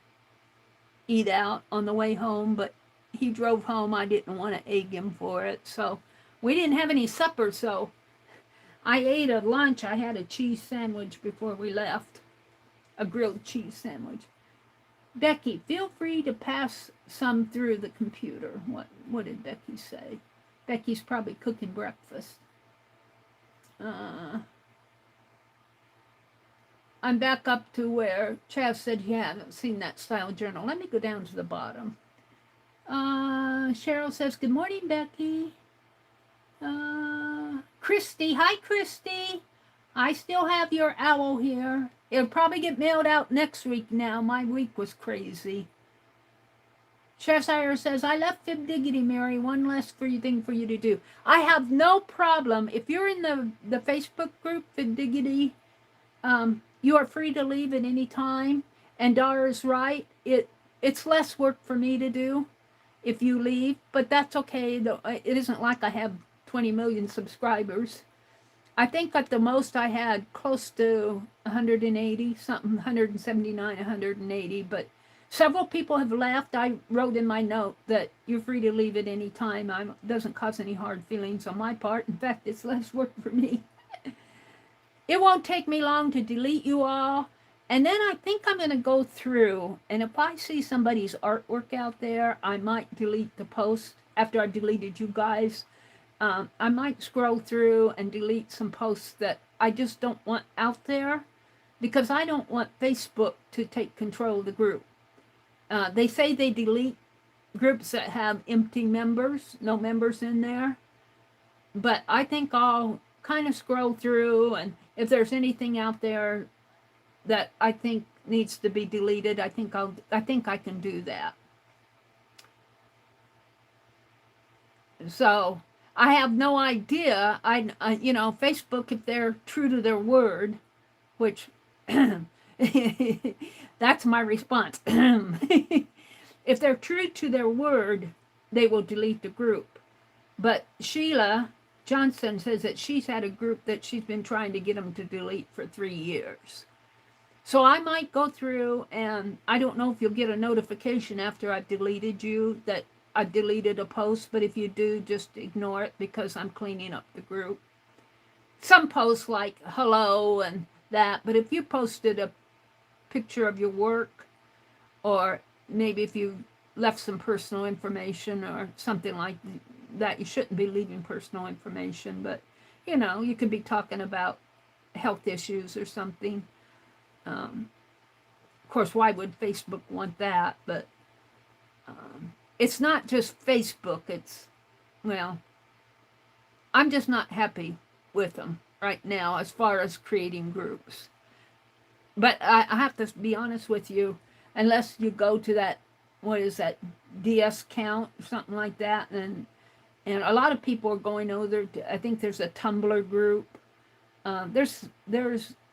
eat out on the way home, but he drove home. I didn't want to egg him for it, so we didn't have any supper, so I ate a lunch. I had a cheese sandwich before we left, a grilled cheese sandwich. Becky, feel free to pass some through the computer. What did Becky say? Becky's probably cooking breakfast. I'm back up to where Chav said he hadn't seen that style journal. Let me go down to the bottom. Cheryl says, good morning, Becky. Christy, hi, Christy. I still have your owl here. It'll probably get mailed out next week now. My week was crazy. Cheshire says, I left Fib Diggity, Meri. One less thing for you to do. I have no problem. If you're in the Facebook group, Fib Diggity, you are free to leave at any time. And Dara's right. It's less work for me to do if you leave. But that's okay. It isn't like I have 20 million subscribers. I think at the most I had close to 180, something, 179, 180, but several people have left. I wrote in my note that you're free to leave at any time. It doesn't cause any hard feelings on my part. In fact, it's less work for me. It won't take me long to delete you all. And then I think I'm going to go through, and if I see somebody's artwork out there, I might delete the post after I've deleted you guys. I might scroll through and delete some posts that I just don't want out there because I don't want Facebook to take control of the group. They say they delete groups that have empty members, no members in there. But I think I'll kind of scroll through, and if there's anything out there that I think needs to be deleted, I think I can do that. So I have no idea. You know, Facebook, if they're true to their word, which that's my response. If they're true to their word, they will delete the group. But Sheila Johnson says that she's had a group that she's been trying to get them to delete for 3 years. So I might go through, and I don't know if you'll get a notification after I've deleted you that I deleted a post, but if you do, just ignore it because I'm cleaning up the group. Some posts like hello and that, but if you posted a picture of your work, or maybe if you left some personal information or something like that, you shouldn't be leaving personal information, but you know, you could be talking about health issues or something. Of course, why would Facebook want that? But it's not just Facebook. It's, well, I'm just not happy with them right now as far as creating groups. But I have to be honest with you, unless you go to that, what is that, DS count or something like that, and a lot of people are going over. I think there's a Tumblr group. There's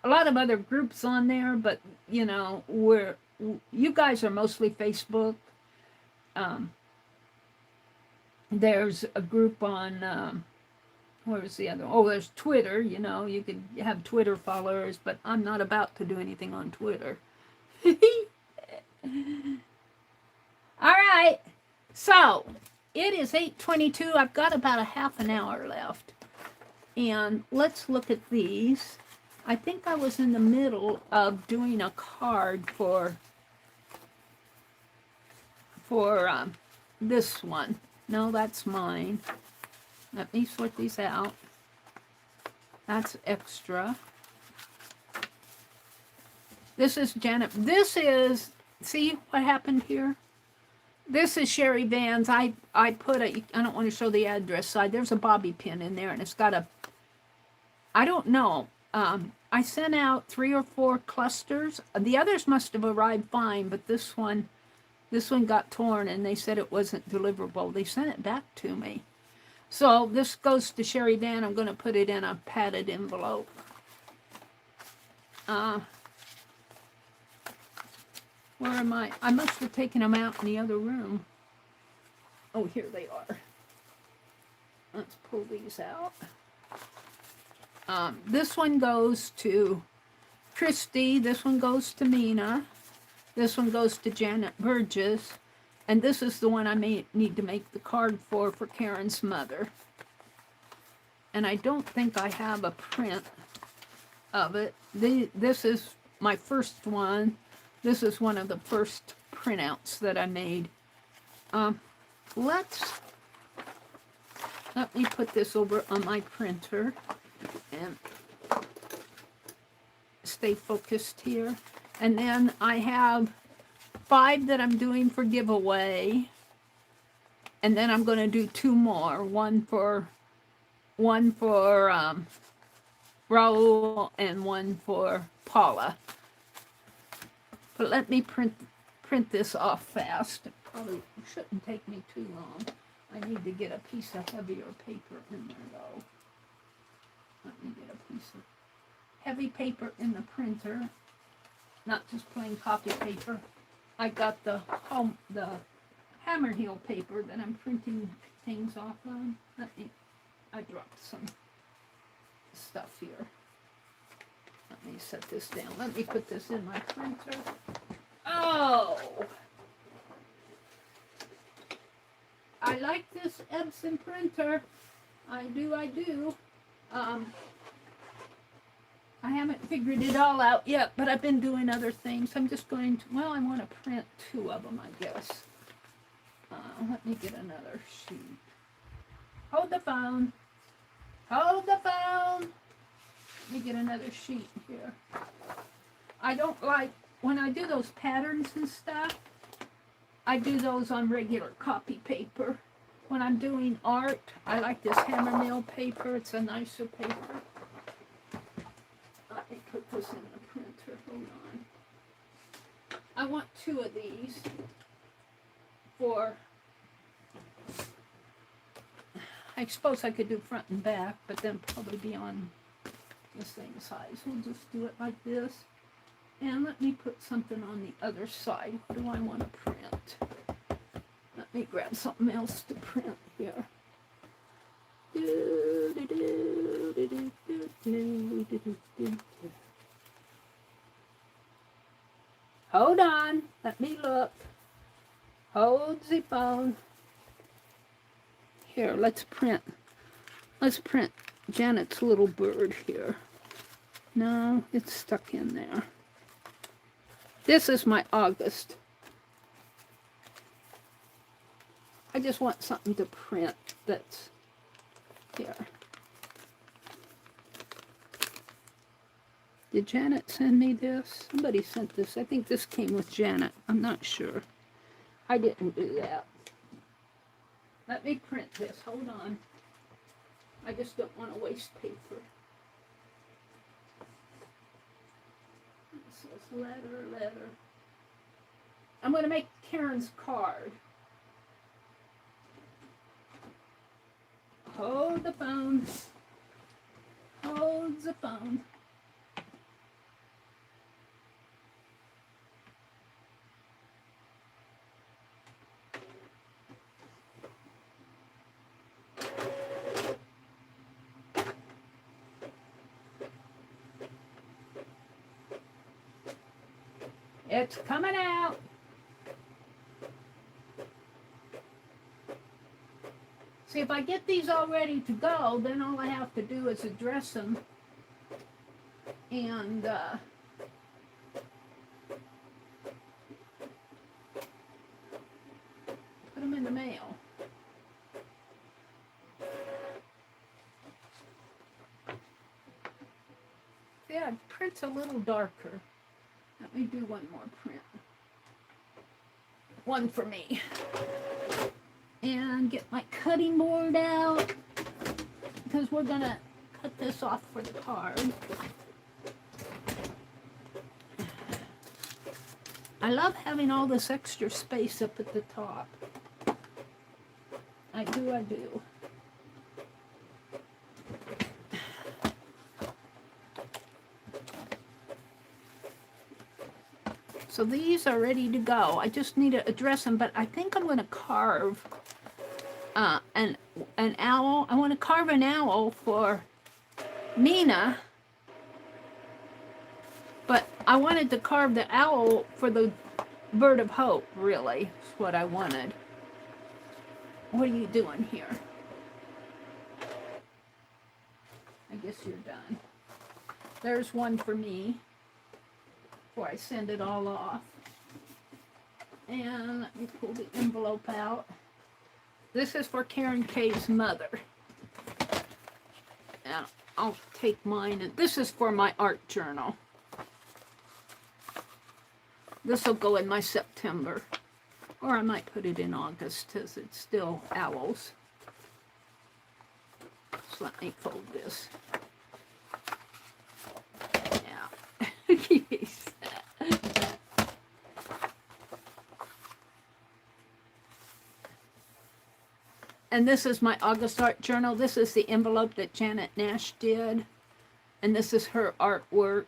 a lot of other groups on there, but you know, you guys are mostly Facebook. There's a group on where's the other? Oh, there's Twitter. You know, you could have Twitter followers, but I'm not about to do anything on Twitter. All right, so it is 8:22. I've got about a half an hour left, and let's look at these. I think I was in the middle of doing a card for this one. No, that's mine. Let me sort these out. That's extra. This is Janet. This is, see what happened here? This is Sherry Vans. I put a, I don't want to show the address side. There's a bobby pin in there, and it's got a, I don't know. I sent out 3 or 4 clusters. The others must have arrived fine, but this one got torn, and they said it wasn't deliverable. They sent it back to me. So this goes to Sherry Van. I'm going to put it in a padded envelope. Where am I? I must have taken them out in the other room. Oh, here they are. Let's pull these out. This one goes to Christy. This one goes to Mina. This one goes to Janet Burgess. And this is the one I may need to make the card for Karen's mother. And I don't think I have a print of it. This is my first one. This is one of the first printouts that I made. Let me put this over on my printer and stay focused here. And then I have 5 that I'm doing for giveaway. And then I'm going to do 2 more. One for Raul and one for Paula. But let me print this off fast. It probably shouldn't take me too long. I need to get a piece of heavier paper in there though. Let me get a piece of heavy paper in the printer. Not just plain copy paper. I got the hammer heel paper that I'm printing things off on. I dropped some stuff here. Let me set this down. Let me put this in my printer. Oh! I like this Epson printer. I do. I haven't figured it all out yet, but I've been doing other things. I'm just going to, well, I want to print 2 of them, I guess. Let me get another sheet. Hold the phone. Hold the phone. Let me get another sheet here. I don't like, when I do those patterns and stuff, I do those on regular copy paper. When I'm doing art, I like this hammer nail paper. It's a nicer paper. Let me put this in the printer. Hold on. I want 2 of these for I suppose I could do front and back, but then probably be on the same size. We'll just do it like this. And let me put something on the other side. What do I want to print? Let me grab something else to print here. Hold on. Let me look. Hold the phone. Here, let's print. Let's print Janet's little bird here. No, it's stuck in there. This is my August. I just want something to print that's here. Did Janet send me this? Somebody sent this. I think this came with Janet. I'm not sure. I didn't do that. Let me print this. Hold on. I just don't want to waste paper. It says letter. I'm going to make Karen's card. Hold the phone. Hold the phone. It's coming out. See, if I get these all ready to go, then all I have to do is address them and put them in the mail. Yeah, it prints a little darker. Let me do one more print. One for me. And get my cutting board out because we're gonna cut this off for the card. I love having all this extra space up at the top. I do. So these are ready to go. I just need to address them, but I think I'm going to carve an owl. I want to carve an owl for Nina, but I wanted to carve the owl for the Bird of Hope, really, is what I wanted. What are you doing here? I guess you're done. There's one for me before I send it all off. And let me pull the envelope out. This is for Karen K's mother. And I'll take mine, and this is for my art journal. This will go in my September. Or I might put it in August because it's still owls. So let me fold this. Yeah. And this is my August art journal. This is the envelope that Janet Nash did. And this is her artwork.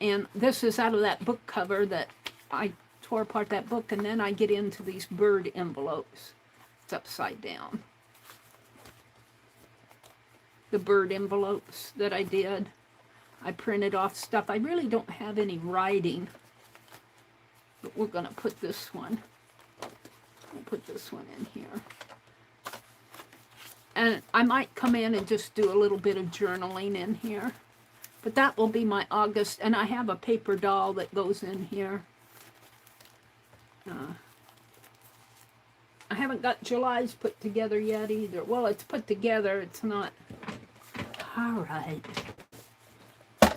And this is out of that book cover that I tore apart that book, and then I get into these bird envelopes. It's upside down. The bird envelopes that I did. I printed off stuff. I really don't have any writing, but we're going to put this one. I'll put this one in here. And I might come in and just do a little bit of journaling in here. But that will be my August, and I have a paper doll that goes in here. I haven't got July's put together yet either. Well, it's put together, it's not. All right.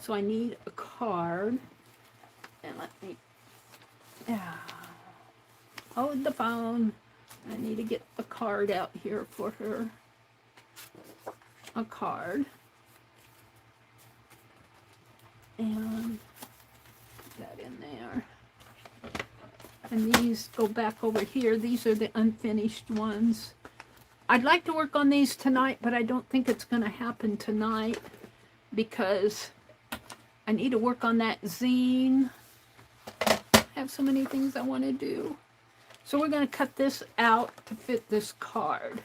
So I need a card. And let me hold the phone. I need to get a card out here for her. A card. And put that in there. And these go back over here. These are the unfinished ones. I'd like to work on these tonight, but I don't think it's going to happen tonight because I need to work on that zine. I have so many things I want to do. So we're going to cut this out to fit this card.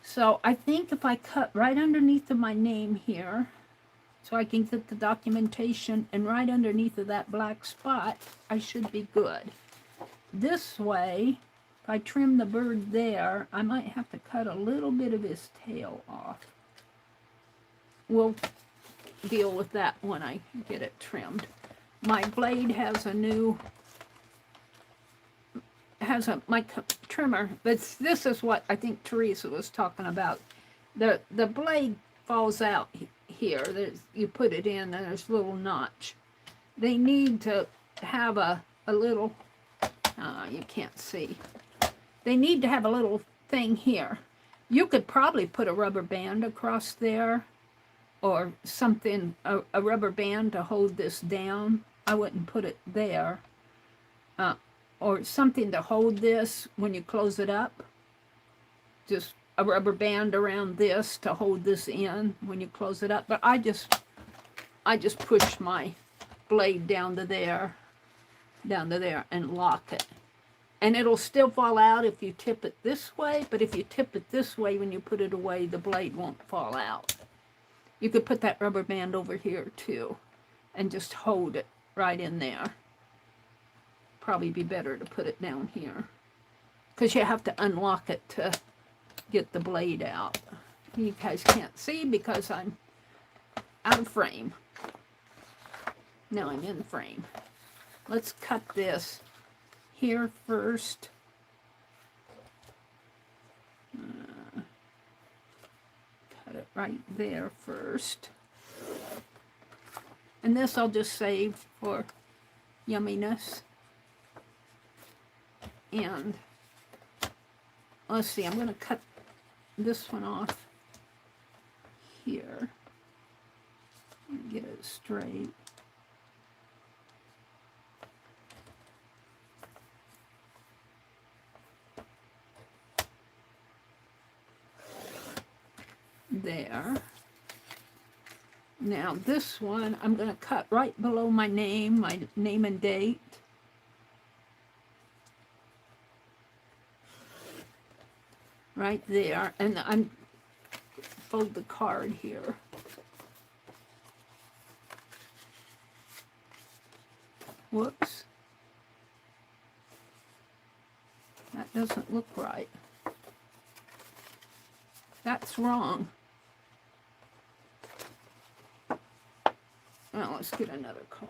So I think if I cut right underneath of my name here, so I can get the documentation, and right underneath of that black spot, I should be good. This way, if I trim the bird there, I might have to cut a little bit of his tail off. We'll deal with that when I get it trimmed. My blade has a new, my trimmer, but this is what I think Teresa was talking about. The blade falls out here. You put it in and there's a little notch. They need to have a little, you can't see. They need to have a little thing here. You could probably put a rubber band across there or something, a rubber band to hold this down. I wouldn't put it there. Or something to hold this when you close it up. Just a rubber band around this to hold this in when you close it up. But I just push my blade down to there and lock it. And it'll still fall out if you tip it this way, but if you tip it this way when you put it away, the blade won't fall out. You could put that rubber band over here too and just hold it right in there. Probably be better to put it down here because you have to unlock it to get the blade out. You guys can't see because I'm out of frame. Now I'm in frame. Let's cut this here first. Cut it right there first. And this I'll just save for yumminess. And let's see, I'm going to cut this one off here and get it straight. There. Now this one I'm going to cut right below my name and date. Right there, and I'm fold the card here. Whoops. That doesn't look right. That's wrong. Well, let's get another card.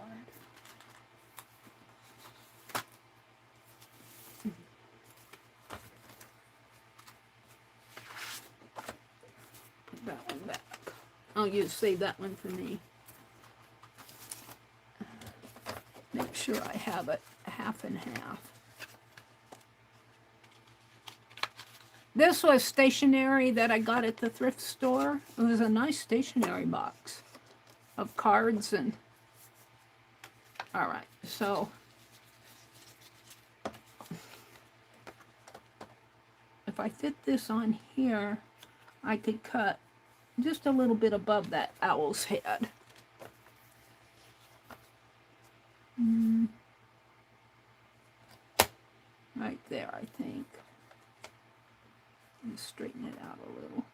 Put that one back. I'll save that one for me. Make sure I have it half and half. This was stationery that I got at the thrift store. It was a nice stationery box of cards and... Alright, so... if I fit this on here, I could cut just a little bit above that owl's head. Right there, I think. And straighten it out a little.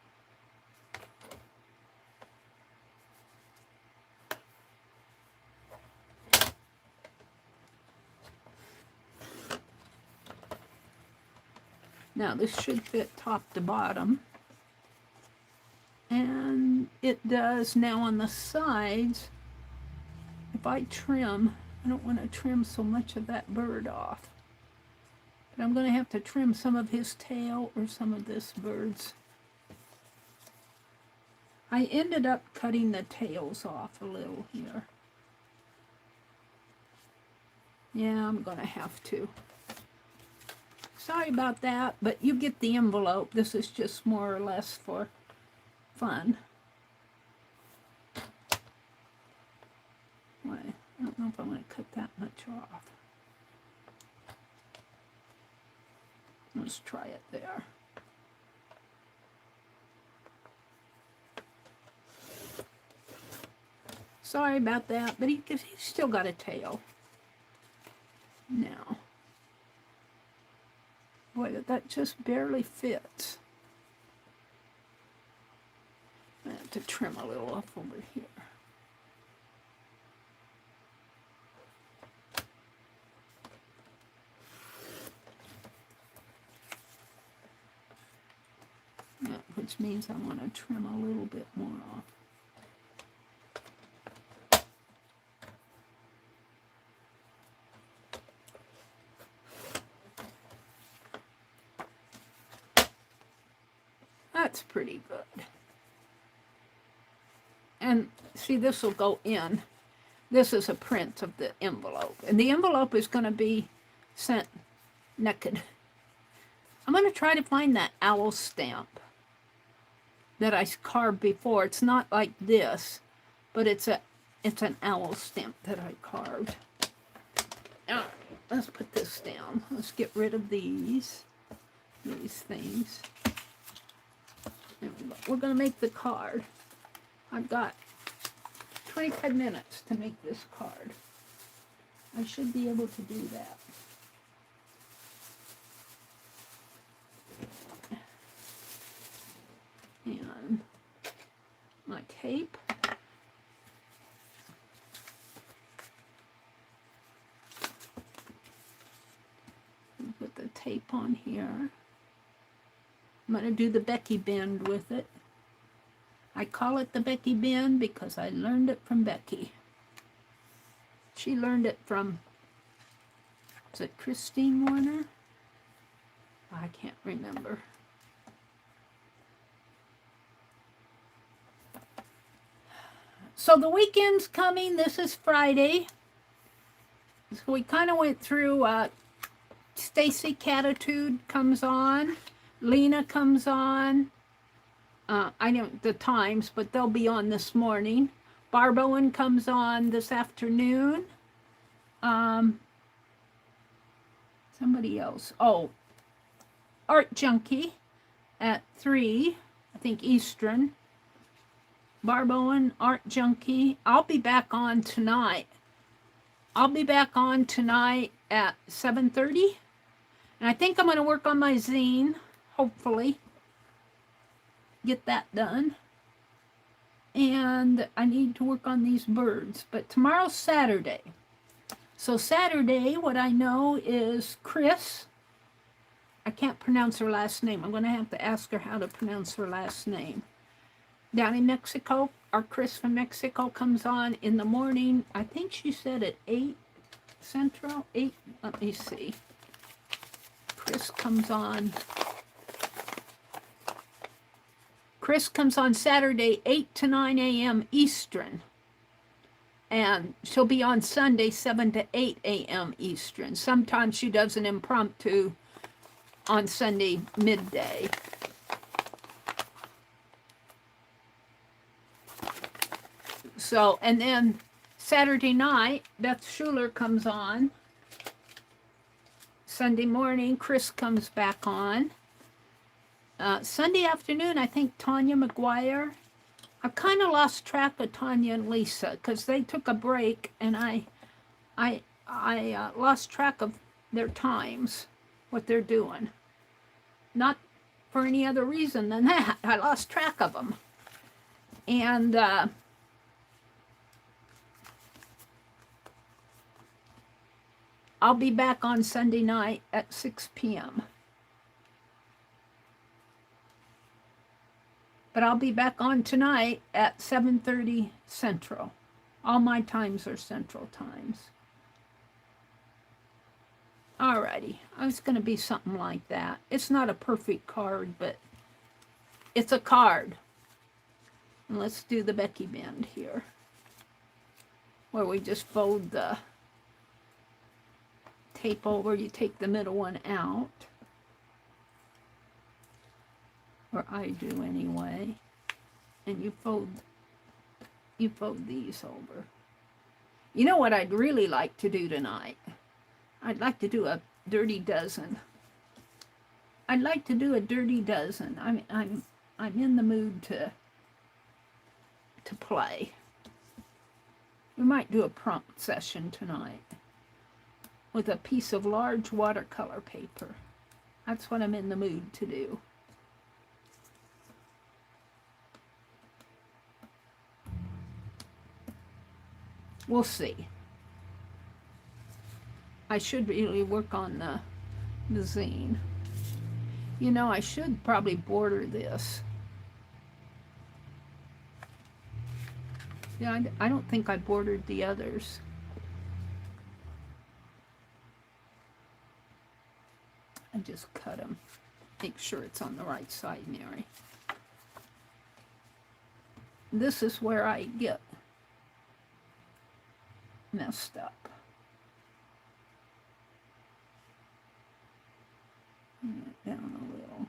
Now this should fit top to bottom. And it does. Now on the sides, if I trim, I don't want to trim so much of that bird off. But I'm going to have to trim some of his tail or some of this bird's. I ended up cutting the tails off a little here. Yeah, I'm going to have to. Sorry about that, but you get the envelope. This is just more or less for fun. Wait, I don't know if I want to cut that much off. Let's try it there. Sorry about that, but he's still got a tail. Now, boy, that just barely fits. I have to trim a little off over here. Which means I want to trim a little bit more off. That's pretty good. And see, this will go in. This is a print of the envelope. And the envelope is going to be sent naked. I'm going to try to find that owl stamp that I carved before. It's not like this, but it's an owl stamp that I carved. All right, let's put this down. Let's get rid of these things. We're going to make the card. I've got 25 minutes to make this card. I should be able to do that. And my tape. Put the tape on here. I'm going to do the Becky bend with it. I call it the Becky bend because I learned it from Becky. She learned it from, is it Christine Warner? I can't remember. So the weekend's coming. This is Friday. So we kind of went through, Stacy Catitude comes on. Lena comes on. I don't the times, but they'll be on this morning. Barb Owen comes on this afternoon. Somebody else. Oh, Art Junkie at 3, I think Eastern. Barb Owen, Art Junkie. I'll be back on tonight. I'll be back on tonight at 7:30. And I think I'm going to work on my zine, hopefully. Get that done. And I need to work on these birds. But tomorrow's Saturday. So Saturday, what I know is Chris. I can't pronounce her last name. I'm going to have to ask her how to pronounce her last name. Down in Mexico, our Chris from Mexico comes on in the morning. I think she said at 8 Central. 8, let me see. Chris comes on. Chris comes on Saturday, 8 to 9 a.m. Eastern. And she'll be on Sunday, 7 to 8 a.m. Eastern. Sometimes she does an impromptu on Sunday midday. So, and then Saturday night, Beth Schuler comes on. Sunday morning, Chris comes back on. Sunday afternoon, I think Tanya McGuire. I've kind of lost track of Tanya and Lisa because they took a break, and I lost track of their times, what they're doing. Not for any other reason than that. I lost track of them. And I'll be back on Sunday night at 6 p.m. But I'll be back on tonight at 7:30 Central. All my times are Central times. Alrighty, it's going to be something like that. It's not a perfect card, but it's a card. And let's do the Becky bend here, where we just fold the tape over. You take the middle one out. Or I do anyway, and you fold these over. You know what I'd really like to do tonight? I'd like to do a dirty dozen. I'd like to do a dirty dozen. I'm in the mood to play. We might do a prompt session tonight with a piece of large watercolor paper. That's what I'm in the mood to do. We'll see. I should really work on the zine. You know, I should probably border this. Yeah, I don't think I bordered the others. I just cut them. Make sure it's on the right side, Meri. This is where I get messed up. Down a little.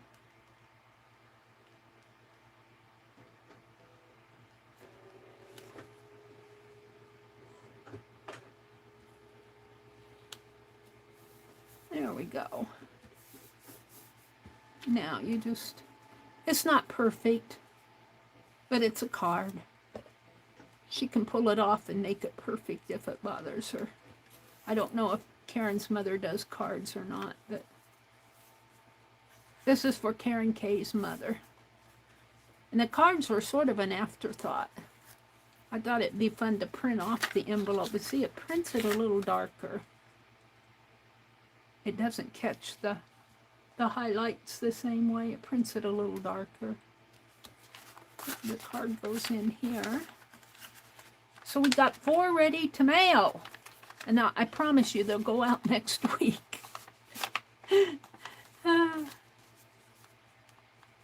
There we go. Now you just, it's not perfect, but it's a card. She can pull it off and make it perfect if it bothers her. I don't know if Karen's mother does cards or not, but this is for Karen K's mother. And the cards were sort of an afterthought. I thought it'd be fun to print off the envelope, but see, it prints it a little darker. It doesn't catch the highlights the same way. It prints it a little darker. The card goes in here. So we got 4 ready to mail. And now I promise you they'll go out next week.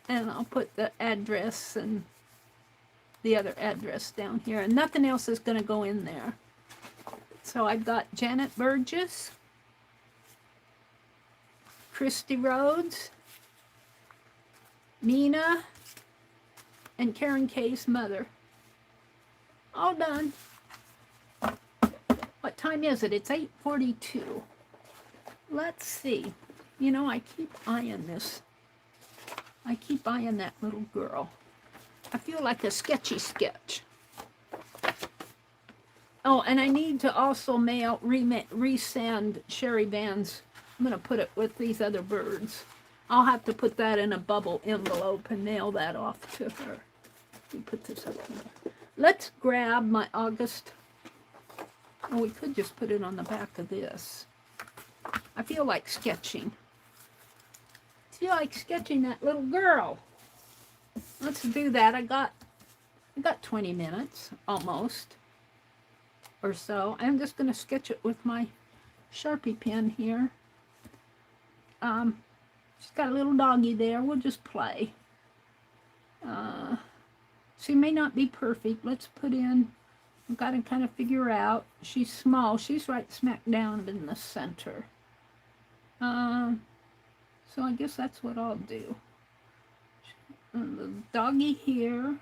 And I'll put the address and the other address down here. And nothing else is going to go in there. So I've got Janet Burgess, Christy Rhodes, Nina, and Karen K's mother. All done. What time is it? It's 8:42. Let's see. You know, I keep eyeing this. I keep eyeing that little girl. I feel like a sketchy sketch. Oh, and I need to also resend Sherry Vans. I'm going to put it with these other birds. I'll have to put that in a bubble envelope and mail that off to her. Let me put this up here. Let's grab my August. Oh, we could just put it on the back of this. I feel like sketching. I feel like sketching that little girl. Let's do that. I got 20 minutes almost or so. I'm just going to sketch it with my Sharpie pen here. She's got a little doggy there. We'll just play. She may not be perfect. Let's put in, I've got to kind of figure out. She's small. She's right smack down in the center. So I guess that's what I'll do. The doggy here,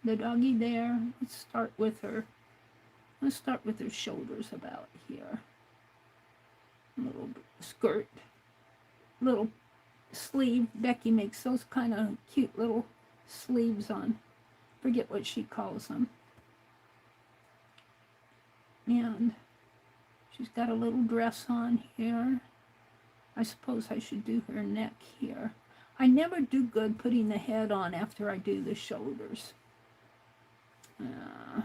the doggy there. Let's start with her. Let's start with her shoulders about here. Little skirt, little sleeve. Becky makes those kind of cute little sleeves on. Forget what she calls them. And she's got a little dress on here. I suppose I should do her neck here. I never do good putting the head on after I do the shoulders. I'll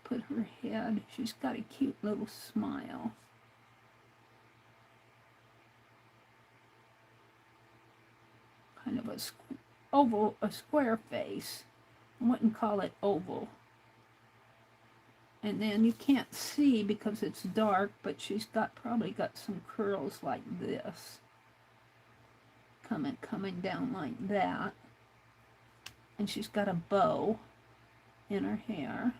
put her head. She's got a cute little smile. Kind of a oval, a square face. I wouldn't call it oval. And then you can't see because it's dark, but she's probably got some curls like this. Coming down like that. And she's got a bow in her hair.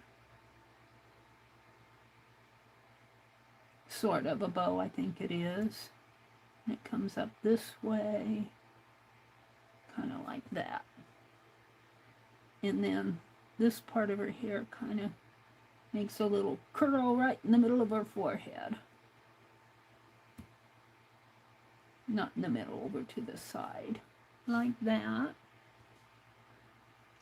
Sort of a bow, I think it is. And it comes up this way. Kind of like that. And then this part of her hair kind of makes a little curl right in the middle of her forehead. Not in the middle, over to the side. Like that.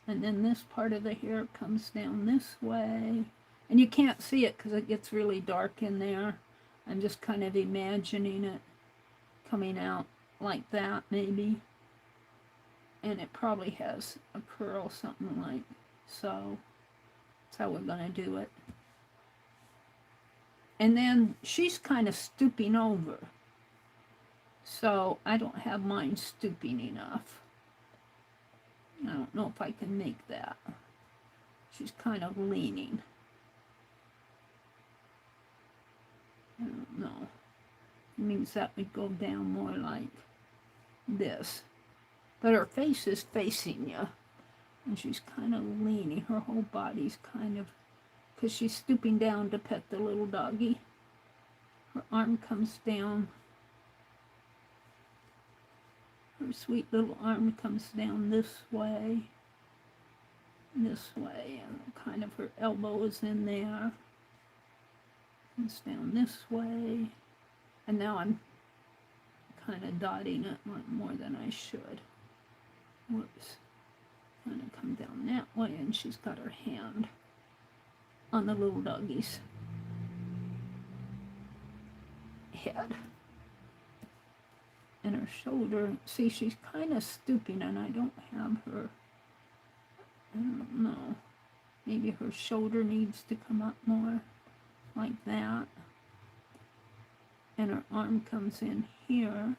And then this part of the hair comes down this way. And you can't see it because it gets really dark in there. I'm just kind of imagining it coming out like that, maybe. And it probably has a curl, something like so. That's how we're going to do it. And then she's kind of stooping over. So I don't have mine stooping enough. I don't know if I can make that. She's kind of leaning. I don't know. It means that would go down more like this. But her face is facing you. And she's kind of leaning. Her whole body's kind of, because she's stooping down to pet the little doggy. Her arm comes down. Her sweet little arm comes down this way, and kind of her elbow is in there. Comes down this way, and now I'm kind of dotting it more than I should. Whoops. Kind of come down that way, and she's got her hand on the little doggy's head. And her shoulder, see, she's kind of stooping, and I don't have her, I don't know, maybe her shoulder needs to come up more, like that. And her arm comes in here,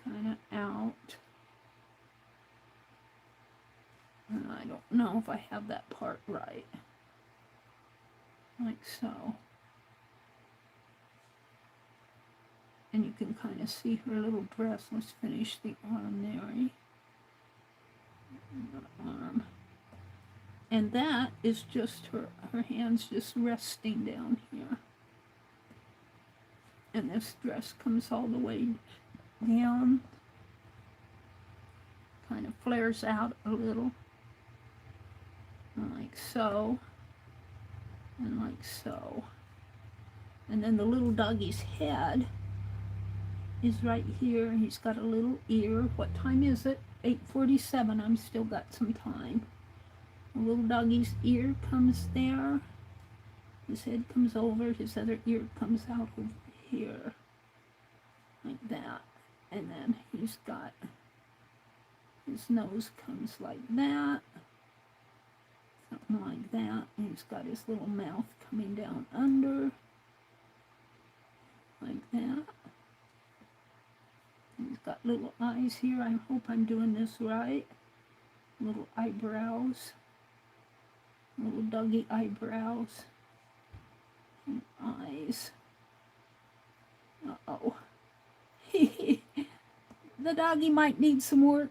kind of out. And I don't know if I have that part right, like so. And you can kind of see her little dress. Let's finish the arm there. The arm. And that is just her hands just resting down here. And this dress comes all the way down. Kind of flares out a little. Like so. And like so. And then the little doggy's head is right here. He's got a little ear. What time is it? 8:47. I'm still got some time. The little doggy's ear comes there. His head comes over. His other ear comes out over here. Like that. And then he's got, his nose comes like that. Something like that. And he's got his little mouth coming down under. Like that. He's got little eyes here. I hope I'm doing this right. Little eyebrows. Little doggy eyebrows. And eyes. Uh-oh. The doggy might need some work.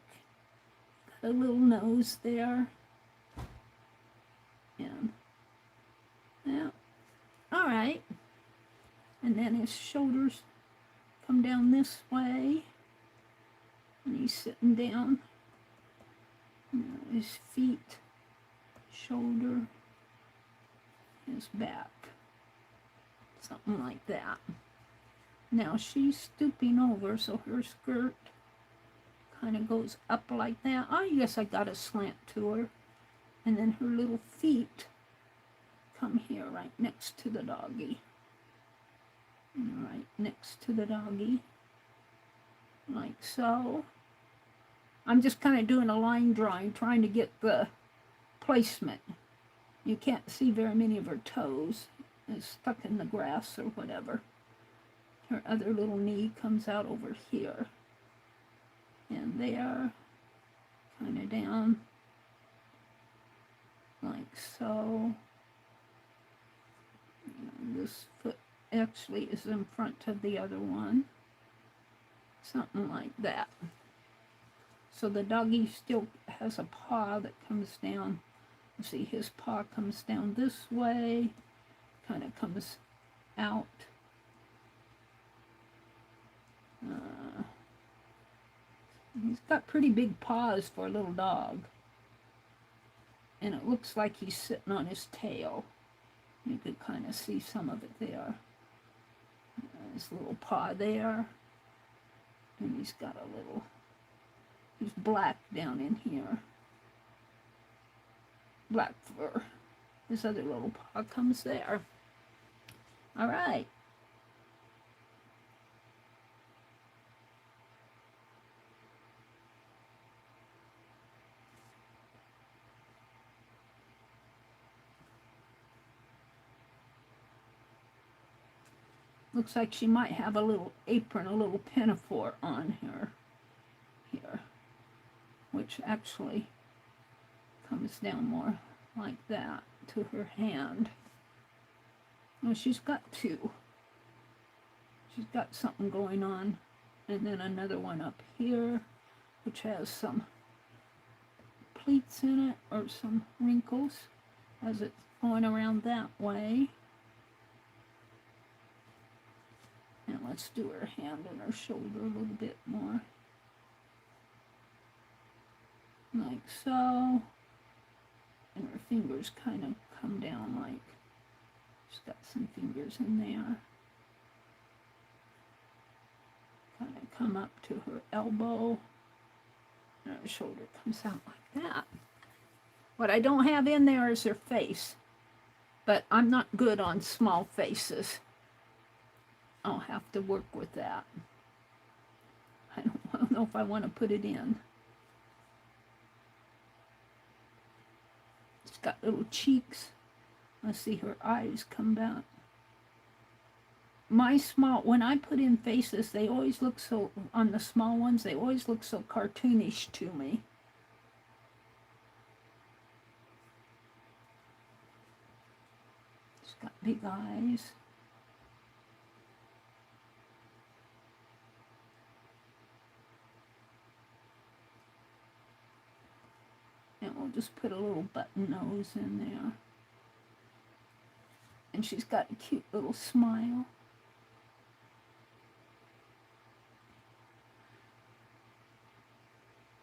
Got a little nose there. And yeah. Alright. And then his shoulders come down this way. And he's sitting down. His feet, shoulder, his back. Something like that. Now she's stooping over, so her skirt kind of goes up like that. I guess I got a slant to her. And then her little feet come here right next to the doggy. Right next to the doggy. Like so. I'm just kind of doing a line drawing, trying to get the placement. You can't see very many of her toes. It's stuck in the grass or whatever. Her other little knee comes out over here. And there. Kind of down. Like so. And this foot actually is in front of the other one. Something like that. So the doggy still has a paw that comes down. You see, his paw comes down this way, kind of comes out. He's got pretty big paws for a little dog. And it looks like he's sitting on his tail. You could kind of see some of it there. His little paw there. And he's got a little... He's black down in here. Black fur. This other little paw comes there. All right. Looks like she might have a little apron, a little pinafore on her here, which actually comes down more like that to her hand. Oh, she's got two. She's got something going on. And then another one up here, which has some pleats in it, or some wrinkles, as it's going around that way. And let's do her hand and her shoulder a little bit more. Like so. And her fingers kind of come down like, she's got some fingers in there. Kind of come up to her elbow. And her shoulder comes out like that. What I don't have in there is her face. But I'm not good on small faces. I'll have to work with that. I don't know if I want to put it in. It's got little cheeks. Let's see her eyes come back. When I put in faces, they always look so, on the small ones, they always look so cartoonish to me. It's got big eyes. And we'll just put a little button nose in there. And she's got a cute little smile.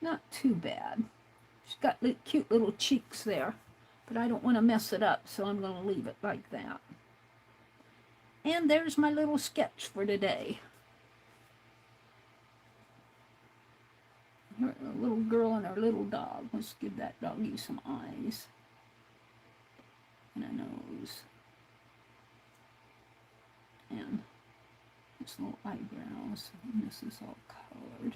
Not too bad. She's got cute little cheeks there, but I don't want to mess it up, so I'm going to leave it like that. And there's my little sketch for today. Her little girl and her little dog. Let's give that doggy some eyes and a nose. And its little eyebrows. And this is all colored.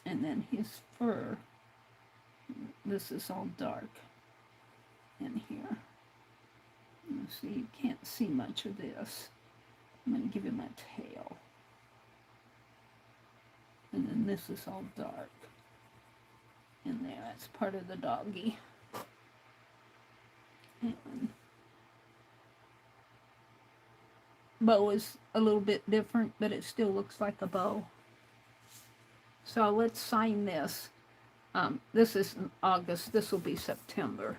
And then his fur, this is all dark in here. So you can't see much of this. I'm going to give him a tail. And then this is all dark in there. That's part of the doggy. And bow is a little bit different, but it still looks like a bow. So let's sign this. This is August. This will be September.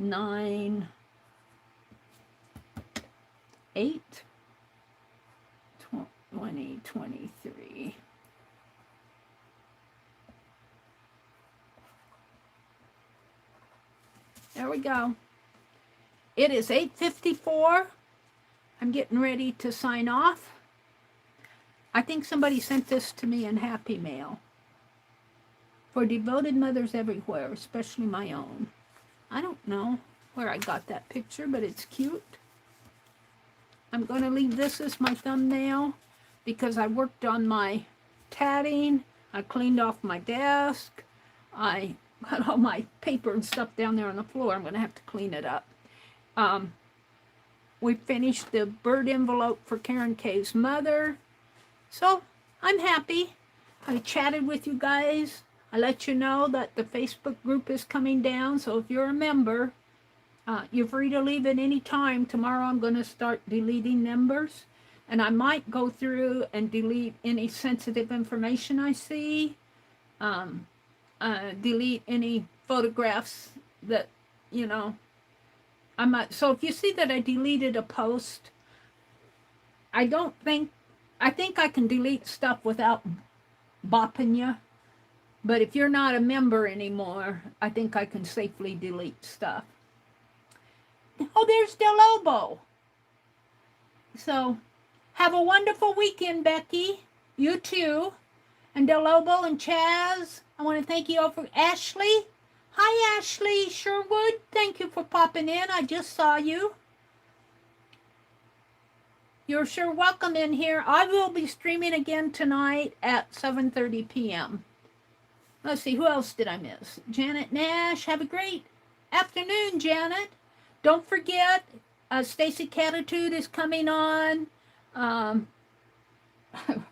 9/8/2023. There we go. It is 8:54. I'm getting ready to sign off. I think somebody sent this to me in Happy Mail. For devoted mothers everywhere, especially my own. I don't know where I got that picture, but it's cute. I'm going to leave this as my thumbnail because I worked on my tatting. I cleaned off my desk. I got all my paper and stuff down there on the floor. I'm going to have to clean it up. We finished the bird envelope for Karen K's mother. So I'm happy. I chatted with you guys. I let you know that the Facebook group is coming down. So if you're a member, you're free to leave at any time. Tomorrow I'm going to start deleting members. And I might go through and delete any sensitive information I see. Delete any photographs that, you know, I might. So if you see that I deleted a post, I think I can delete stuff without bopping you. But if you're not a member anymore, I think I can safely delete stuff. Oh, there's Del Lobo. So have a wonderful weekend, Becky. You too. And Delobo and Chaz, I want to thank you all for Ashley. Hi, Ashley Sherwood. Thank you for popping in. I just saw you. You're sure welcome in here. I will be streaming again tonight at 7:30 p.m. Let's see, who else did I miss? Janet Nash. Have a great afternoon, Janet. Don't forget, Stacy Catitude is coming on.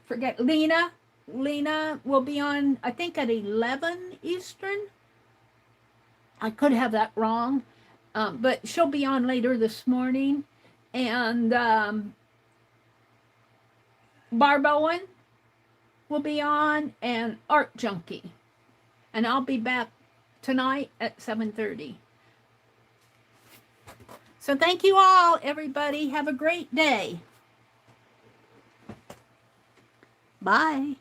Forget Lena. Lena will be on, I think, at 11 Eastern. I could have that wrong, but she'll be on later this morning. And Barb Owen will be on, and Art Junkie. And I'll be back tonight at 7:30. So thank you all, everybody. Have a great day. Bye.